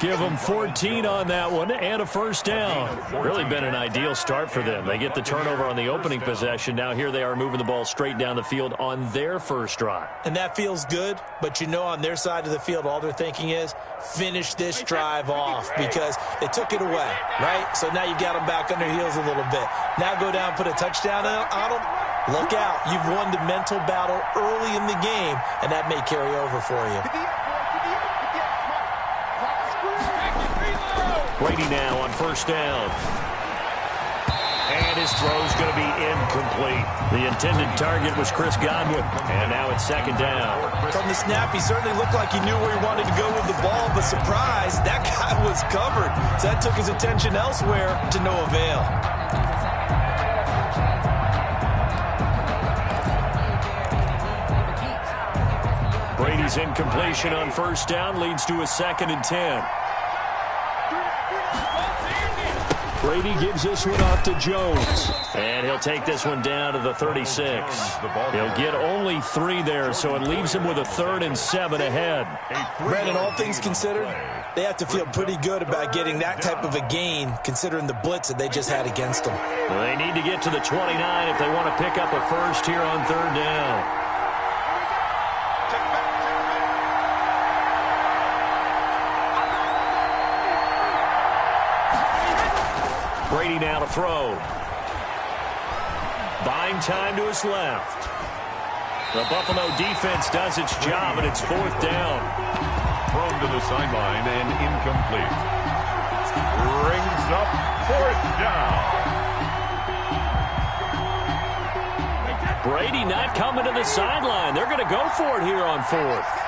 Give him 14 on that one and a 1st down. Really been an ideal start for them. They get the turnover on the opening possession. Now here they are moving the ball straight down the field on their first drive. And that feels good, but you know on their side of the field, all they're thinking is finish this drive off because they took it away, right? So now you got them back on their heels a little bit. Now go down, put a touchdown on them. Look out. You've won the mental battle early in the game, and that may carry over for you. Brady now on 1st down. And his throw's going to be incomplete. The intended target was Chris Godwin. And now it's 2nd down. From the snap, he certainly looked like he knew where he wanted to go with the ball, but surprise, that guy was covered. So that took his attention elsewhere to no avail. Brady's incompletion on 1st down leads to a 2nd and 10. Brady gives this one off to Jones. And he'll take this one down to the 36. He'll get only 3 there, so it leaves him with a 3rd and 7 ahead. Brandon, all things considered, they have to feel pretty good about getting that type of a gain, considering the blitz that they just had against them. Well, they need to get to the 29 if they want to pick up a first here on 3rd down. Brady now to throw. Buying time to his left. The Buffalo defense does its job, and it's 4th down. Thrown to the sideline and incomplete. Brings up 4th down. Brady not coming to the sideline. They're going to go for it here on 4th.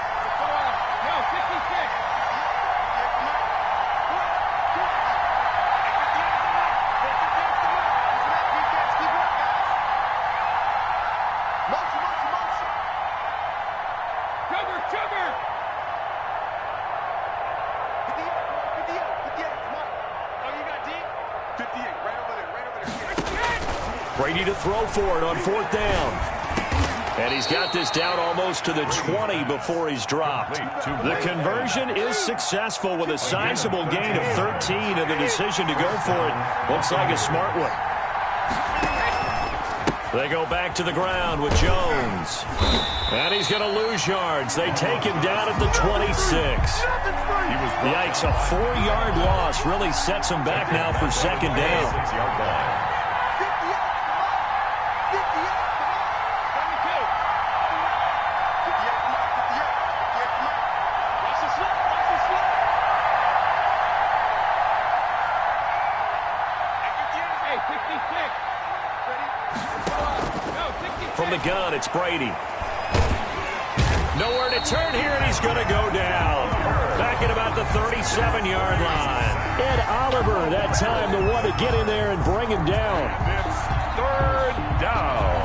Brady to throw for it on 4th down. And he's got this down almost to the 20 before he's dropped. The conversion is successful with a sizable gain of 13, and the decision to go for it looks like a smart one. They go back to the ground with Jones. And he's going to lose yards. They take him down at the 26. Yikes, a 4-yard loss really sets him back now for 2nd down. From the gun, it's Brady. Nowhere to turn here, and he's going to go down. Back at about the 37-yard line. Ed Oliver, that time, the one to get in there and bring him down. It's 3rd down.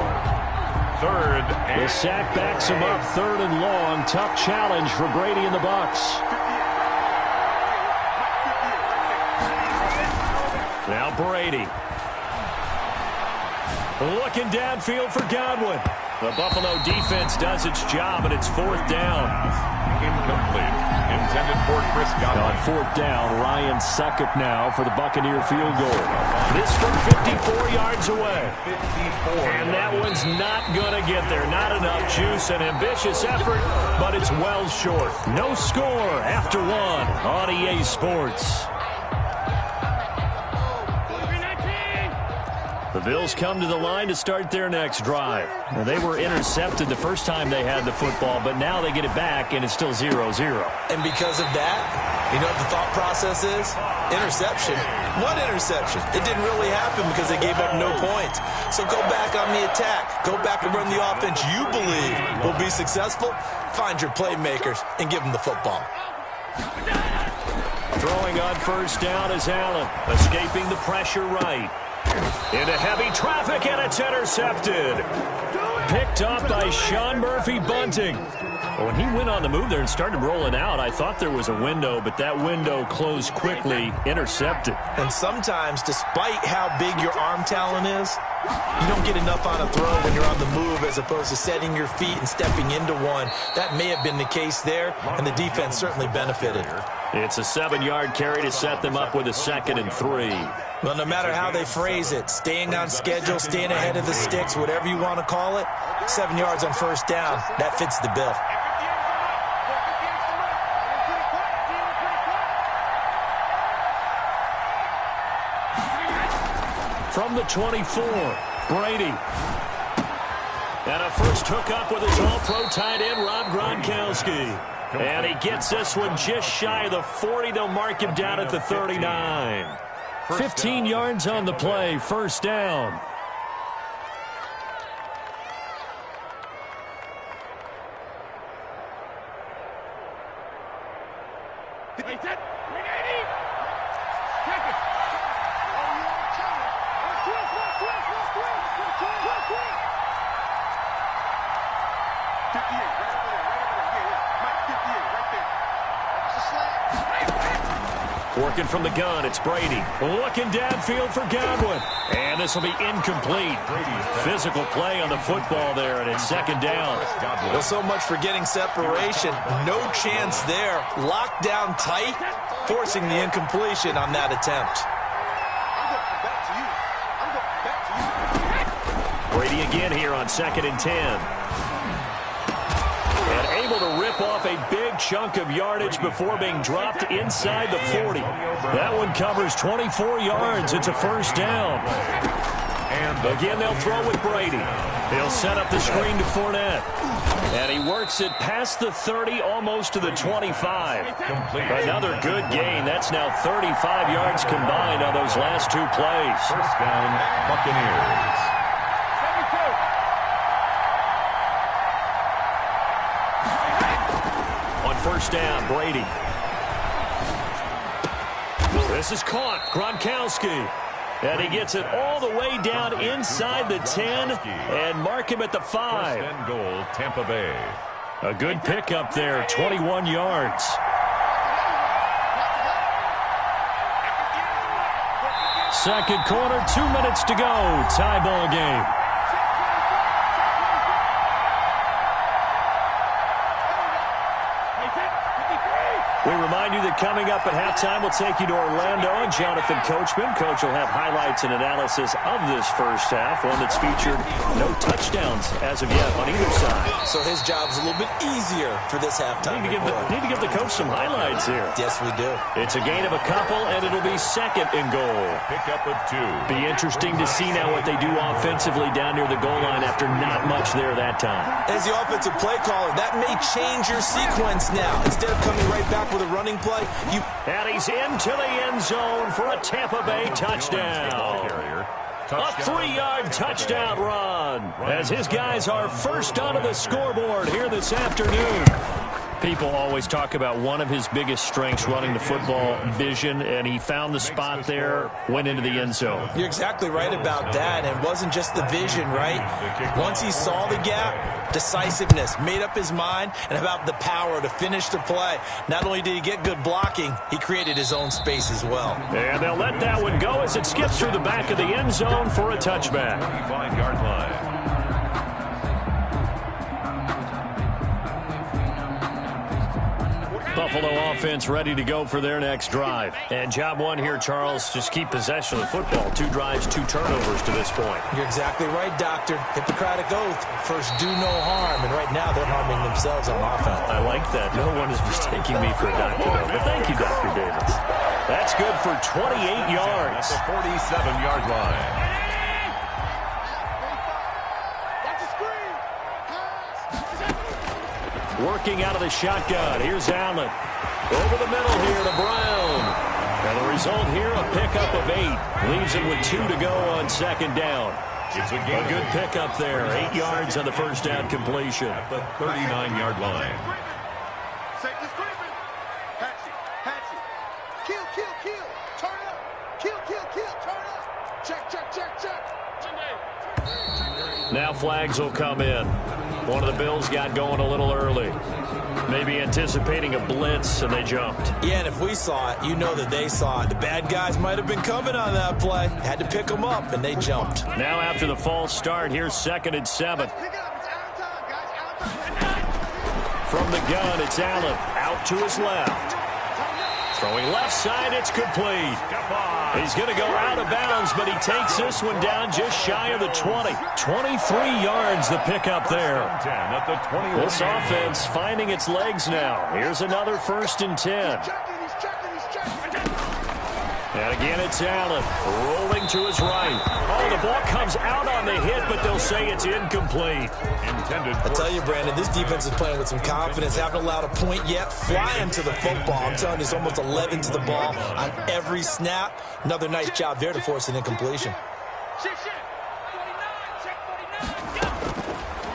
3rd and the sack backs him up, 3rd and long. Tough challenge for Brady and the Bucs. Now Brady. Looking downfield for Godwin. The Buffalo defense does its job, and it's 4th down. Incomplete. Intended for Chris Godwin. On 4th down, Ryan Succop now for the Buccaneer field goal. This from 54 yards away. 54. And that one's not going to get there. Not enough juice. An ambitious effort, but it's well short. No score after 1 on EA Sports. The Bills come to the line to start their next drive. Well, they were intercepted the first time they had the football, but now they get it back, and it's still 0-0. And because of that, you know what the thought process is? Interception. What interception? It didn't really happen because they gave up no points. So go back on the attack. Go back and run the offense you believe will be successful. Find your playmakers and give them the football. Throwing on first down is Allen, escaping the pressure right. Into heavy traffic, and it's intercepted. Picked up by Sean Murphy-Bunting. When he went on the move there and started rolling out, I thought there was a window, but that window closed quickly, intercepted. And sometimes, despite how big your arm talent is, you don't get enough on a throw when you're on the move as opposed to setting your feet and stepping into one. That may have been the case there, and the defense certainly benefited. It's a 7-yard carry to set them up with a 2nd and 3. Well, no matter how they phrase it, staying on schedule, staying ahead of the sticks, whatever you want to call it, 7 yards on first down, that fits the bill. From the 24, Brady. And a first hookup with his all-pro tight end, Rob Gronkowski. And he gets this one just shy of the 40. They'll mark him down at the 39. 15 yards on the play, first down. Working from the gun, it's Brady. Looking downfield for Godwin. And this will be incomplete. Physical play on the football there, and it's 2nd down. Well, so much for getting separation. No chance there. Locked down tight, forcing the incompletion on that attempt. Brady again here on 2nd and 10. And able to rip off a big chunk of yardage before being dropped inside the 40. That one covers 24 yards. It's a first down. And again, they'll throw with Brady. He'll set up the screen to Fournette. And he works it past the 30, almost to the 25. Another good gain. That's now 35 yards combined on those last 2 plays. First down, Buccaneers. First down, Brady. This is caught. Gronkowski. And he gets it all the way down inside the 10 and mark him at the 5. First and goal, Tampa Bay. A good pickup there, 21 yards. Second quarter, 2 minutes to go. Tie ball game. We remind you that coming up at halftime, we'll take you to Orlando and Jonathan Coachman. Coach will have highlights and analysis of this first half, one that's featured no touchdowns as of yet on either side. So his job's a little bit easier for this halftime. Need to give the coach some highlights here. Yes, we do. It's a gain of a couple, and it'll be 2nd and goal. Pickup of 2. Be interesting to see now what they do offensively down near the goal line after not much there that time. As the offensive play caller, that may change your sequence now. Instead of coming right back with a running play, and he's into the end zone for a Tampa Bay touchdown. A 3-yard touchdown run as his guys are first onto the scoreboard here this afternoon. People always talk about one of his biggest strengths running the football, vision, and he found the spot there, went into the end zone. You're exactly right about that. It wasn't just the vision, right? Once he saw the gap, decisiveness, made up his mind, and about the power to finish the play. Not only did he get good blocking, he created his own space as well. And they'll let that one go as it skips through the back of the end zone for a touchback. 25-yard line. Buffalo offense ready to go for their next drive. And job one here, Charles, just keep possession of the football. 2 drives, 2 turnovers to this point. You're exactly right, Doctor. Hippocratic oath. First, do no harm. And right now, they're harming themselves on offense. I like that. No one is mistaking me for a doctor, though. But thank you, Dr. Davis. That's good for 28 yards. At the 47-yard line. working out of the shotgun. Here's Allen. Over the middle here to Brown. And the result here, a pickup of 8. Leaves it with 2 to go on second down. It's A good pickup there. 8 yards on the first down completion. At the 39-yard line. Safety screaming. Hatchet, hatchet. Kill, kill, kill. Turn up. Kill, kill, kill. Turn up. Check, check, check, check. Now flags will come in. One of the Bills got going a little early. Maybe anticipating a blitz, and they jumped. Yeah, and if we saw it, you know that they saw it. The bad guys might have been coming on that play. Had to pick them up, and they jumped. Now after the false start, here's 2nd and 7. From the gun, it's Allen. Out to his left. Throwing left side, it's complete. He's going to go out of bounds, but he takes this one down just shy of the 20. 23 yards the pickup there. This offense finding its legs now. Here's another 1st and 10. And again, it's Allen rolling to his right. Oh, the ball comes out on the hit, but they'll say it's incomplete. I tell you, Brandon, this defense is playing with some confidence. Haven't allowed a point yet. Flying to the football. I'm telling you, it's almost 11 to the ball on every snap. Another nice job there to force an incompletion.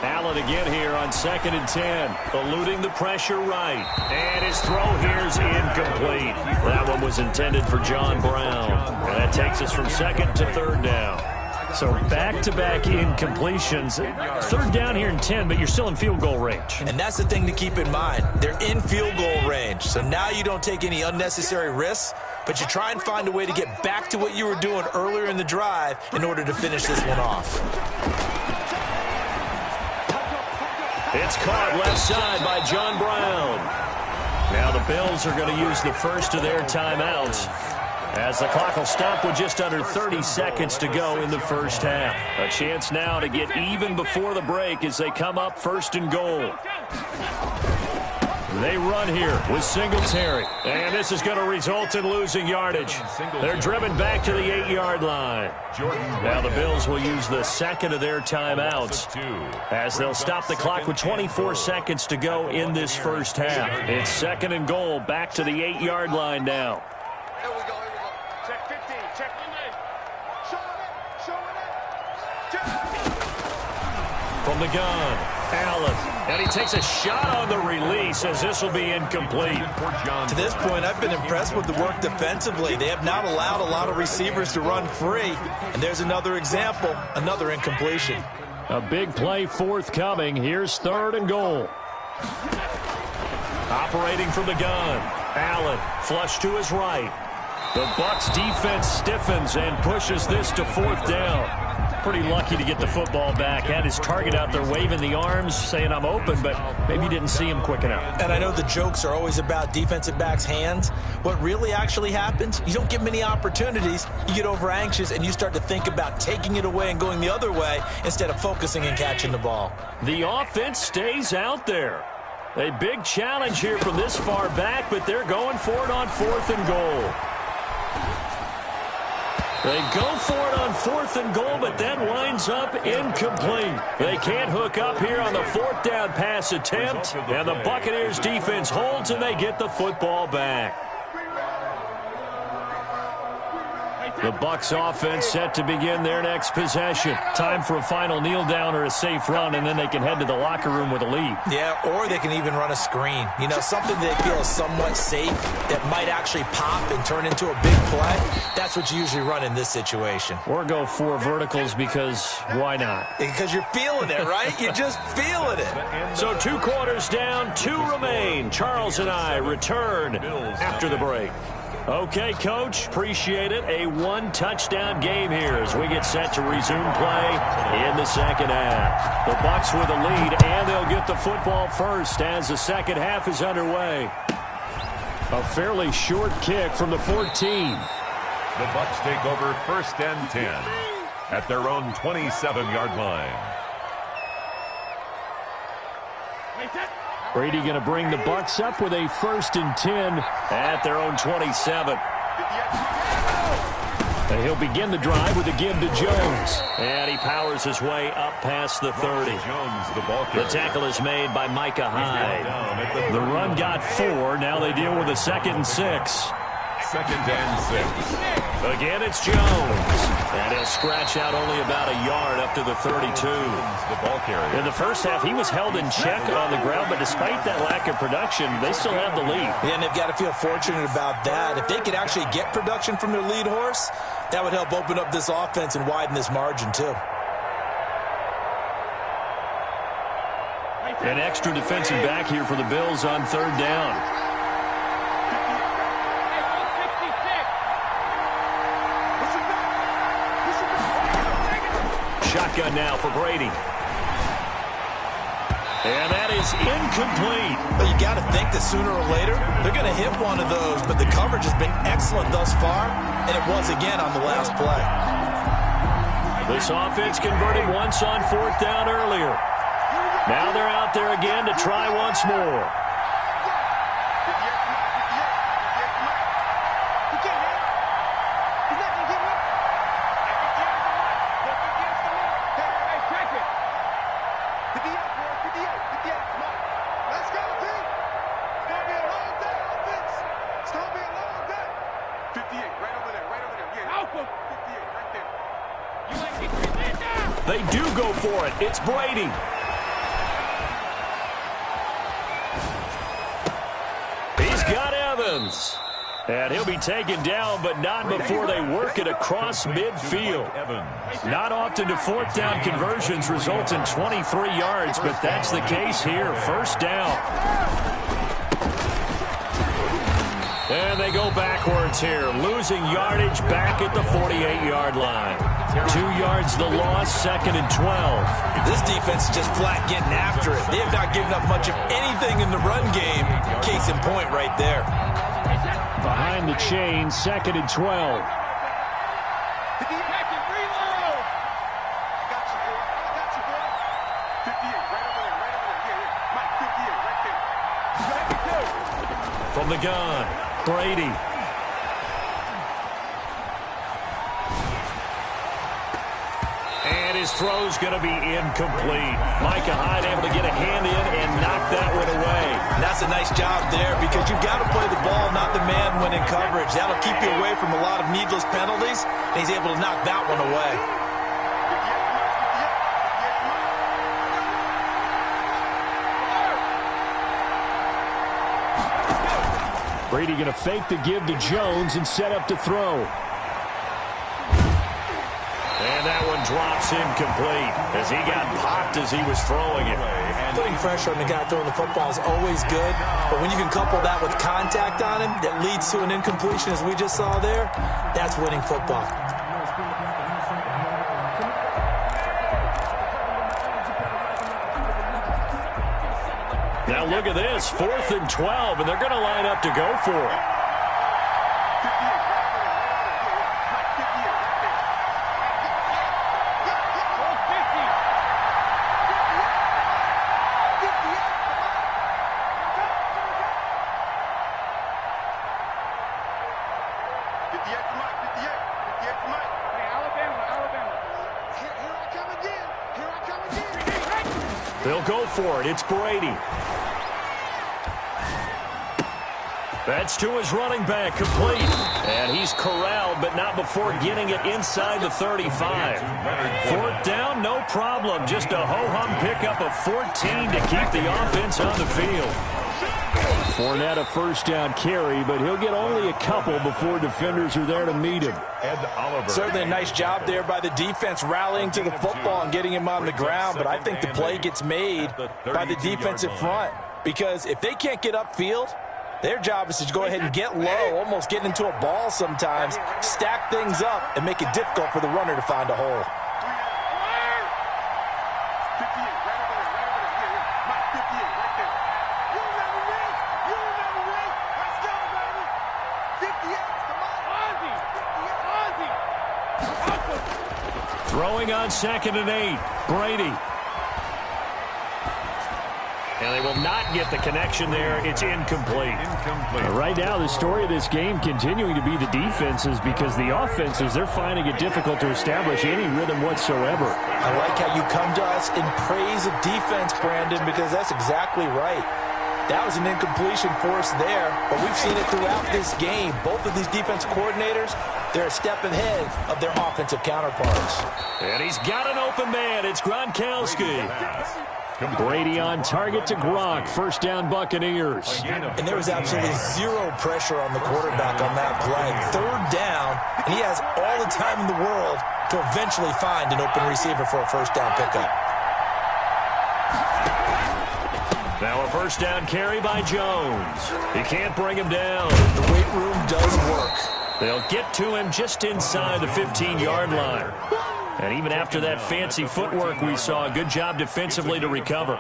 Allen again here on 2nd and 10. Eluding the pressure right. And his throw here's incomplete. That one was intended for John Brown. And that takes us from 2nd to 3rd down. So back-to-back incompletions. 3rd down here in 10, but you're still in field goal range. And that's the thing to keep in mind. They're in field goal range. So now you don't take any unnecessary risks, but you try and find a way to get back to what you were doing earlier in the drive in order to finish this one off. It's caught left side by John Brown. Now the Bills are going to use the first of their timeouts as the clock will stop with just under 30 seconds to go in the first half. A chance now to get even before the break as they come up 1st and goal. They run here with Singletary. And this is going to result in losing yardage. They're driven back to the 8-yard line. Now the Bills will use the 2nd of their timeouts as they'll stop the clock with 24 seconds to go in this first half. It's 2nd and goal back to the 8-yard line now. Here we go. Check 15. Check 15. Show it. From the gun, Allen. And he takes a shot on the release as this will be incomplete. To this point, I've been impressed with the work defensively. They have not allowed a lot of receivers to run free. And there's another example, another incompletion. A big play forthcoming. Here's 3rd and goal. Operating from the gun, Allen flush to his right. The Bucs defense stiffens and pushes this to 4th down. Pretty lucky to get the football back. Had his target out there waving the arms, saying I'm open, but maybe didn't see him quick enough. And I know the jokes are always about defensive backs' hands. What really actually happens, you don't get many opportunities. You get over anxious and you start to think about taking it away and going the other way instead of focusing and catching the ball. The offense stays out there. A big challenge here from this far back, but they're going for it on 4th and goal. They go for it on 4th and goal, but that winds up incomplete. They can't hook up here on the 4th down pass attempt, and the Buccaneers defense holds and they get the football back. The Bucs offense set to begin their next possession. Time for a final kneel down or a safe run, and then they can head to the locker room with a lead. Yeah, or they can even run a screen. You know, something they feel is somewhat safe that might actually pop and turn into a big play. That's what you usually run in this situation. Or go 4 verticals because why not? Because you're feeling it, right? You're just feeling it. So 2 quarters down, 2 remain. Charles and I return after the break. Okay, Coach, appreciate it. A 1-touchdown game here as we get set to resume play in the second half. The Bucs with a lead, and they'll get the football first as the second half is underway. A fairly short kick from the 14. The Bucs take over 1st and 10 at their own 27-yard line. Brady going to bring the Bucs up with a 1st and 10 at their own 27. And he'll begin the drive with a give to Jones. And he powers his way up past the 30. The tackle is made by Micah Hyde. The run got 4. Now they deal with a 2nd and 6. 2nd and 6. Again, it's Jones. And he'll scratch out only about a yard up to the 32. In the first half, he was held in check on the ground, but despite that lack of production, they still have the lead. Yeah, and they've got to feel fortunate about that. If they could actually get production from their lead horse, that would help open up this offense and widen this margin, too. An extra defensive back here for the Bills on 3rd down. Shotgun now for Brady. And that is incomplete. But you got to think that sooner or later, they're going to hit one of those. But the coverage has been excellent thus far, and it was again on the last play. This offense converted once on 4th down earlier. Now they're out there again to try once more. They do go for it. It's Brady. He's got Evans. And he'll be taken down, but not before they work it across midfield. Not often do 4th down conversions result in 23 yards, but that's the case here. 1st down. And they go backwards here, losing yardage back at the 48-yard line. 2 yards the loss, 2nd and 12. This defense is just flat getting after it. They have not given up much of anything in the run game. Case in point right there. Behind the chain, 2nd and 12. From the gun, Brady. And his throw's going to be incomplete. Micah Hyde able to get a hand in and knock that one away. That's a nice job there because you've got to play the ball, not the man when in coverage. That'll keep you away from a lot of needless penalties. And he's able to knock that one away. Brady going to fake the give to Jones and set up to throw. And that one drops incomplete as he got popped as he was throwing it. Putting pressure on the guy throwing the football is always good, but when you can couple that with contact on him that leads to an incompletion as we just saw there, that's winning football. Now look at this, 4th and 12, and they're going to line up to go for it. They'll go for it. It's Brady. That's to his running back, complete. And he's corralled, but not before getting it inside the 35. 4th down, no problem. Just a ho-hum pickup of 14 to keep the offense on the field. Fournette a 1st down carry, but he'll get only a couple before defenders are there to meet him. Certainly a nice job there by the defense rallying to the football and getting him on the ground, but I think the play gets made by the defensive front because if they can't get upfield, their job is to go ahead and get low, almost get into a ball sometimes, stack things up, and make it difficult for the runner to find a hole. Throwing on 2nd and 8, Brady. And they will not get the connection there. It's incomplete. Right now, the story of this game continuing to be the defenses, because the offenses, they're finding it difficult to establish any rhythm whatsoever. I like how you come to us in praise of defense, Brandon, because that's exactly right. That was an incompletion for us there, but we've seen it throughout this game. Both of these defense coordinators, they're a step ahead of their offensive counterparts. And he's got an open man. It's Gronkowski. Brady on target to Gronk. First down, Buccaneers. And there was absolutely zero pressure on the quarterback on that play. Third down, and he has all the time in the world to eventually find an open receiver for a first down pickup. Now a first down carry by Jones. He can't bring him down. The weight room does work. They'll get to him just inside the 15-yard line. And even after that fancy footwork we saw, a good job defensively to recover.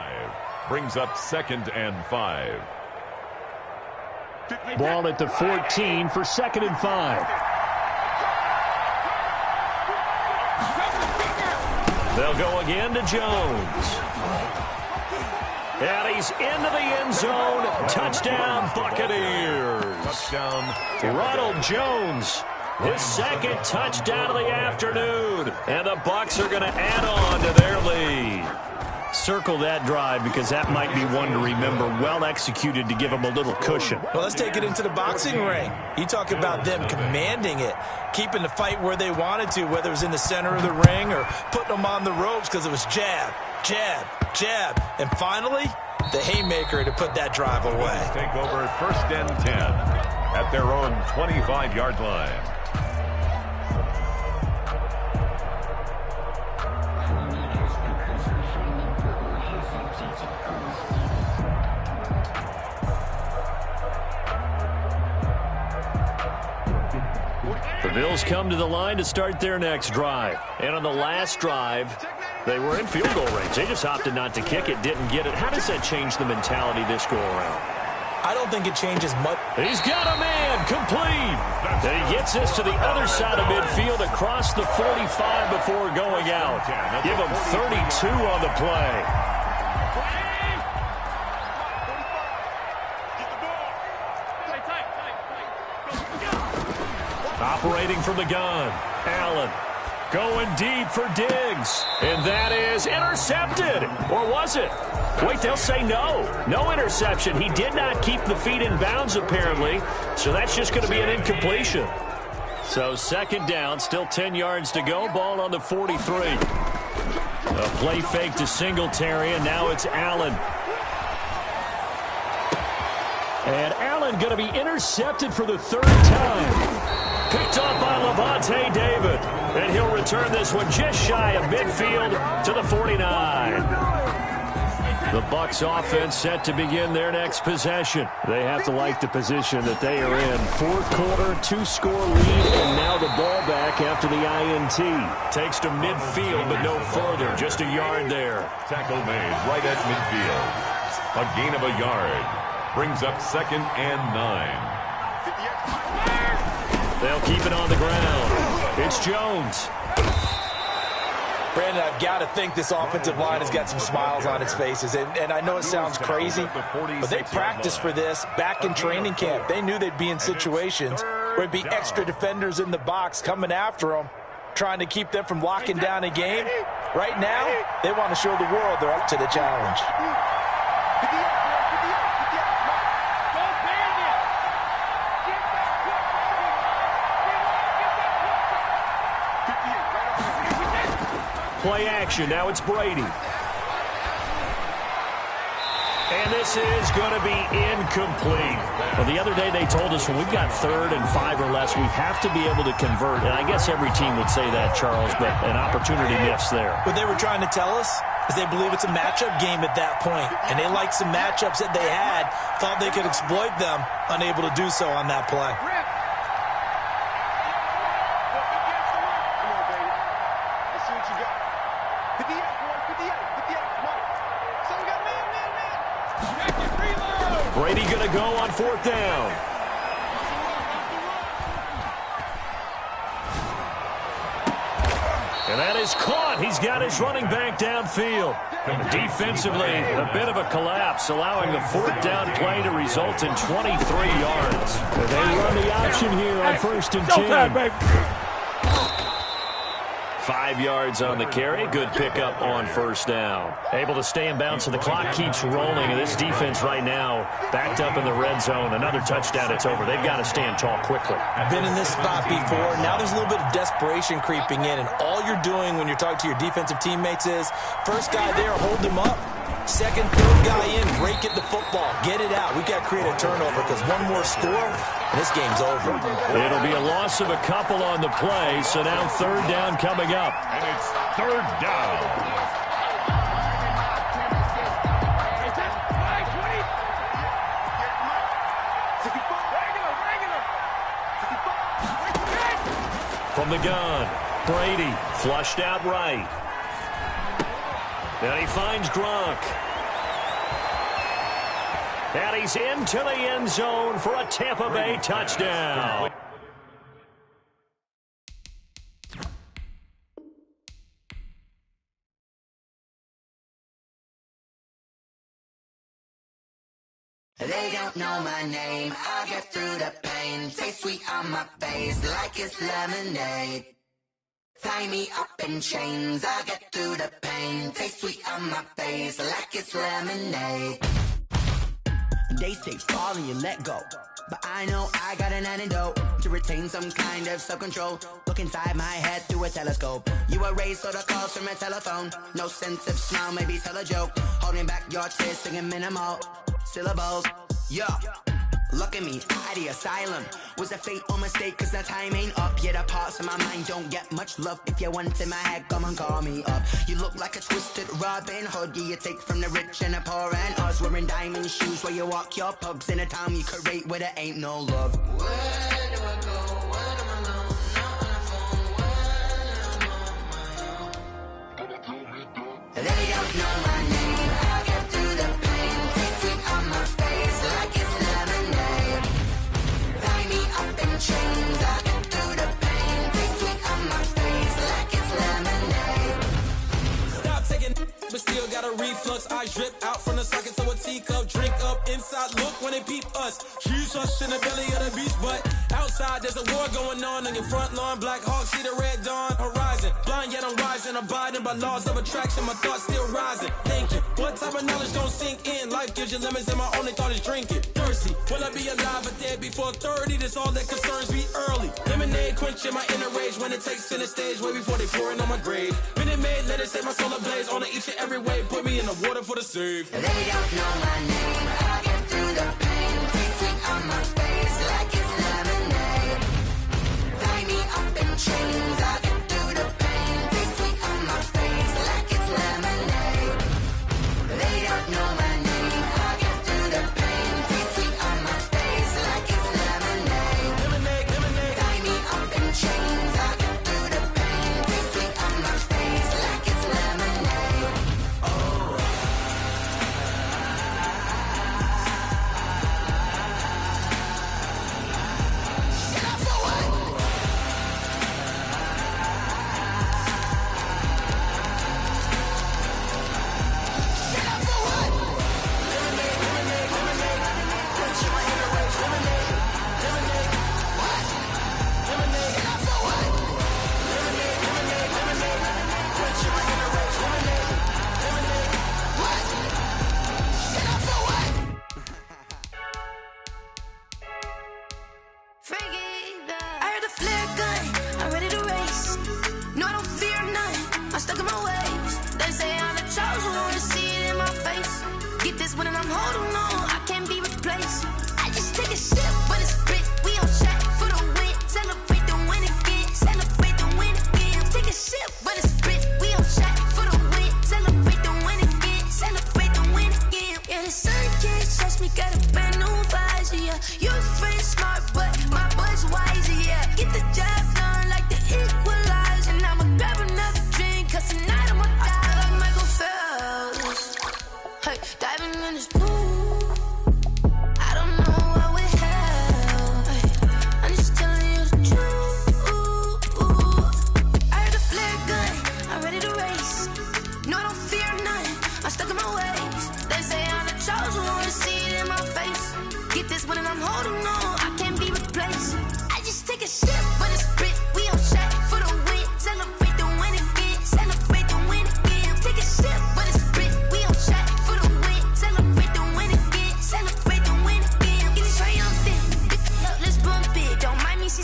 Brings up 2nd and 5. Ball at the 14 for 2nd and 5. They'll go again to Jones. And he's into the end zone. Touchdown, Buccaneers. Touchdown. Ronald Jones, his second touchdown of the afternoon. And the Bucs are going to add on to their lead. Circle that drive, because that might be one to remember. Well executed to give them a little cushion. Well, let's take it into the boxing ring. You talk about them commanding it, keeping the fight where they wanted to, whether it was in the center of the ring or putting them on the ropes, because it was jab, jab, jab. And finally, the haymaker to put that drive away. Take over 1st and 10 at their own 25-yard line. The Bills come to the line to start their next drive. And on the last drive, they were in field goal range. They just opted not to kick it, didn't get it. How does that change the mentality this go around? I don't think it changes much. He's got a man, complete. And he gets this to the other side of midfield across the 45 before going out. Give him 32 on the play. Operating from the gun, Allen going deep for Diggs. And that is intercepted. Or was it? Wait, they'll say no. No interception. He did not keep the feet in bounds, apparently. So that's just going to be an incompletion. So 2nd down, still 10 yards to go. Ball on the 43. A play fake to Singletary, and now it's Allen. And Allen going to be intercepted for the 3rd time. Picked up by Levante David. And he'll return this one just shy of midfield to the 49. The Bucs offense set to begin their next possession. They have to like the position that they are in. 4th quarter, 2-score lead, and now the ball back after the INT. Takes to midfield, but no further. Just a yard there. Tackle made right at midfield. A gain of a yard. Brings up 2nd and 9. They'll keep it on the ground. It's Jones. Brandon, I've got to think this offensive line has got some smiles on its faces. And I know it sounds crazy, but they practiced for this back in training camp. They knew they'd be in situations where it'd be extra defenders in the box coming after them, trying to keep them from locking down a game. Right now, they want to show the world they're up to the challenge. Play action. Now it's Brady. And this is going to be incomplete. Well, the other day they told us when we've got 3rd and 5 or less, we have to be able to convert. And I guess every team would say that, Charles, but an opportunity missed there. What they were trying to tell us is they believe it's a matchup game at that point. And they liked some matchups that they had, thought they could exploit them, unable to do so on that play. Brady going to go on 4th down. And that is caught. He's got his running back downfield. Defensively, a bit of a collapse, allowing the fourth down play to result in 23 yards. They run the option here on 1st and 10. 5 yards on the carry. Good pickup on 1st down. Able to stay in bounds, so the clock keeps rolling. And this defense right now backed up in the red zone. Another touchdown, it's over. They've got to stand tall quickly. Been in this spot before. Now there's a little bit of desperation creeping in. And all you're doing when you're talking to your defensive teammates is, first guy there, hold him up. Second, third guy in, break it the football. Get it out. We've got to create a turnover because one more score, and this game's over. It'll be a loss of a couple on the play, so now 3rd down coming up. And it's 3rd down. From the gun, Brady flushed out right. And he finds Gronk. And he's into the end zone for a Tampa Bay touchdown. They don't know my name. I get through the pain. Taste sweet on my face like it's lemonade. Tie me up in chains, I get through the pain. Taste sweet on my face like it's lemonade. They say fall and you let go, but I know I got an antidote to retain some kind of self-control. Look inside my head through a telescope. You erase all the calls from a telephone. No sense of smile, maybe tell a joke. Holding back your tears, singing minimal syllables. Yo, look at me, out the asylum. Was a fate or mistake, cause the time ain't up. Yet the parts of my mind don't get much love. If you want in my head, come and call me up. You look like a twisted Robin Hood. Yeah, you take from the rich and the poor and us. Wearing diamond shoes where you walk your pugs in a town you create where there ain't no love. Where do I go? When I'm alone, not on the phone. When I'm on my own. They don't know my name. I get through the pain. Taste sweet on my face like it's lemonade. Tie me up in chains. I get through the pain. Taste sweet on my face like it's lemonade. Stop taking, but still got a reflux. I drip out from the socket to a teacup. Drink up inside, look when they peep us. She's us in the belly of the beast, but outside there's a war going on your front lawn. Black Hawk, see the red dawn horizon. Blind yet I'm rising, abiding by laws of attraction. My thoughts still rising. Thinking, what type of knowledge don't sink in? Life gives you lemons and my only thought is drinking. Thirsty, will I be alive or dead before 30? That's all that concerns me early. Lemonade quenching my inner rage when it takes center stage way before they pouring on my grave. Minute Maid, let it set my soul ablaze on each and every way. Put me in the water for the save. They don't know my name. I get through the pain. Taste sweet on my face like it's lemonade. Tie me up in chains. I get through the pain. Taste sweet on my face like it's lemonade. They don't know my name. I get through the pain. Taste sweet on my face like it's lemonade. Lemonade, lemonade. Tie me up in chains. I get through the pain. Taste sweet on my face like it's lemonade. Oh. I heard the flare gun, I'm ready to race. No, I don't fear none, I'm stuck in my ways. They say I'm the chosen one, see it in my face. Get this one and I'm holding on, I can't be replaced. I just take a sip, but it's spit, we on track for the win. Celebrate the win again, celebrate the win again. Take a sip, but it's spit, we on track for the win. Celebrate the win again, celebrate the win again. Yeah, the sun can't touch me, got a brand new visor, yeah. Your friend's smart, but my boy's wiser, yeah. Get the job done like the equalizer. And I'ma grab another drink, cause tonight I'ma die like Michael Phelps. Hey, diving in this pool.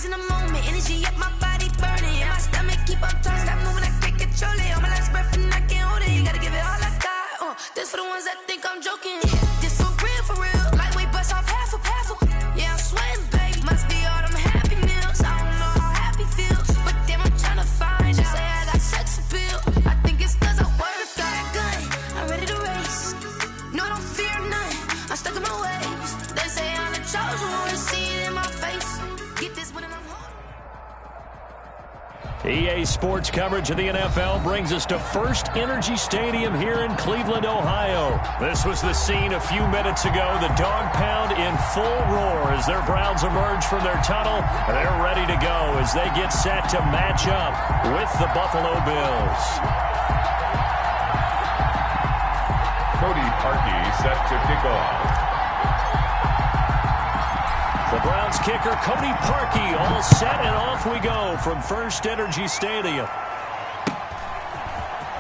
Freeze in the moment, energy up my body burning. Yeah, my stomach keep up turning, stop moving, I can't control it. On my last breath and I can't hold it. You gotta give it all I got. This for the ones that think I'm joking. This for real. Lightweight bust off half a. Yeah, I'm sweating, babe. Must be all them happy meals. I don't know how happy feels, but damn, I'm tryna find out. Say I got sex appeal. I think it's 'cause I work. Got a gun, I'm ready to race. No, I don't fear none. I'm stuck in my ways. They say I'm the chosen one. See it in my face. Get this when I'm home. EA Sports coverage of the NFL brings us to First Energy Stadium here in Cleveland, Ohio. This was the scene a few minutes ago. The dog pound in full roar as their Browns emerge from their tunnel. They're ready to go as they get set to match up with the Buffalo Bills. Cody Parkey set to kick off. The Browns kicker, Cody Parkey, all set, and off we go from First Energy Stadium.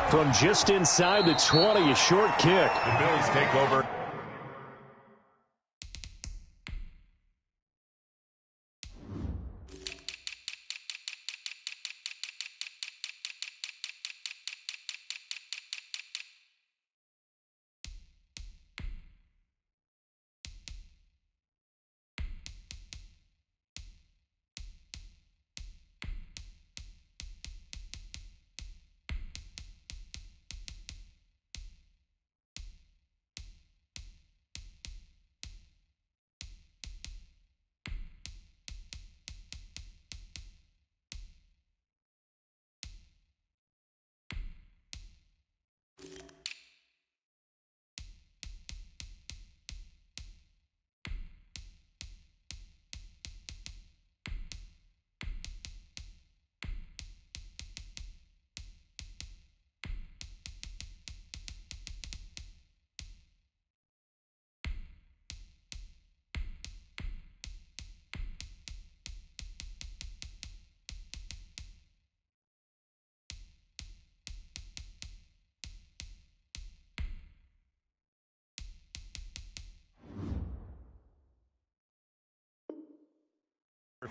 From just inside the 20, a short kick. The Bills take over.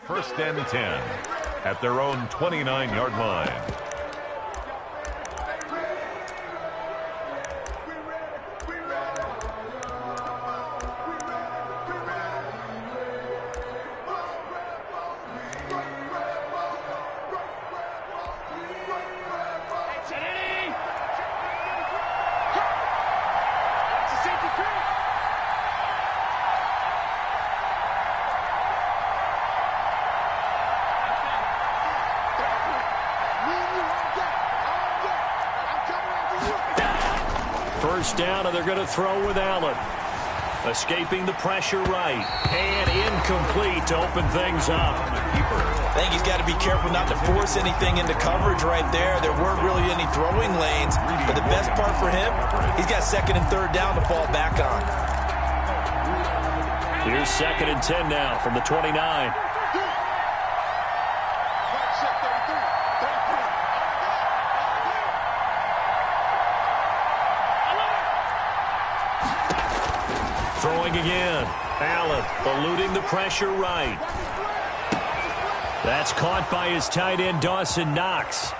First and 10 at their own 29-yard line. First down, and they're going to throw with Allen. Escaping the pressure right. And incomplete to open things up. I think he's got to be careful not to force anything into coverage right there. There weren't really any throwing lanes. But the best part for him, he's got second and third down to fall back on. Here's second and 10 now from the 29. Throwing again. Allen eluding the pressure right. That's caught by his tight end, Dawson Knox.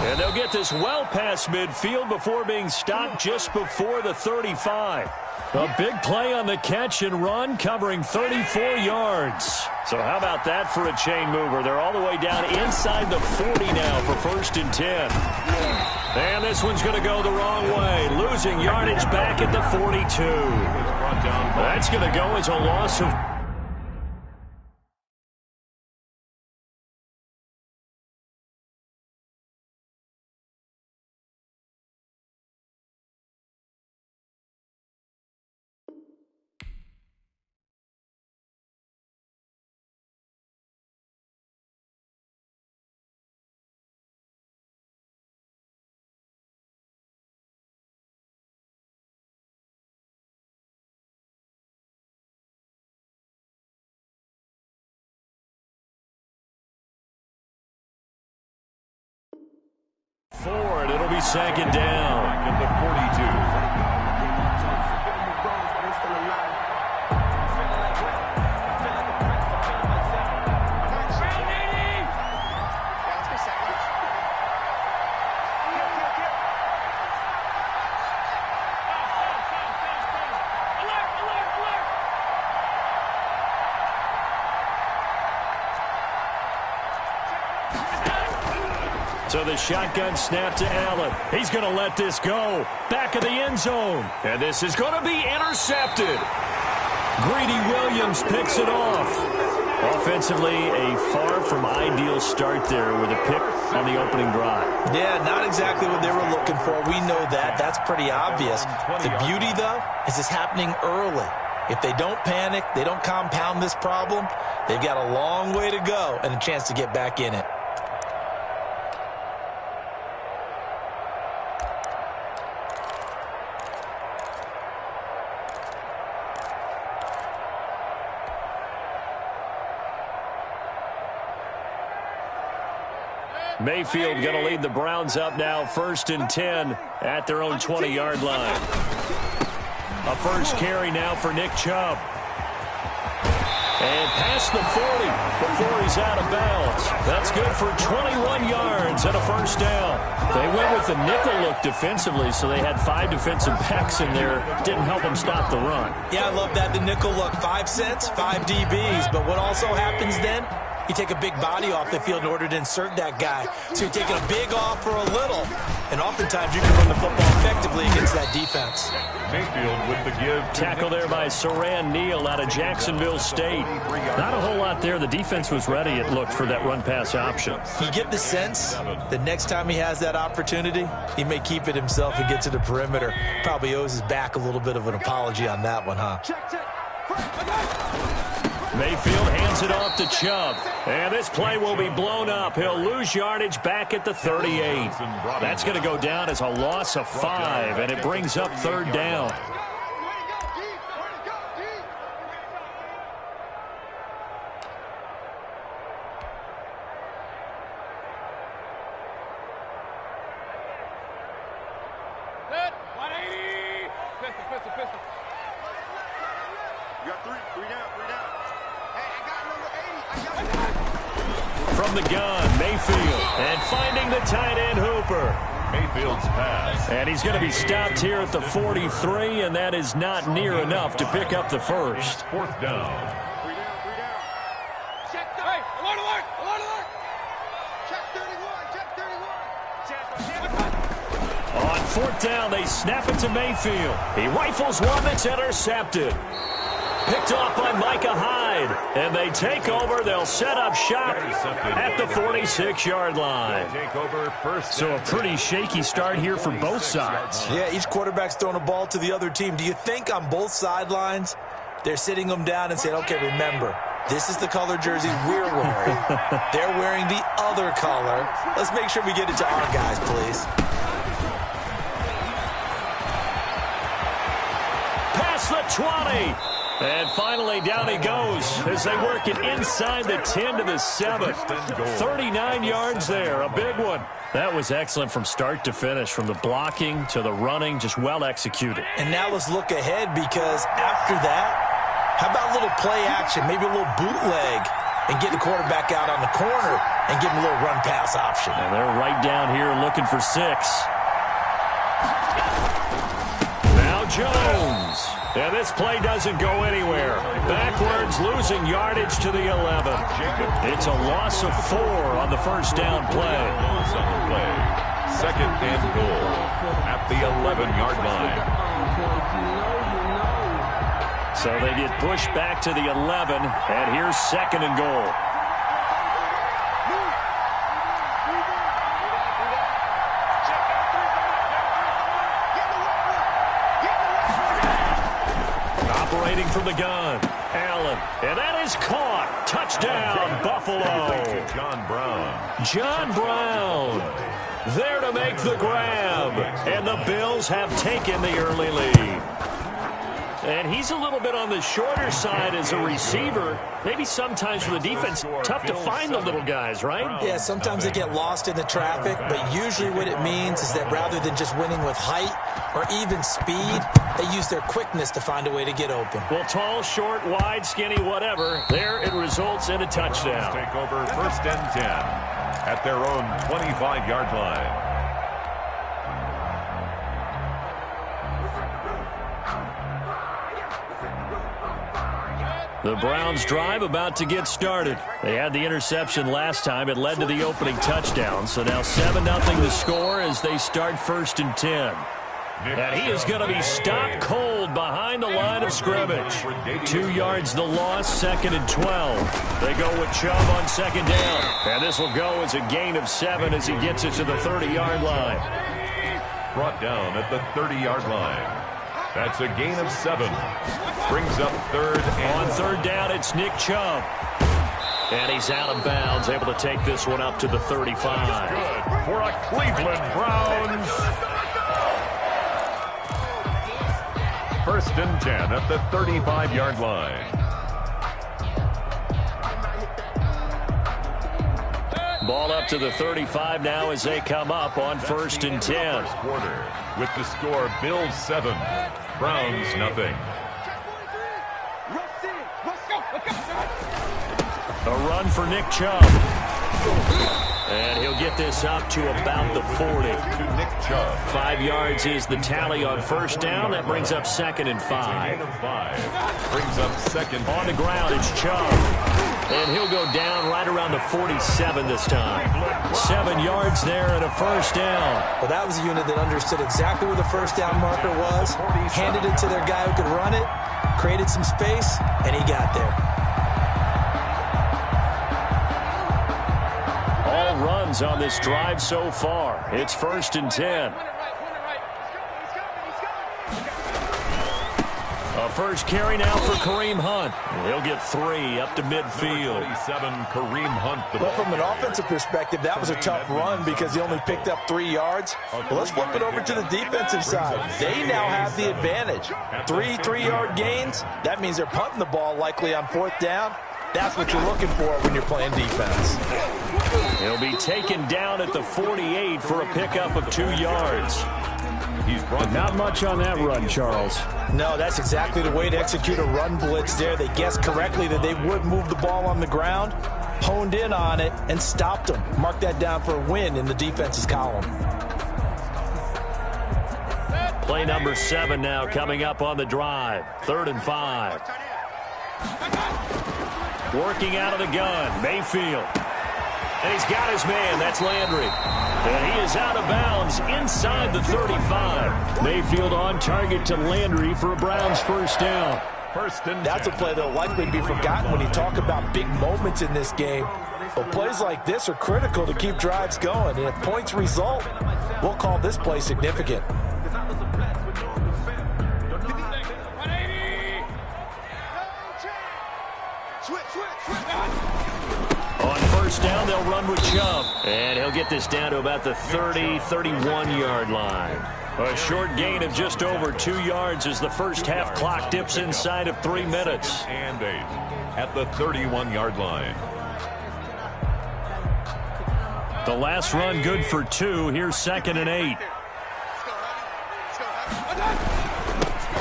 And they'll get this well past midfield before being stopped just before the 35. A big play on the catch and run, covering 34 yards. So how about that for a chain mover? They're all the way down inside the 40 now for first and 10. And this one's going to go the wrong way. Losing yardage back at the 42. That's going to go as a loss of... Forward, it'll be second down. At the 42. So the shotgun snap to Allen. He's going to let this go. Back of the end zone. And this is going to be intercepted. Greedy Williams picks it off. Offensively, a far from ideal start there with a pick on the opening drive. Yeah, not exactly what they were looking for. We know that. That's pretty obvious. The beauty, though, is it's happening early. If they don't panic, they don't compound this problem, they've got a long way to go and a chance to get back in it. Mayfield going to lead the Browns up now, 1st and 10 at their own 20-yard line. A first carry now for Nick Chubb. And past the 40 before he's out of bounds. That's good for 21 yards and a first down. They went with the nickel look defensively, so they had 5 defensive backs in there. Didn't help them stop the run. Yeah, I love that. The nickel look, 5 cents, 5 DBs. But what also happens then? You take a big body off the field in order to insert that guy. So you're taking a big off for a little. And oftentimes you can run the football effectively against that defense. Mayfield with the give. Tackle there by Saran Neal out of Jacksonville State. Not a whole lot there. The defense was ready, it looked, for that run-pass option. You get the sense that next time he has that opportunity, he may keep it himself and get to the perimeter. Probably owes his back a little bit of an apology on that one, huh? Mayfield hands it off to Chubb. And this play will be blown up. He'll lose yardage back at the 38. That's going to go down as a loss of 5, and it brings up 3rd down. You got 3 down. From the gun, Mayfield, and finding the tight end Hooper. Mayfield's pass. And he's going to be stopped here at the 43, and that is not near enough to pick up the first. 4th down. 3 down. Check 30. Hey, alert. Check 31. On 4th down, they snap it to Mayfield. He rifles one that's intercepted. Picked off by Micah Hyde. And they take over. They'll set up shop at the 46-yard line. So a pretty shaky start here for both sides. Yeah, each quarterback's throwing a ball to the other team. Do you think on both sidelines they're sitting them down and saying, okay, remember, this is the color jersey we're wearing. They're wearing the other color. Let's make sure we get it to our guys, please. Past the 20. And finally, down he goes as they work it inside the 10 to the 7. 39 yards there, a big one. That was excellent from start to finish, from the blocking to the running, just well executed. And now let's look ahead, because after that, how about a little play action, maybe a little bootleg, and get the quarterback out on the corner and give him a little run-pass option. And they're right down here looking for 6. Now Jones. And this play doesn't go anywhere. Backwards, losing yardage to the 11. It's a loss of 4 on the first down play. 2nd and goal at the 11-yard line. So they get pushed back to the 11, and here's 2nd and goal. Operating from the gun, Allen, and that is caught. Touchdown, Buffalo. John Brown there to make the grab, and the Bills have taken the early lead. And he's a little bit on the shorter side as a receiver. Maybe sometimes for the defense, tough to find the little guys, right? Yeah, sometimes they get lost in the traffic, but usually what it means is that rather than just winning with height or even speed, they use their quickness to find a way to get open. Well, tall, short, wide, skinny, whatever, there it results in a touchdown. Take over 1st and 10 at their own 25-yard line. The Browns drive about to get started. They had the interception last time. It led to the opening touchdown. So now 7-0 the score as they start 1st and 10. And he is going to be stopped cold behind the line of scrimmage. 2 yards the loss, 2nd and 12. They go with Chubb on 2nd down. And this will go as a gain of 7 as he gets it to the 30-yard line. Brought down at the 30-yard line. That's a gain of 7. Brings up 3rd and... On 3rd down, it's Nick Chubb. And he's out of bounds, able to take this one up to the 35. Good for a Cleveland Browns. 1st and 10 at the 35-yard line. Ball up to the 35 now as they come up on 1st and 10. Quarter with the score, Bills 7, Browns nothing. A run for Nick Chubb. And he'll get this up to about the 40. To Nick Chubb. 5 yards is the tally on 1st down. That brings up 2nd and 5. Brings up 2nd. On the ground, it's Chubb. And he'll go down right around the 47 this time. 7 yards there and a 1st down. Well, that was a unit that understood exactly where the 1st down marker was, handed it to their guy who could run it, created some space, and he got there. All runs on this drive so far. It's 1st and 10. A first carry now for Kareem Hunt. He'll get 3 up to midfield. 27, Kareem Hunt. Well, from an offensive perspective, that was a tough run because he only picked up 3 yards. Well, let's flip it over to the defensive side. They now have the advantage. 3 3-yard gains. That means they're punting the ball likely on 4th down. That's what you're looking for when you're playing defense. He'll be taken down at the 48 for a pickup of 2 yards. Not much on that run, Charles. No, that's exactly the way to execute a run blitz there. They guessed correctly that they would move the ball on the ground, honed in on it, and stopped them. Mark that down for a win in the defense's column. Play number 7 now coming up on the drive. 3rd and 5. Working out of the gun, Mayfield. And he's got his man, that's Landry. And he is out of bounds inside the 35. Mayfield on target to Landry for a Browns 1st down. That's a play that will likely be forgotten when you talk about big moments in this game. But plays like this are critical to keep drives going. And if points result, we'll call this play significant. On 1st down, they'll run with Chubb. And he'll get this down to about the 30, 31-yard line. A short gain of just over 2 yards as the first half clock dips inside of 3 minutes. And 8 at the 31-yard line. The last run good for 2. Here's 2nd and 8.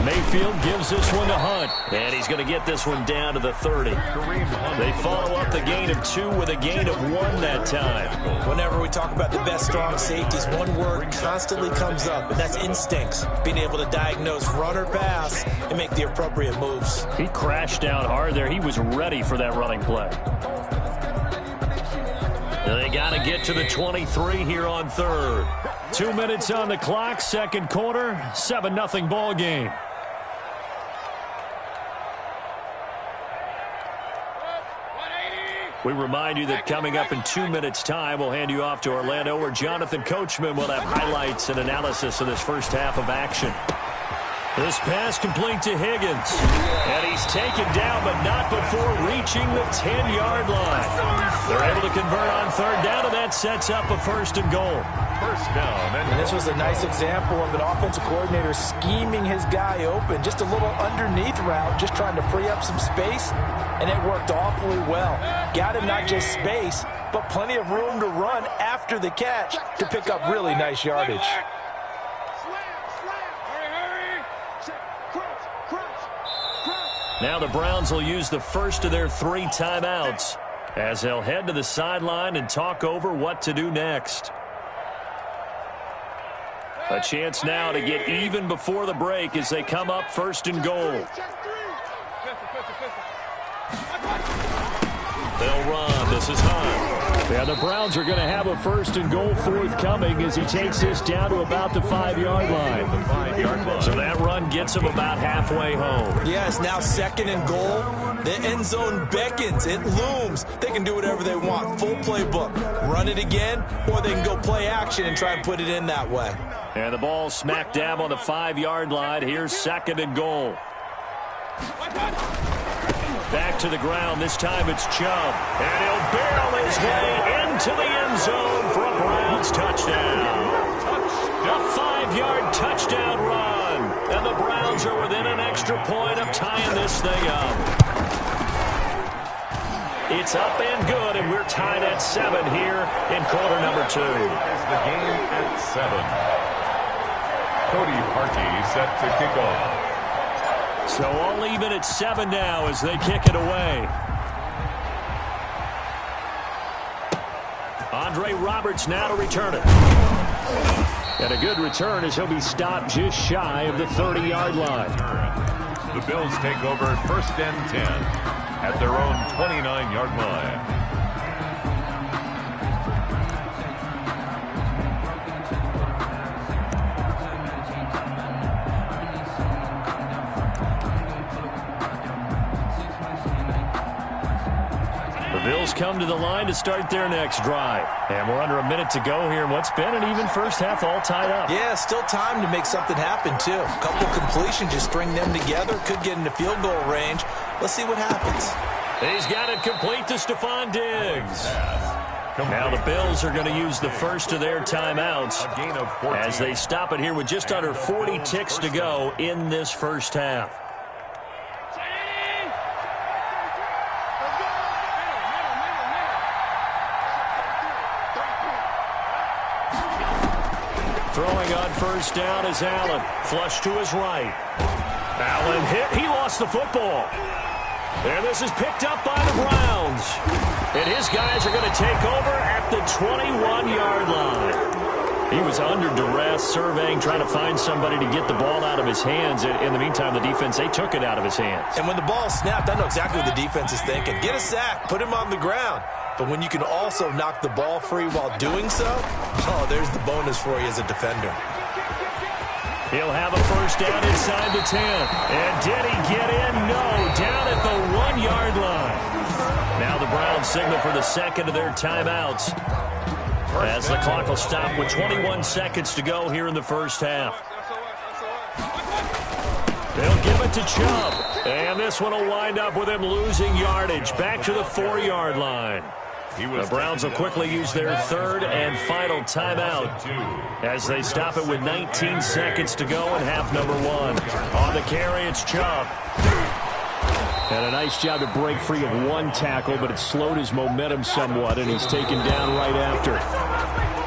Mayfield gives this one to Hunt. And he's going to get this one down to the 30. They follow up the gain of 2 with a gain of 1 that time. Whenever we talk about the best strong safeties, one word constantly comes up, and that's instincts. Being able to diagnose run or pass and make the appropriate moves. He crashed down hard there. He was ready for that running play. They got to get to the 23 here on 3rd. 2 minutes on the clock, 2nd quarter, 7-0 ball game. We remind you that coming up in 2 minutes' time, we'll hand you off to Orlando, where Jonathan Coachman will have highlights and analysis of this first half of action. This pass complete to Higgins. And he's taken down, but not before reaching the 10-yard line. They're able to convert on 3rd down, and that sets up a 1st and goal. 1st down. And this was a nice example of an offensive coordinator scheming his guy open. Just a little underneath route, just trying to free up some space, and it worked awfully well. Got him not just space, but plenty of room to run after the catch to pick up really nice yardage. Now the Browns will use the first of their 3 timeouts as they'll head to the sideline and talk over what to do next. A chance now to get even before the break as they come up 1st and goal. They'll run. This is Hunt. Yeah, the Browns are going to have a 1st and goal forthcoming as he takes this down to about the 5-yard line. The 5-yard line. So that run gets him about halfway home. Yeah, it's now 2nd and goal. The end zone beckons. It looms. They can do whatever they want. Full playbook. Run it again, or they can go play action and try and put it in that way. And the ball smack dab on the 5-yard line. Here's 2nd and goal. Back to the ground. This time it's Chubb. And he'll barrel his way into the end zone for a Browns touchdown. A 5-yard touchdown run. And the Browns are within an extra point of tying this thing up. It's up and good, and we're tied at 7 here in quarter number 2. Is the game at 7. Cody Parkey set to kick off. So all even at 7 now as they kick it away. Andre Roberts now to return it. And a good return as he'll be stopped just shy of the 30-yard line. The Bills take over 1st and 10 at their own 29-yard line. Bills come to the line to start their next drive. And we're under a minute to go here in what's been an even first half, all tied up. Yeah, still time to make something happen, too. A couple completions, just string them together. Could get into field goal range. Let's see what happens. He's got it complete to Stephon Diggs. Now the Bills are going to use the first of their timeouts as they stop it here with just under 40 ticks to go in this first half. Throwing on first down is Allen. Flush to his right. Allen hit. He lost the football. And this is picked up by the Browns. And his guys are going to take over at the 21-yard line. He was under duress, surveying, trying to find somebody to get the ball out of his hands. In the meantime, the defense, they took it out of his hands. And when the ball snapped, I know exactly what the defense is thinking. Get a sack. Put him on the ground. But when you can also knock the ball free while doing so, oh, there's the bonus for you as a defender. He'll have a first down inside the 10. And did he get in? No. Down at the 1-yard line. Now the Browns signal for the second of their timeouts as the clock will stop with 21 seconds to go here in the first half. They'll give it to Chubb. And this one will wind up with him losing yardage. Back to the 4-yard line. The Browns will quickly use their third and final timeout as they stop it with 19 seconds to go in half number 1. On the carry, it's Chubb. And a nice job to break free of one tackle, but it slowed his momentum somewhat, and he's taken down right after.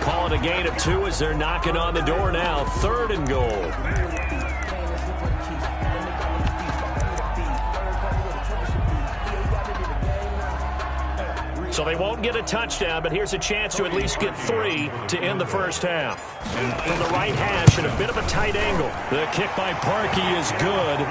Call it a gain of 2 as they're knocking on the door now. 3rd and goal. So they won't get a touchdown, but here's a chance to at least get 3 to end the first half. From the right hash and a bit of a tight angle. The kick by Parkey is good.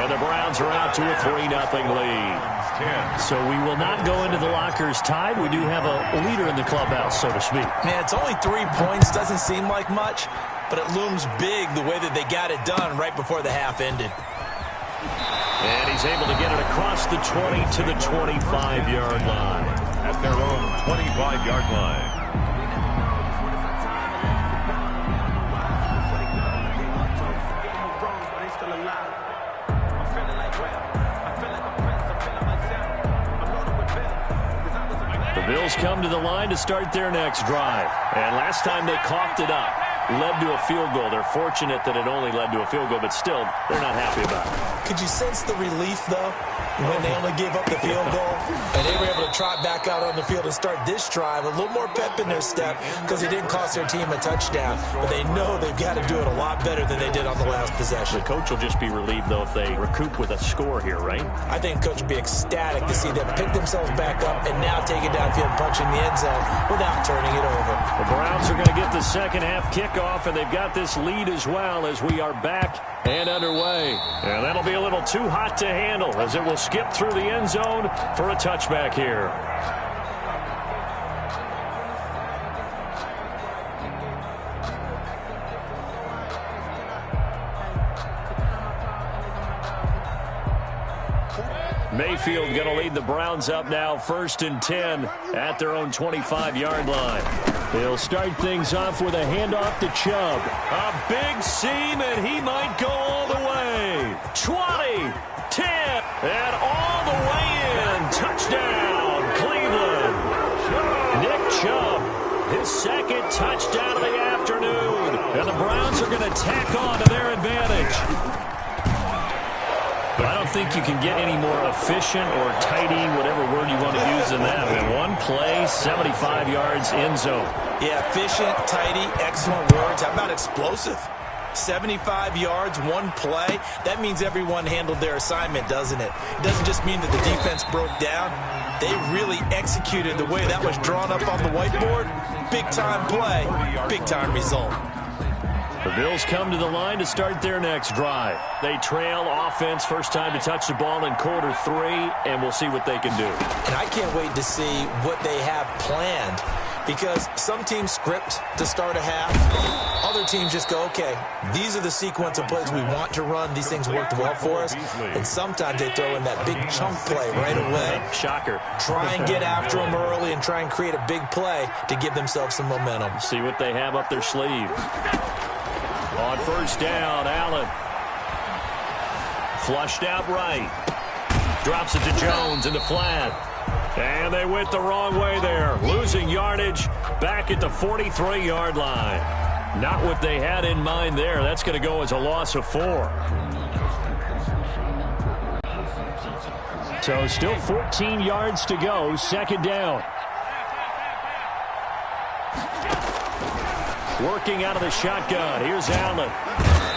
And the Browns are out to a 3-0 lead. So we will not go into the lockers tied. We do have a leader in the clubhouse, so to speak. Man, it's only 3 points. Doesn't seem like much, but it looms big the way that they got it done right before the half ended. And he's able to get it across the 20 to the 25-yard line. At their own 25-yard line. The Bills come to the line to start their next drive. And last time they coughed it up. Led to a field goal. They're fortunate that it only led to a field goal, but still, they're not happy about it. Could you sense the relief, though, when they only gave up the field goal? And they were able to trot back back out on the field and start this drive. A little more pep in their step because they didn't cost their team a touchdown. But they know they've got to do it a lot better than they did on the last possession. The coach will just be relieved, though, if they recoup with a score here, right? I think the coach will be ecstatic to see them pick themselves back up and now take it downfield and punch in the end zone without turning it over. The Browns are going to get the second half kickoff, and they've got this lead as well as we are back and underway. And that'll be a little too hot to handle as it will skip through the end zone for a touchback here. Mayfield going to lead the Browns up now, 1st and 10 at their own 25-yard line. They'll start things off with a handoff to Chubb. A big seam, and he might go all the way. 20, 10, and all the way in. Touchdown, Cleveland. Nick Chubb, his second touchdown of the afternoon. And the Browns are going to tack on to their advantage. I don't think you can get any more efficient or tidy, whatever word you want to use in that. I mean, one play, 75 yards, end zone. Yeah, efficient, tidy, excellent words. How about explosive? 75 yards, one play. That means everyone handled their assignment, doesn't it? It doesn't just mean that the defense broke down. They really executed the way that was drawn up on the whiteboard. Big-time play, big-time result. The Bills come to the line to start their next drive. They trail offense, first time to touch the ball in quarter 3, and we'll see what they can do. And I can't wait to see what they have planned, because some teams script to start a half. Other teams just go, okay, these are the sequence of plays we want to run. These things worked well for us. And sometimes they throw in that big chunk play right away. Shocker. Try and get after them early and try and create a big play to give themselves some momentum. See what they have up their sleeve. On first down, Allen. Flushed out right. Drops it to Jones in the flat. And they went the wrong way there. Losing yardage back at the 43-yard line. Not what they had in mind there. That's going to go as a loss of 4. So still 14 yards to go. Second down. Working out of the shotgun. Here's Allen.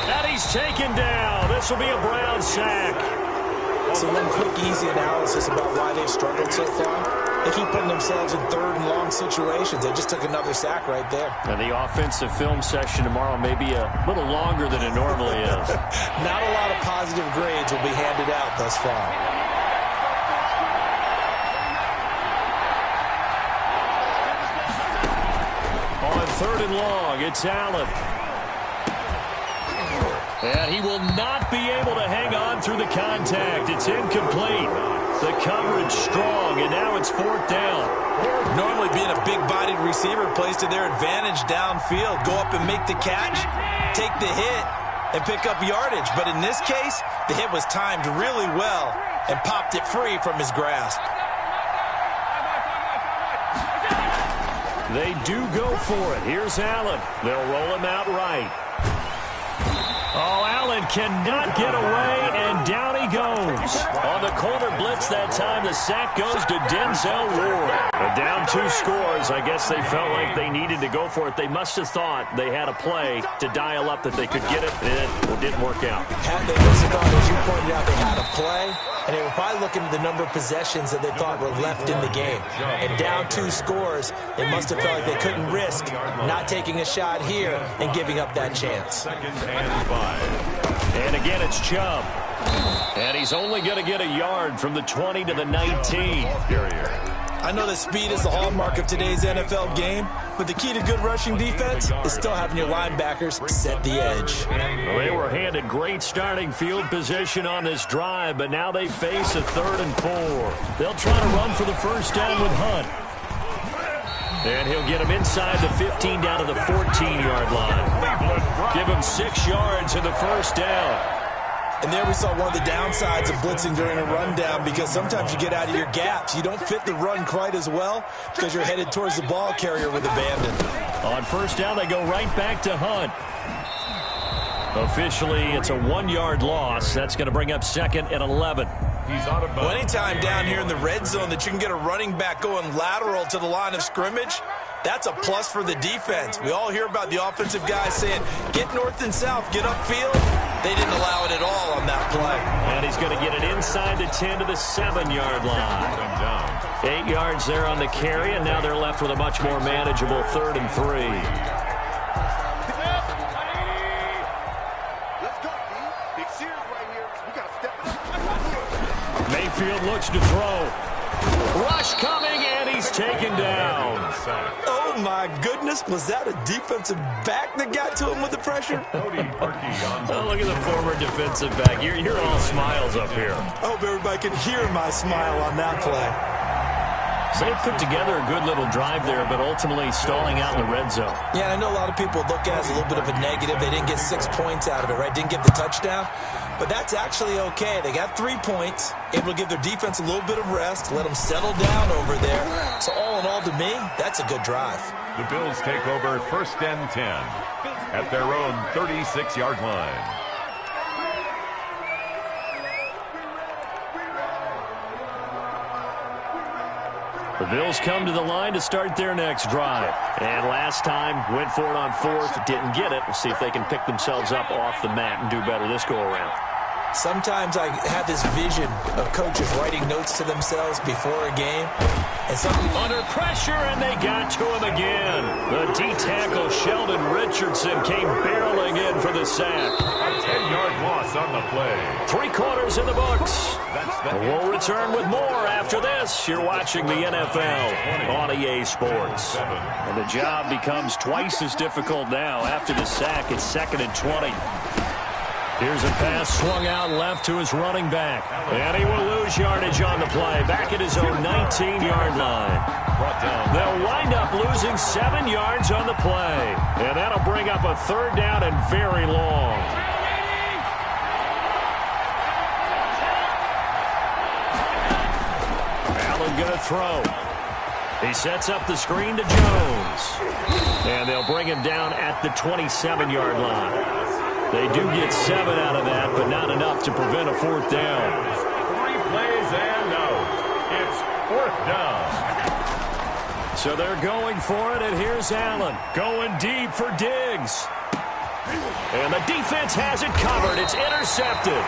And he's taken down. This will be a Brown sack. So one quick, easy analysis about why they've struggled so far. They keep putting themselves in 3rd and long situations. They just took another sack right there. And the offensive film session tomorrow may be a little longer than it normally is. Not a lot of positive grades will be handed out thus far. On 3rd and long, it's Allen. And he will not be able to hang on through the contact. It's incomplete. The coverage strong, and now it's 4th down. Normally being a big-bodied receiver plays to their advantage downfield. Go up and make the catch, take the hit, and pick up yardage. But in this case, the hit was timed really well and popped it free from his grasp. They do go for it. Here's Allen. They'll roll him out right. Oh, Allen cannot get away, and down he goes. On the corner blitz that time, the sack goes to Denzel Ward. Down 2 scores. I guess they felt like they needed to go for it. They must have thought they had a play to dial up that they could get it, and it didn't work out. They must have thought, as you pointed out, they had a play, and they were probably looking at the number of possessions that they thought were left in the game. And down 2 scores, they must have felt like they couldn't risk not taking a shot here and giving up that chance. And again, it's Chubb. And he's only going to get a yard from the 20 to the 19. I know that speed is the hallmark of today's NFL game, but the key to good rushing defense is still having your linebackers set the edge. Well, they were handed great starting field position on this drive, but now they face a 3rd and 4. They'll try to run for the first down with Hunt. And he'll get him inside the 15 down to the 14-yard line. Give him 6 yards in the first down. And there we saw one of the downsides of blitzing during a rundown, because sometimes you get out of your gaps. You don't fit the run quite as well because you're headed towards the ball carrier with abandon. On first down, they go right back to Hunt. Officially, it's a 1-yard loss. That's going to bring up 2nd and 11. He's out of bounds. Well, anytime down here in the red zone that you can get a running back going lateral to the line of scrimmage, that's a plus for the defense. We all hear about the offensive guys saying, get north and south, get upfield. They didn't allow it at all on that play. And he's going to get it inside the 10 to the 7-yard line. 8 yards there on the carry, and now they're left with a much more manageable 3rd and 3. Mayfield looks to throw. Rush coming, and he's taken down. Oh, my goodness. Was that a defensive back that got to him with the pressure? Oh, look at the former defensive back. You're all smiles up here. I hope everybody can hear my smile on that play. So they put together a good little drive there, but ultimately stalling out in the red zone. Yeah, I know a lot of people look at it as a little bit of a negative. They didn't get 6 points out of it, right? Didn't get the touchdown. But that's actually okay. They got 3 points, able to give their defense a little bit of rest, let them settle down over there. So all in all, to me, that's a good drive. The Bills take over 1st and 10 at their own 36-yard line. The Bills come to the line to start their next drive. And last time, went for it on 4th, didn't get it. We'll see if they can pick themselves up off the mat and do better this go-around. Sometimes I have this vision of coaches writing notes to themselves before a game. And under pressure, and they got to him again. The D-tackle Sheldon Richardson came barreling in for the sack. A 10-yard loss on the play. 3 quarters in the books. We'll return with more after this. You're watching the NFL on EA Sports. And the job becomes twice as difficult now after the sack. It's 2nd and 20. Here's a pass swung out left to his running back. And he will lose yardage on the play. Back at his own 19-yard line. They'll wind up losing 7 yards on the play. And that'll bring up a 3rd down and very long. Allen going to throw. He sets up the screen to Jones. And they'll bring him down at the 27-yard line. They do get 7 out of that, but not enough to prevent a 4th down. 3 plays and out. It's 4th down. So they're going for it, and here's Allen going deep for Diggs. And the defense has it covered. It's intercepted.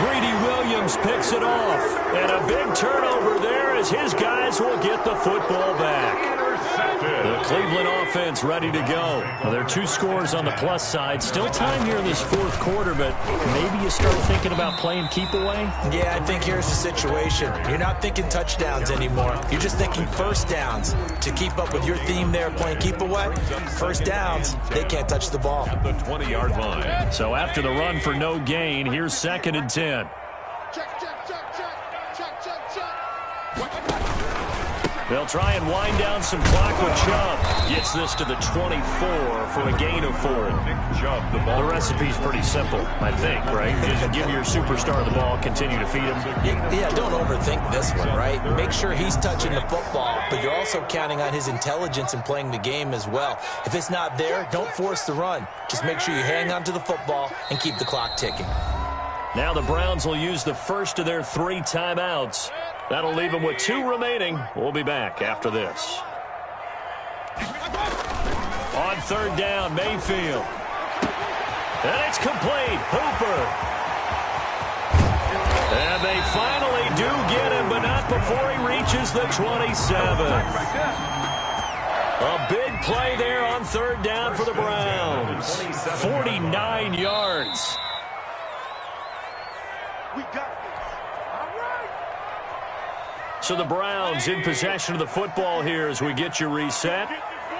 Greedy Williams picks it off. And a big turnover there as his guys will get the football back. The Cleveland offense ready to go. Well, there are 2 scores on the plus side. Still time here in this 4th quarter, but maybe you start thinking about playing keep away? Yeah, I think here's the situation. You're not thinking touchdowns anymore. You're just thinking 1st downs. To keep up with your theme there, playing keep away, 1st downs, they can't touch the ball. At the 20-yard line. So after the run for no gain, here's 2nd and 10. They'll try and wind down some clock with Chubb. Gets this to the 24 for a gain of 4. The recipe's pretty simple, I think, right? Just give your superstar the ball, continue to feed him. Yeah, don't overthink this one, right? Make sure he's touching the football, but you're also counting on his intelligence in playing the game as well. If it's not there, don't force the run. Just make sure you hang on to the football and keep the clock ticking. Now the Browns will use the first of their 3 timeouts. That'll leave them with 2 remaining. We'll be back after this. On 3rd down, Mayfield. And it's complete. Hooper. And they finally do get him, but not before he reaches the 27. A big play there on 3rd down for the Browns. 49 yards. We got So the Browns in possession of the football here as we get you reset.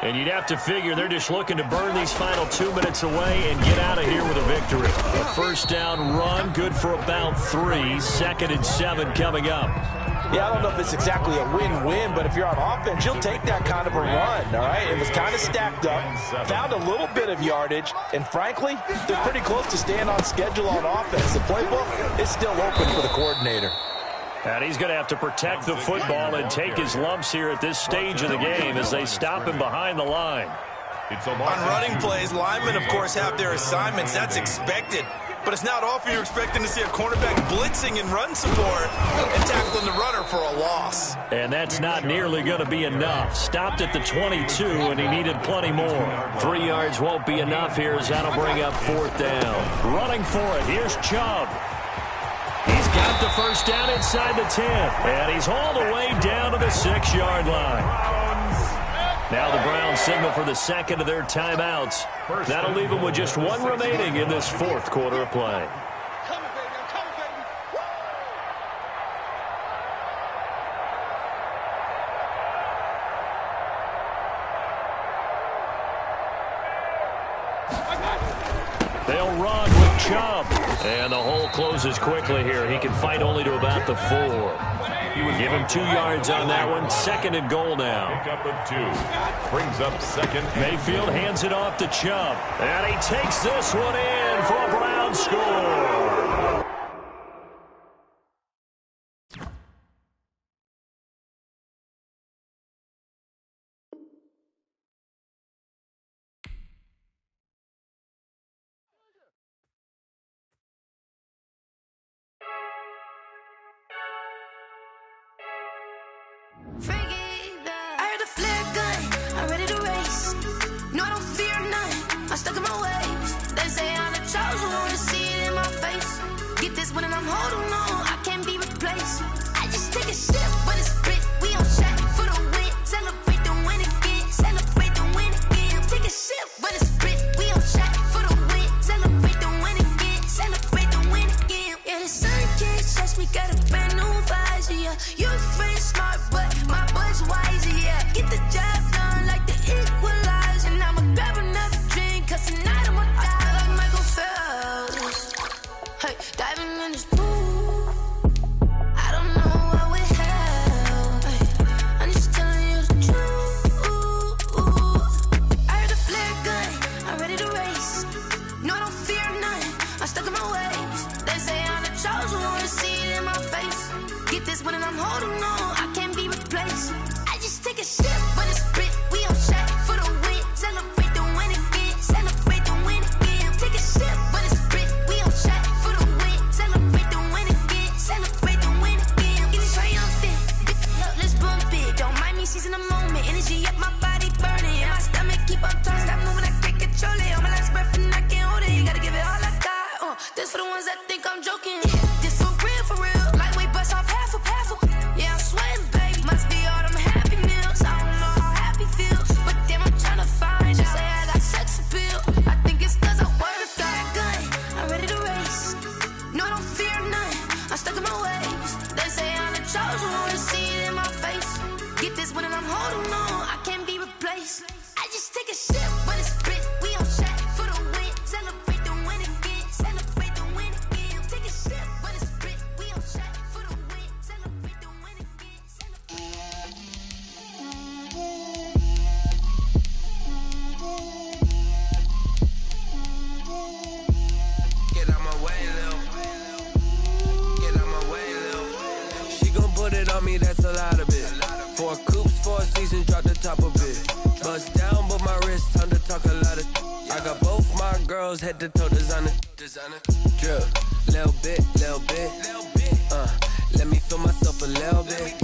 And you'd have to figure they're just looking to burn these final 2 minutes away and get out of here with a victory. A 1st down run, good for about 3. 2nd and 7 coming up. Yeah, I don't know if it's exactly a win-win, but if you're on offense, you'll take that kind of a run, all right? It was kind of stacked up, found a little bit of yardage, and frankly, they're pretty close to staying on schedule on offense. The playbook is still open for the coordinator. And he's going to have to protect the football and take his lumps here at this stage of the game as they stop him behind the line. On running plays, linemen, of course, have their assignments. That's expected. But it's not often you're expecting to see a cornerback blitzing and run support and tackling the runner for a loss. And that's not nearly going to be enough. Stopped at the 22, and he needed plenty more. 3 yards won't be enough here as that'll bring up 4th down. Running for it, here's Chubb. He's got the first down inside the 10, and he's all the way down to the 6-yard line. Now the Browns signal for the second of their timeouts. That'll leave them with just 1 remaining in this 4th quarter of play. They'll run with Chubb. And the hole closes quickly here. He can fight only to about the 4. Give him 2 yards on that one. 2nd and goal now. Pick up of 2. Brings up 2nd. Mayfield hands it off to Chubb. And he takes this one in for a Brown score. I heard a flare gun, I'm ready to race. No, I don't fear none, I'm stuck in my ways. They say I'm the chosen one, to see it in my face. Get this one and I'm holding on, I can't be replaced. I just take a sip, but it's split, we on track for the win. Celebrate the win again, celebrate the win again. Take a sip, but it's split, we on track for the win. Celebrate the win again, celebrate the win again. Yeah, the sun can't touch me, got a brand new visor, yeah. You're friend smart, but my boy's wiser, yeah. Get the job done like the equalizer. And I'ma grab another drink, cause tonight I'ma die like Michael Phelps. Hey, diving in this pool, I don't know what would help. Hey, I'm just telling you the truth. I heard a flare gun, I'm ready to race. No, I don't fear none, I'm stuck in my ways. They say I'm the chosen one, to see it in my face. Get this one and I'm holding on, I can't be replaced. I just take a sip, but it's split, we on track for the win. Celebrate the win again, celebrate the win again. Take a sip, but it's split, we on track for the win. Celebrate the win again, celebrate the win again. Get it triumphant, let's bump it. Don't mind me seizing the moment, energy up my body burning. And my stomach keep on turning, stop moving, I can't control it. On my last breath and I can't hold it, you gotta give it all I got. This for the ones that think I'm joking. This for real, lightweight bust off half a. Yeah, I'm sweating, baby. Must be all them happy meals. I don't know how happy feels, but damn, I'm trying to find out. Say I got sex appeal. I think it's cause I wear a fire gun. I'm ready to race. No, I don't fear none, I'm stuck in my ways. They say I'm the chosen one, to see it in my face. Get this one and I'm holding on, I can't be replaced. I just take a sip, but it's split, we on track for the win. Celebrate the win again, celebrate the win again. Take a sip, but it's split, we on track for the win. Celebrate the win again, Get out my way, Lil. Get out my way, Lil. She gon' put it on me, that's a lot of it. 4 coops, 4 seasons, drop the top of it. Bust down, but my wrist, time to talk a lot of. I got both my girls, head to toe designer. Drip, little bit. Let me feel myself a little bit.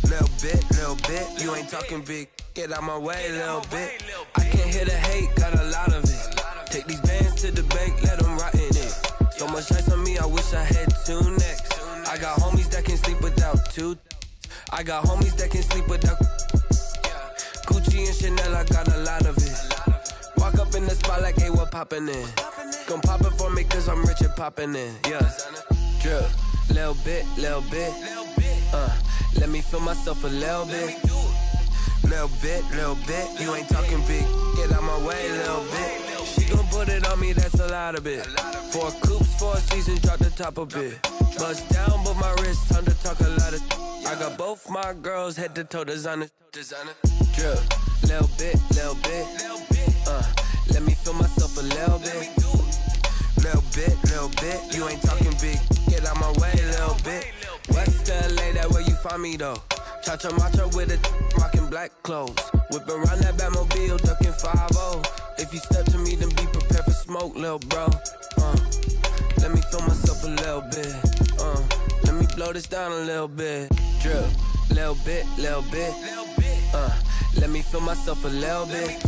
Little bit. You ain't talking big. Get out my way, little bit. I can't hear the hate, got a lot of it. Take these bands to the bank, let them rot in it. So much ice on me, I wish I had 2 necks. I got homies that can sleep without 2. I got homies that can sleep without Gucci and Chanel, I got a lot of it. Walk up in the spot like, hey, what poppin' in? Gon' pop it for me cause I'm rich and poppin' in. Yeah, drip, little bit. Let me feel myself a little bit. Little bit. You ain't talking big. Get out my way, little bit. She gon' put it on me, that's a lot of it. 4 coops, 4 seasons, drop the top a bit. Bust down, but my wrist, time to talk a lot of. I got both my girls, head to toe designer. Drip, little bit. Let me feel myself a little bit. Little bit. You ain't talking big. Get out my way, little bit. West LA, that where you find me though. Cha-cha matcha with a rockin' black clothes. Whip around that Batmobile, ducking 5-0. If you step to me, then be prepared for smoke, lil' bro. let me feel myself a little bit. Let me blow this down a little bit. Drip, little bit, little bit. Let me feel myself a little bit.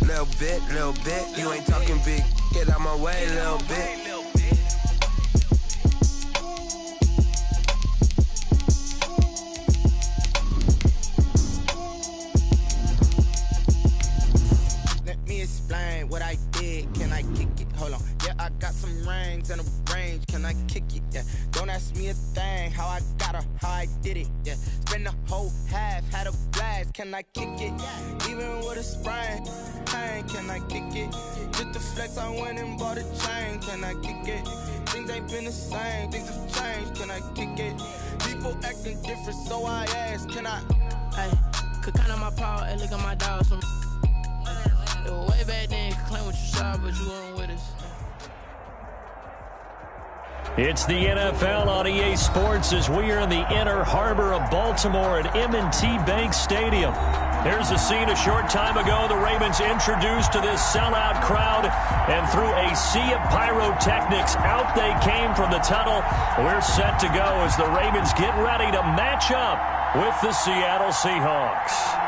Little bit, little bit. You ain't talking big. Get out my way, little bit. Explain what I did, can I kick it? Hold on, yeah, I got some rings and a range, can I kick it? Yeah, don't ask me a thing, how I got her, how I did it. Yeah, spend the whole half, had a blast, can I kick it? Even with a sprain, pain, can I kick it? Just the flex, I went and bought a chain, can I kick it? Things ain't been the same, things have changed, can I kick it? People acting different, so I ask, can I? Hey, could count on my power, and look at my dogs from. Way back then, you could claim what you saw, but you weren't with us. It's the NFL on EA Sports as we are in the inner harbor of Baltimore at M&T Bank Stadium. Here's a scene a short time ago. The Ravens introduced to this sellout crowd, and through a sea of pyrotechnics, out they came from the tunnel. We're set to go as the Ravens get ready to match up with the Seattle Seahawks.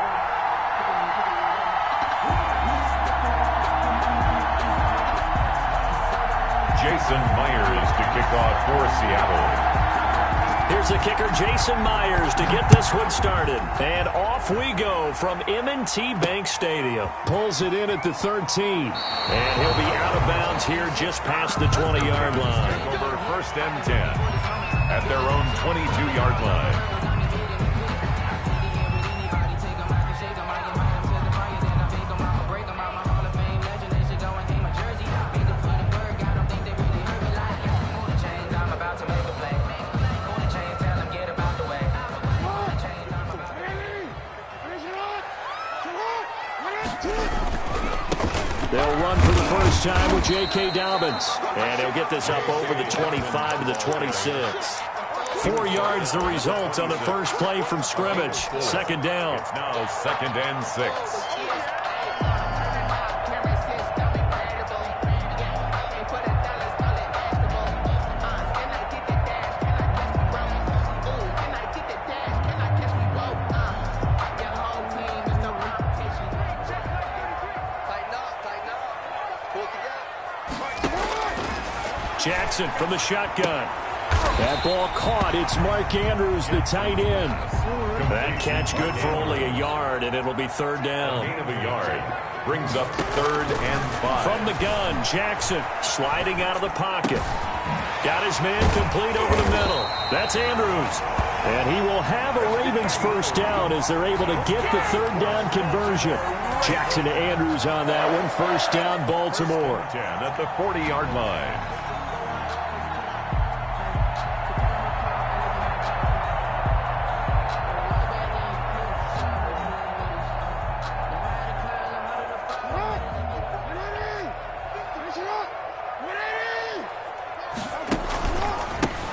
Jason Myers to kick off for Seattle. Here's the kicker, Jason Myers, to get this one started. And off we go from M&T Bank Stadium. Pulls it in at the 13. And he'll be out of bounds here just past the 20-yard line. Over 1st and 10 at their own 22-yard line. They'll run for the first time with J.K. Dobbins. And he'll get this up over the 25 to the 26. 4 yards the result on the first play from scrimmage. Second down. It's now 2nd and 6. Jackson from the shotgun. That ball caught. It's Mark Andrews, the tight end. That catch good for only a yard, and it'll be 3rd down. Gain of a yard brings up 3rd and 5. From the gun, Jackson sliding out of the pocket. Got his man complete over the middle. That's Andrews. And he will have a Ravens first down as they're able to get the 3rd down conversion. Jackson to Andrews on that one. First down, Baltimore. 10 at the 40-yard line.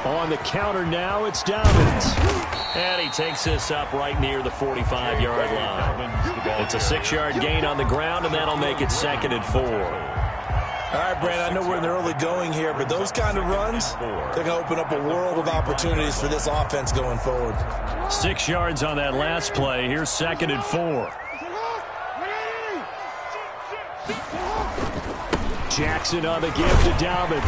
On the counter now, it's Dobbins. And he takes this up right near the 45-yard line. It's a 6-yard gain on the ground, and that'll make it 2nd and 4. All right, Brandon, I know we're in the early going here, but those kind of runs, they're going to open up a world of opportunities for this offense going forward. 6 yards on that last play. Here's 2nd and 4. Jackson on the give to Dobbins.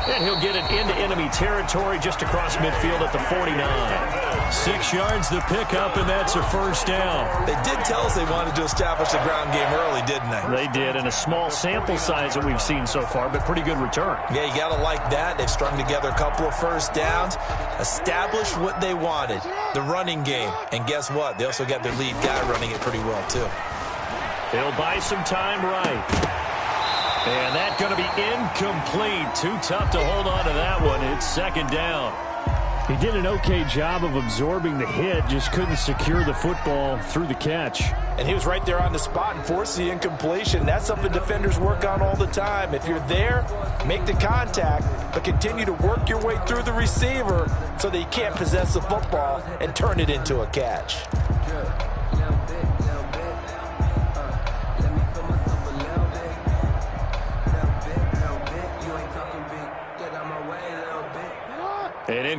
And he'll get it into enemy territory just across midfield at the 49. 6 yards the pickup, and that's a first down. They did tell us they wanted to establish the ground game early, didn't they? They did, in a small sample size that we've seen so far, but pretty good return. Yeah, you got to like that. They've strung together a couple of first downs, established what they wanted, the running game. And guess what? They also got their lead guy running it pretty well, too. They'll buy some time right. And that's going to be incomplete. Too tough to hold on to that one. It's 2nd down. He did an okay job of absorbing the hit, just couldn't secure the football through the catch. And he was right there on the spot and forced the incompletion. That's something defenders work on all the time. If you're there, make the contact, but continue to work your way through the receiver so that you can't possess the football and turn it into a catch.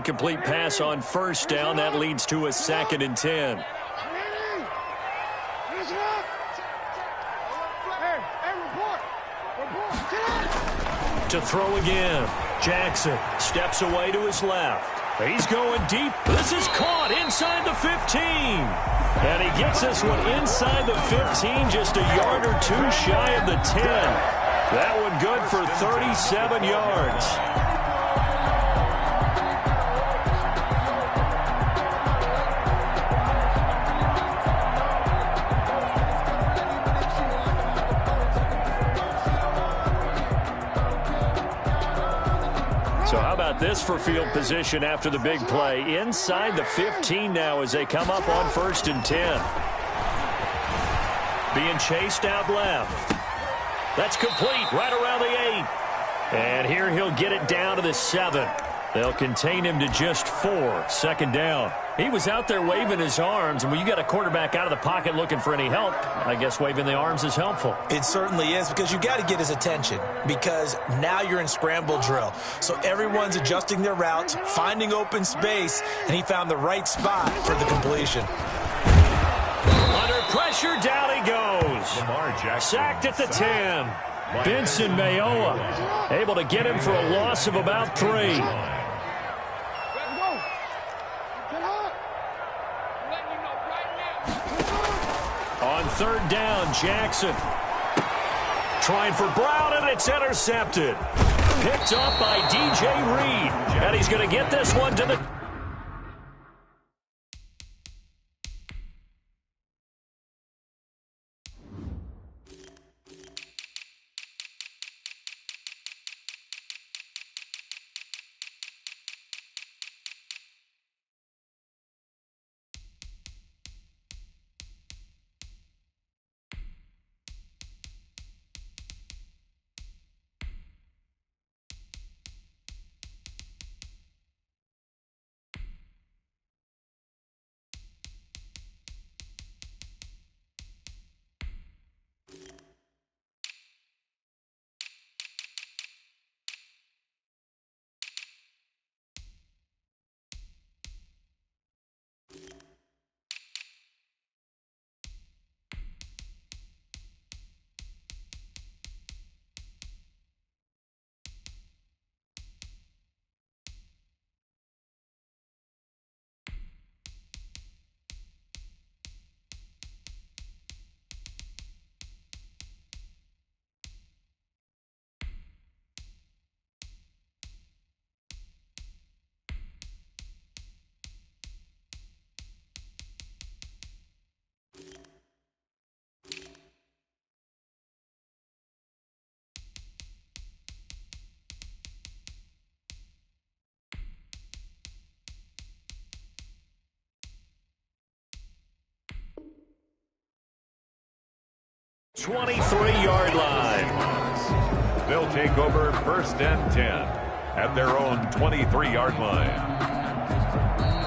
incomplete pass on first down. That leads to a 2nd and 10. To throw again. Jackson steps away to his left. He's going deep. This is caught inside the 15. And he gets this one inside the 15, just a yard or two shy of the 10. That one good for 37 yards. So how about this for field position after the big play? Inside the 15 now as they come up on 1st and 10. Being chased out left. That's complete right around the 8. And here he'll get it down to the 7. They'll contain him to just 4. 2nd down. He was out there waving his arms, and when you got a quarterback out of the pocket looking for any help, I guess waving the arms is helpful. It certainly is, because you got to get his attention, because now you're in scramble drill. So everyone's adjusting their routes, finding open space, and he found the right spot for the completion. Under pressure, down he goes. Sacked at the 10. Vincent Mayoa able to get him for a loss of about 3. On 3rd down, Jackson trying for Brown, and it's intercepted. Picked up by DJ Reed, and he's going to get this one to the... ...23-yard line. They'll take over 1st and 10 at their own 23-yard line.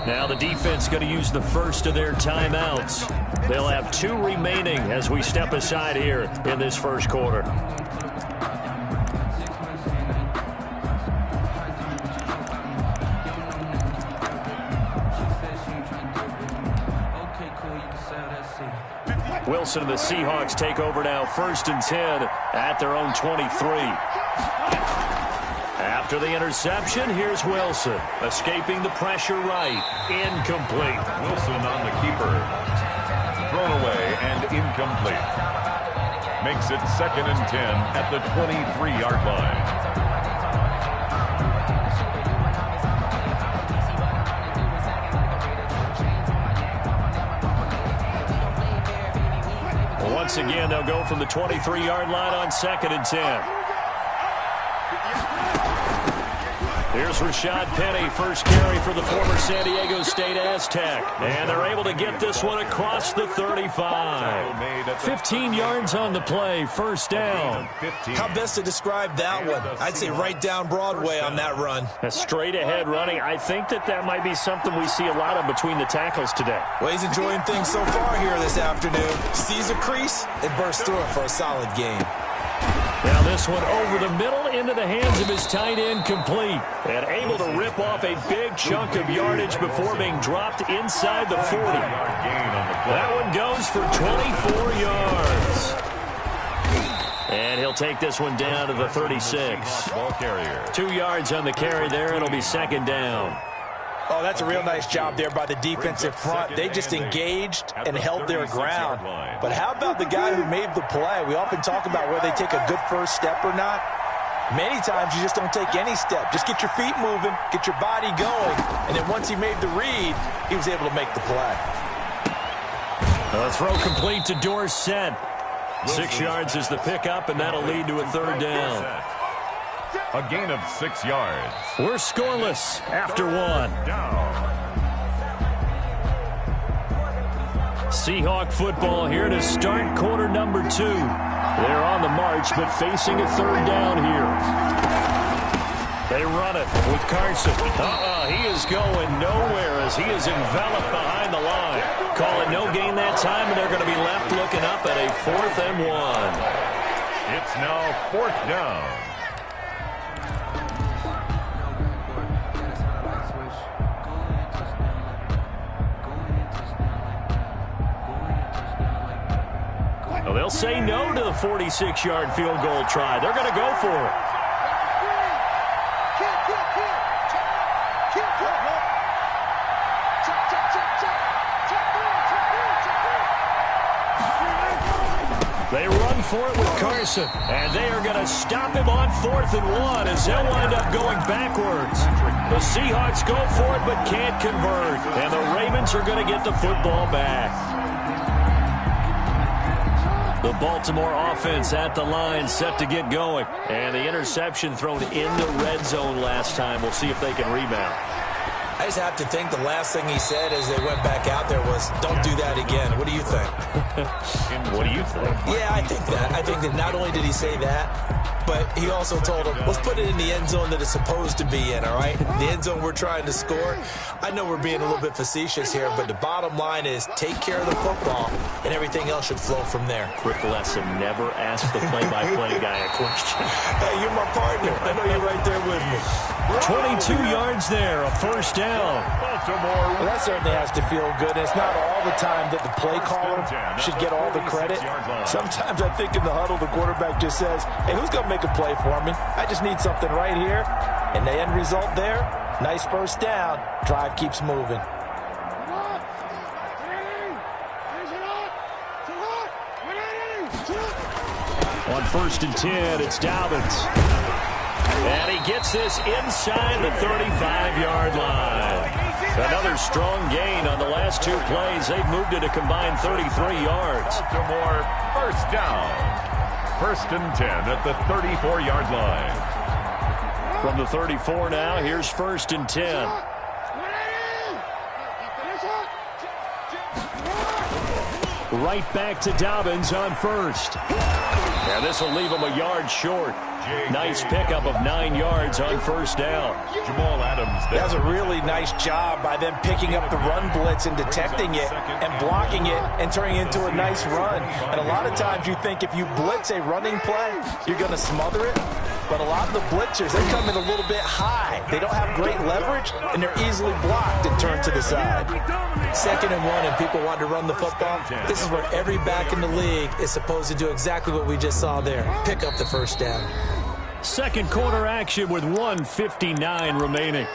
Now the defense going to use the first of their timeouts. They'll have 2 remaining as we step aside here in this first quarter. Wilson and the Seahawks take over now 1st and 10 at their own 23. After the interception, here's Wilson. Escaping the pressure right. Incomplete. Wilson on the keeper. Thrown away and incomplete. Makes it 2nd and 10 at the 23-yard line. Once again, they'll go from the 23-yard line on 2nd and 10. Here's Rashad Penny, first carry for the former San Diego State Aztec. And they're able to get this one across the 35. 15 yards on the play, 1st down. How best to describe that one? I'd say right down Broadway on that run. A straight ahead running. I think that might be something we see a lot of between the tackles today. Well, he's enjoying things so far here this afternoon. Sees a crease and bursts through it for a solid game. Now this one over the middle into the hands of his tight end, complete. And able to rip off a big chunk of yardage before being dropped inside the 40. That one goes for 24 yards. And he'll take this one down to the 36. 2 yards on the carry there. It'll be second down. Oh, that's a real nice job there by the defensive front. They just engaged and held their ground. But how about the guy who made the play? We often talk about whether they take a good first step or not. Many times you just don't take any step. Just get your feet moving, get your body going, and then once he made the read, he was able to make the play. A throw complete to Dorsett. 6 yards is the pickup, and that'll lead to a third down. A gain of 6 yards. We're scoreless after one. Seahawk football here to start quarter number 2. They're on the march, but facing a third down here. They run it with Carson. He is going nowhere as he is enveloped behind the line. Call it no gain that time, and they're going to be left looking up at a 4th and 1. It's now 4th down. Well, they'll say no to the 46-yard field goal try. They're going to go for it. They run for it with Carson, and they are going to stop him on 4th and 1 as they'll wind up going backwards. The Seahawks go for it but can't convert, and the Ravens are going to get the football back. The Baltimore offense at the line, set to get going. And the interception thrown in the red zone last time. We'll see if they can rebound. I just have to think the last thing he said as they went back out there was, don't do that again. What do you think? What do you think? Yeah, I think that. I think that not only did he say that, but he also told him, let's put it in the end zone that it's supposed to be in, all right? The end zone we're trying to score. I know we're being a little bit facetious here, but the bottom line is take care of the football, and everything else should flow from there. Quick lesson, never ask the play-by-play guy a question. Hey, you're my partner. I know you're right there with me. 22 yards there, a first down. Baltimore. Well, that certainly has to feel good. It's not all the time that the play caller should get all the credit. Sometimes I think in the huddle, the quarterback just says, hey, who's going to make a play for me? I just need something right here. And the end result there, nice first down. Drive keeps moving. On 1st and 10, it's Dobbins. And he gets this inside the 35-yard line. Another strong gain on the last 2 plays. They've moved it a combined 33 yards. Baltimore, first down. 1st and 10 at the 34-yard line. From the 34 now, here's 1st and 10. Right back to Dobbins on 1st. And this will leave him a yard short. Nice pickup of 9 yards on 1st down. Jamal Adams. That was a really nice job by them picking up the run blitz and detecting it and blocking it and turning it into a nice run. And a lot of times you think if you blitz a running play, you're going to smother it. But a lot of the blitzers, they come in a little bit high. They don't have great leverage, and they're easily blocked and turned to the side. 2nd and 1, and people want to run the football. This is where every back in the league is supposed to do exactly what we just saw there. Pick up the first down. Second quarter action with 1:59 remaining.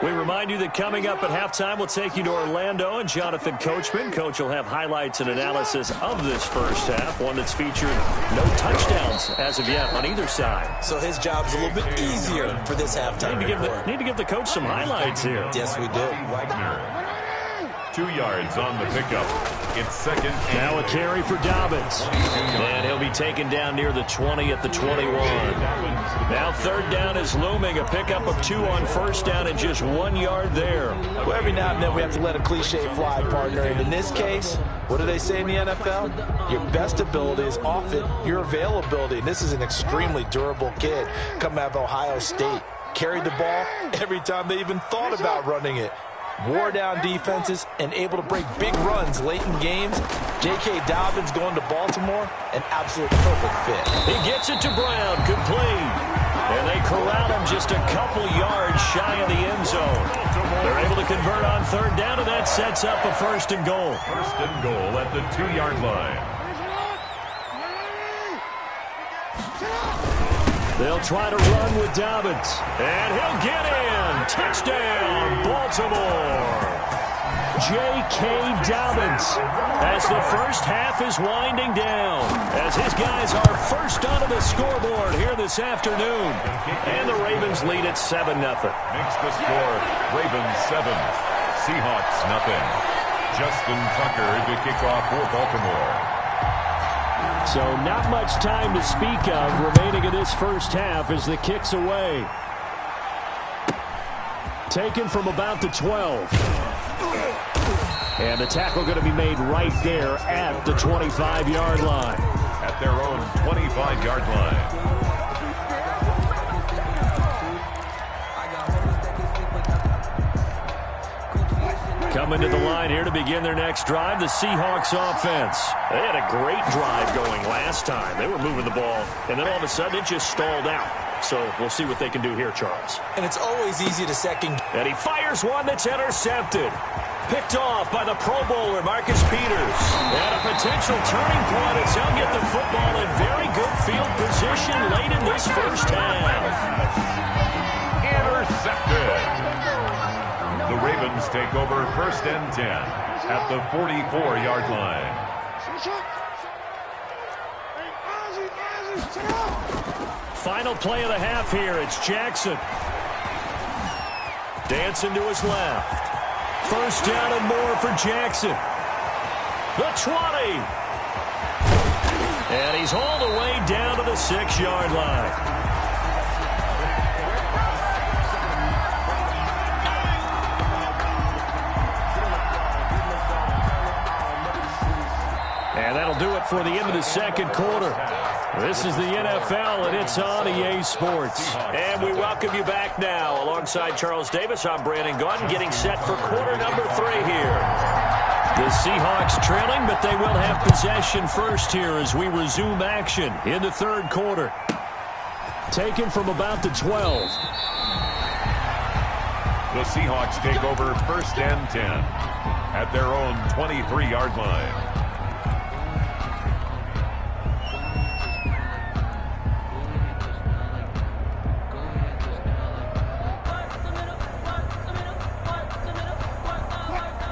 We remind you that coming up at halftime, we'll take you to Orlando and Jonathan Coachman. Coach will have highlights and analysis of this first half, one that's featured no touchdowns as of yet on either side. So his job's a little bit easier for this halftime. Need to give the coach some highlights here. Yes, we do. Wagner. 2 yards on the pickup. It's 2nd. Now a carry for Dobbins. And he'll be taken down near the 20 at the 21. Now 3rd down is looming. A pickup of 2 on 1st down and just 1 yard there. Well, every now and then we have to let a cliche fly, partner. And in this case, what do they say in the NFL? Your best ability is often your availability. And this is an extremely durable kid coming out of Ohio State. carried the ball every time they even thought about running it. Wore down defenses and able to break big runs late in games. J.K. Dobbins going to Baltimore, an absolute perfect fit. He gets it to Brown, complete. And they corral him just a couple yards shy of the end zone. They're able to convert on third down, and that sets up a first and goal. First and goal at the 2-yard line. They'll try to run with Dobbins. And he'll get in. Touchdown, Baltimore. J.K. Dobbins as the first half is winding down, as his guys are first onto the scoreboard here this afternoon. And the Ravens lead at 7-0. Makes the score Ravens 7, Seahawks 0. Justin Tucker to kick off for Baltimore. So not much time to speak of remaining in this first half as the kick's away. Taken from about the 12. And the tackle going to be made right there at the 25-yard line. At their own 25-yard line. Coming to the line here to begin their next drive, the Seahawks offense. They had a great drive going last time. They were moving the ball, and then all of a sudden it just stalled out. So we'll see what they can do here, Charles. And it's always easy to second. And he fires one that's intercepted. Picked off by the Pro Bowler, Marcus Peters. And a potential turning point as he'll get the football in very good field position late in this first half. Intercepted. The Ravens take over first and 10 at the 44-yard line. Final play of the half here. It's Jackson. Dancing to his left. First down and more for Jackson. The 20. And he's all the way down to the 6-yard line. And that'll do it for the end of the second quarter. This is the NFL, and it's on EA Sports. And we welcome you back now. Alongside Charles Davis, I'm Brandon Gaudin, getting set for quarter number 3 here. The Seahawks trailing, but they will have possession first here as we resume action in the third quarter. Taken from about the 12. The Seahawks take over first and 10 at their own 23-yard line.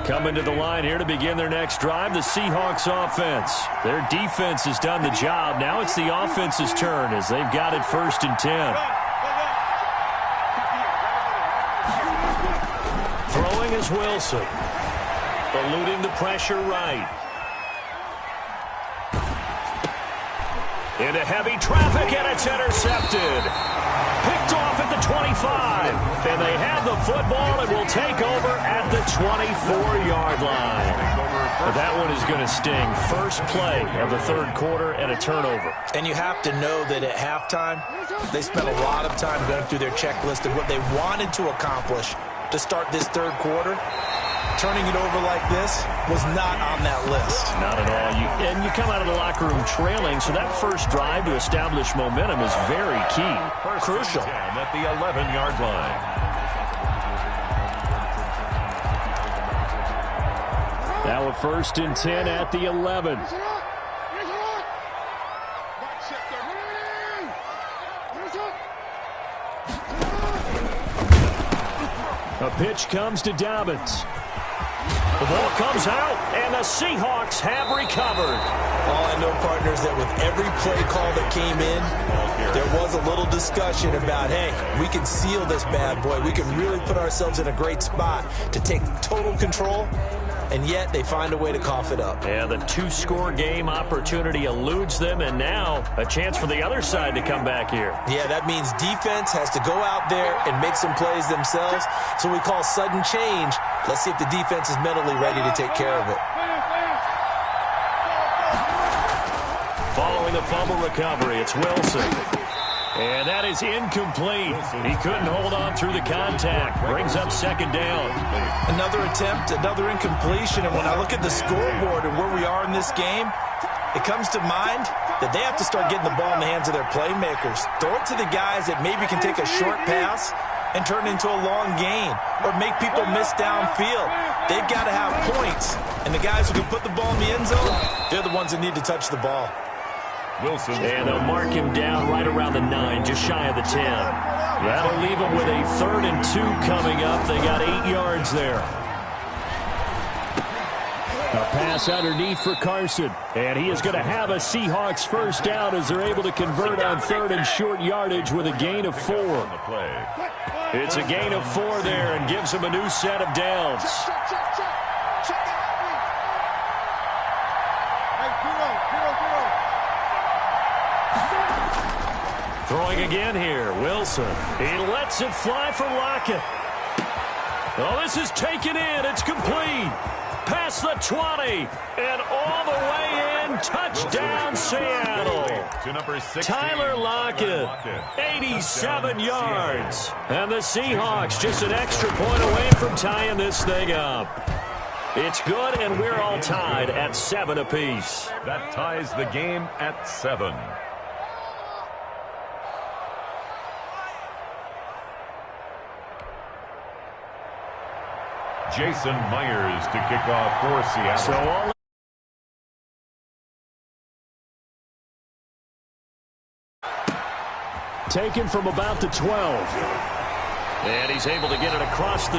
Coming to the line here to begin their next drive, the Seahawks offense. Their defense has done the job. Now it's the offense's turn as they've got it first and 10. Throwing is Wilson. Eluding the pressure right. Into heavy traffic, and it's intercepted. Picked off at the 25. And they have the football and will take over at the 24-yard line. But that one is going to sting. First play of the third quarter and a turnover. And you have to know that at halftime, they spent a lot of time going through their checklist of what they wanted to accomplish to start this third quarter. Turning it over like this was not on that list. Not at all. And you come out of the locker room trailing, so that first drive to establish momentum is very key. Crucial. At the 11-yard line. Now a first and 10 at the 11. A pitch comes to Dobbins. The ball comes out, and the Seahawks have recovered. All I know, partners, that with every play call that came in, there was a little discussion about, hey, we can seal this bad boy. We can really put ourselves in a great spot to take total control, and yet they find a way to cough it up. Yeah, the 2-score game opportunity eludes them, and now a chance for the other side to come back here. Yeah, that means defense has to go out there and make some plays themselves. So we call sudden change. Let's see if the defense is mentally ready to take care of it. Following the fumble recovery, it's Wilson. And that is incomplete. He couldn't hold on through the contact. Brings up second down. Another attempt, another incompletion. And when I look at the scoreboard and where we are in this game, it comes to mind that they have to start getting the ball in the hands of their playmakers. Throw it to the guys that maybe can take a short pass and turn it into a long gain or make people miss downfield. They've got to have points. And the guys who can put the ball in the end zone, they're the ones that need to touch the ball. Wilson. And they'll mark him down right around the 9, just shy of the 10. That'll leave him with a 3rd and 2 coming up. They got 8 yards there. A pass underneath for Carson. And he is going to have a Seahawks first down as they're able to convert on 3rd and short yardage with a gain of 4. It's a gain of 4 there and gives him a new set of downs. Throwing again here, Wilson. He lets it fly for Lockett. Oh, this is taken in. It's complete. Past the 20 and all the way in. Touchdown, Seattle. To number 16, Tyler Lockett, 87 yards. And the Seahawks just an extra point away from tying this thing up. It's good, and we're all tied at 7 apiece. That ties the game at 7. Jason Myers to kick off for Seattle. Taken from about the 12. And he's able to get it across the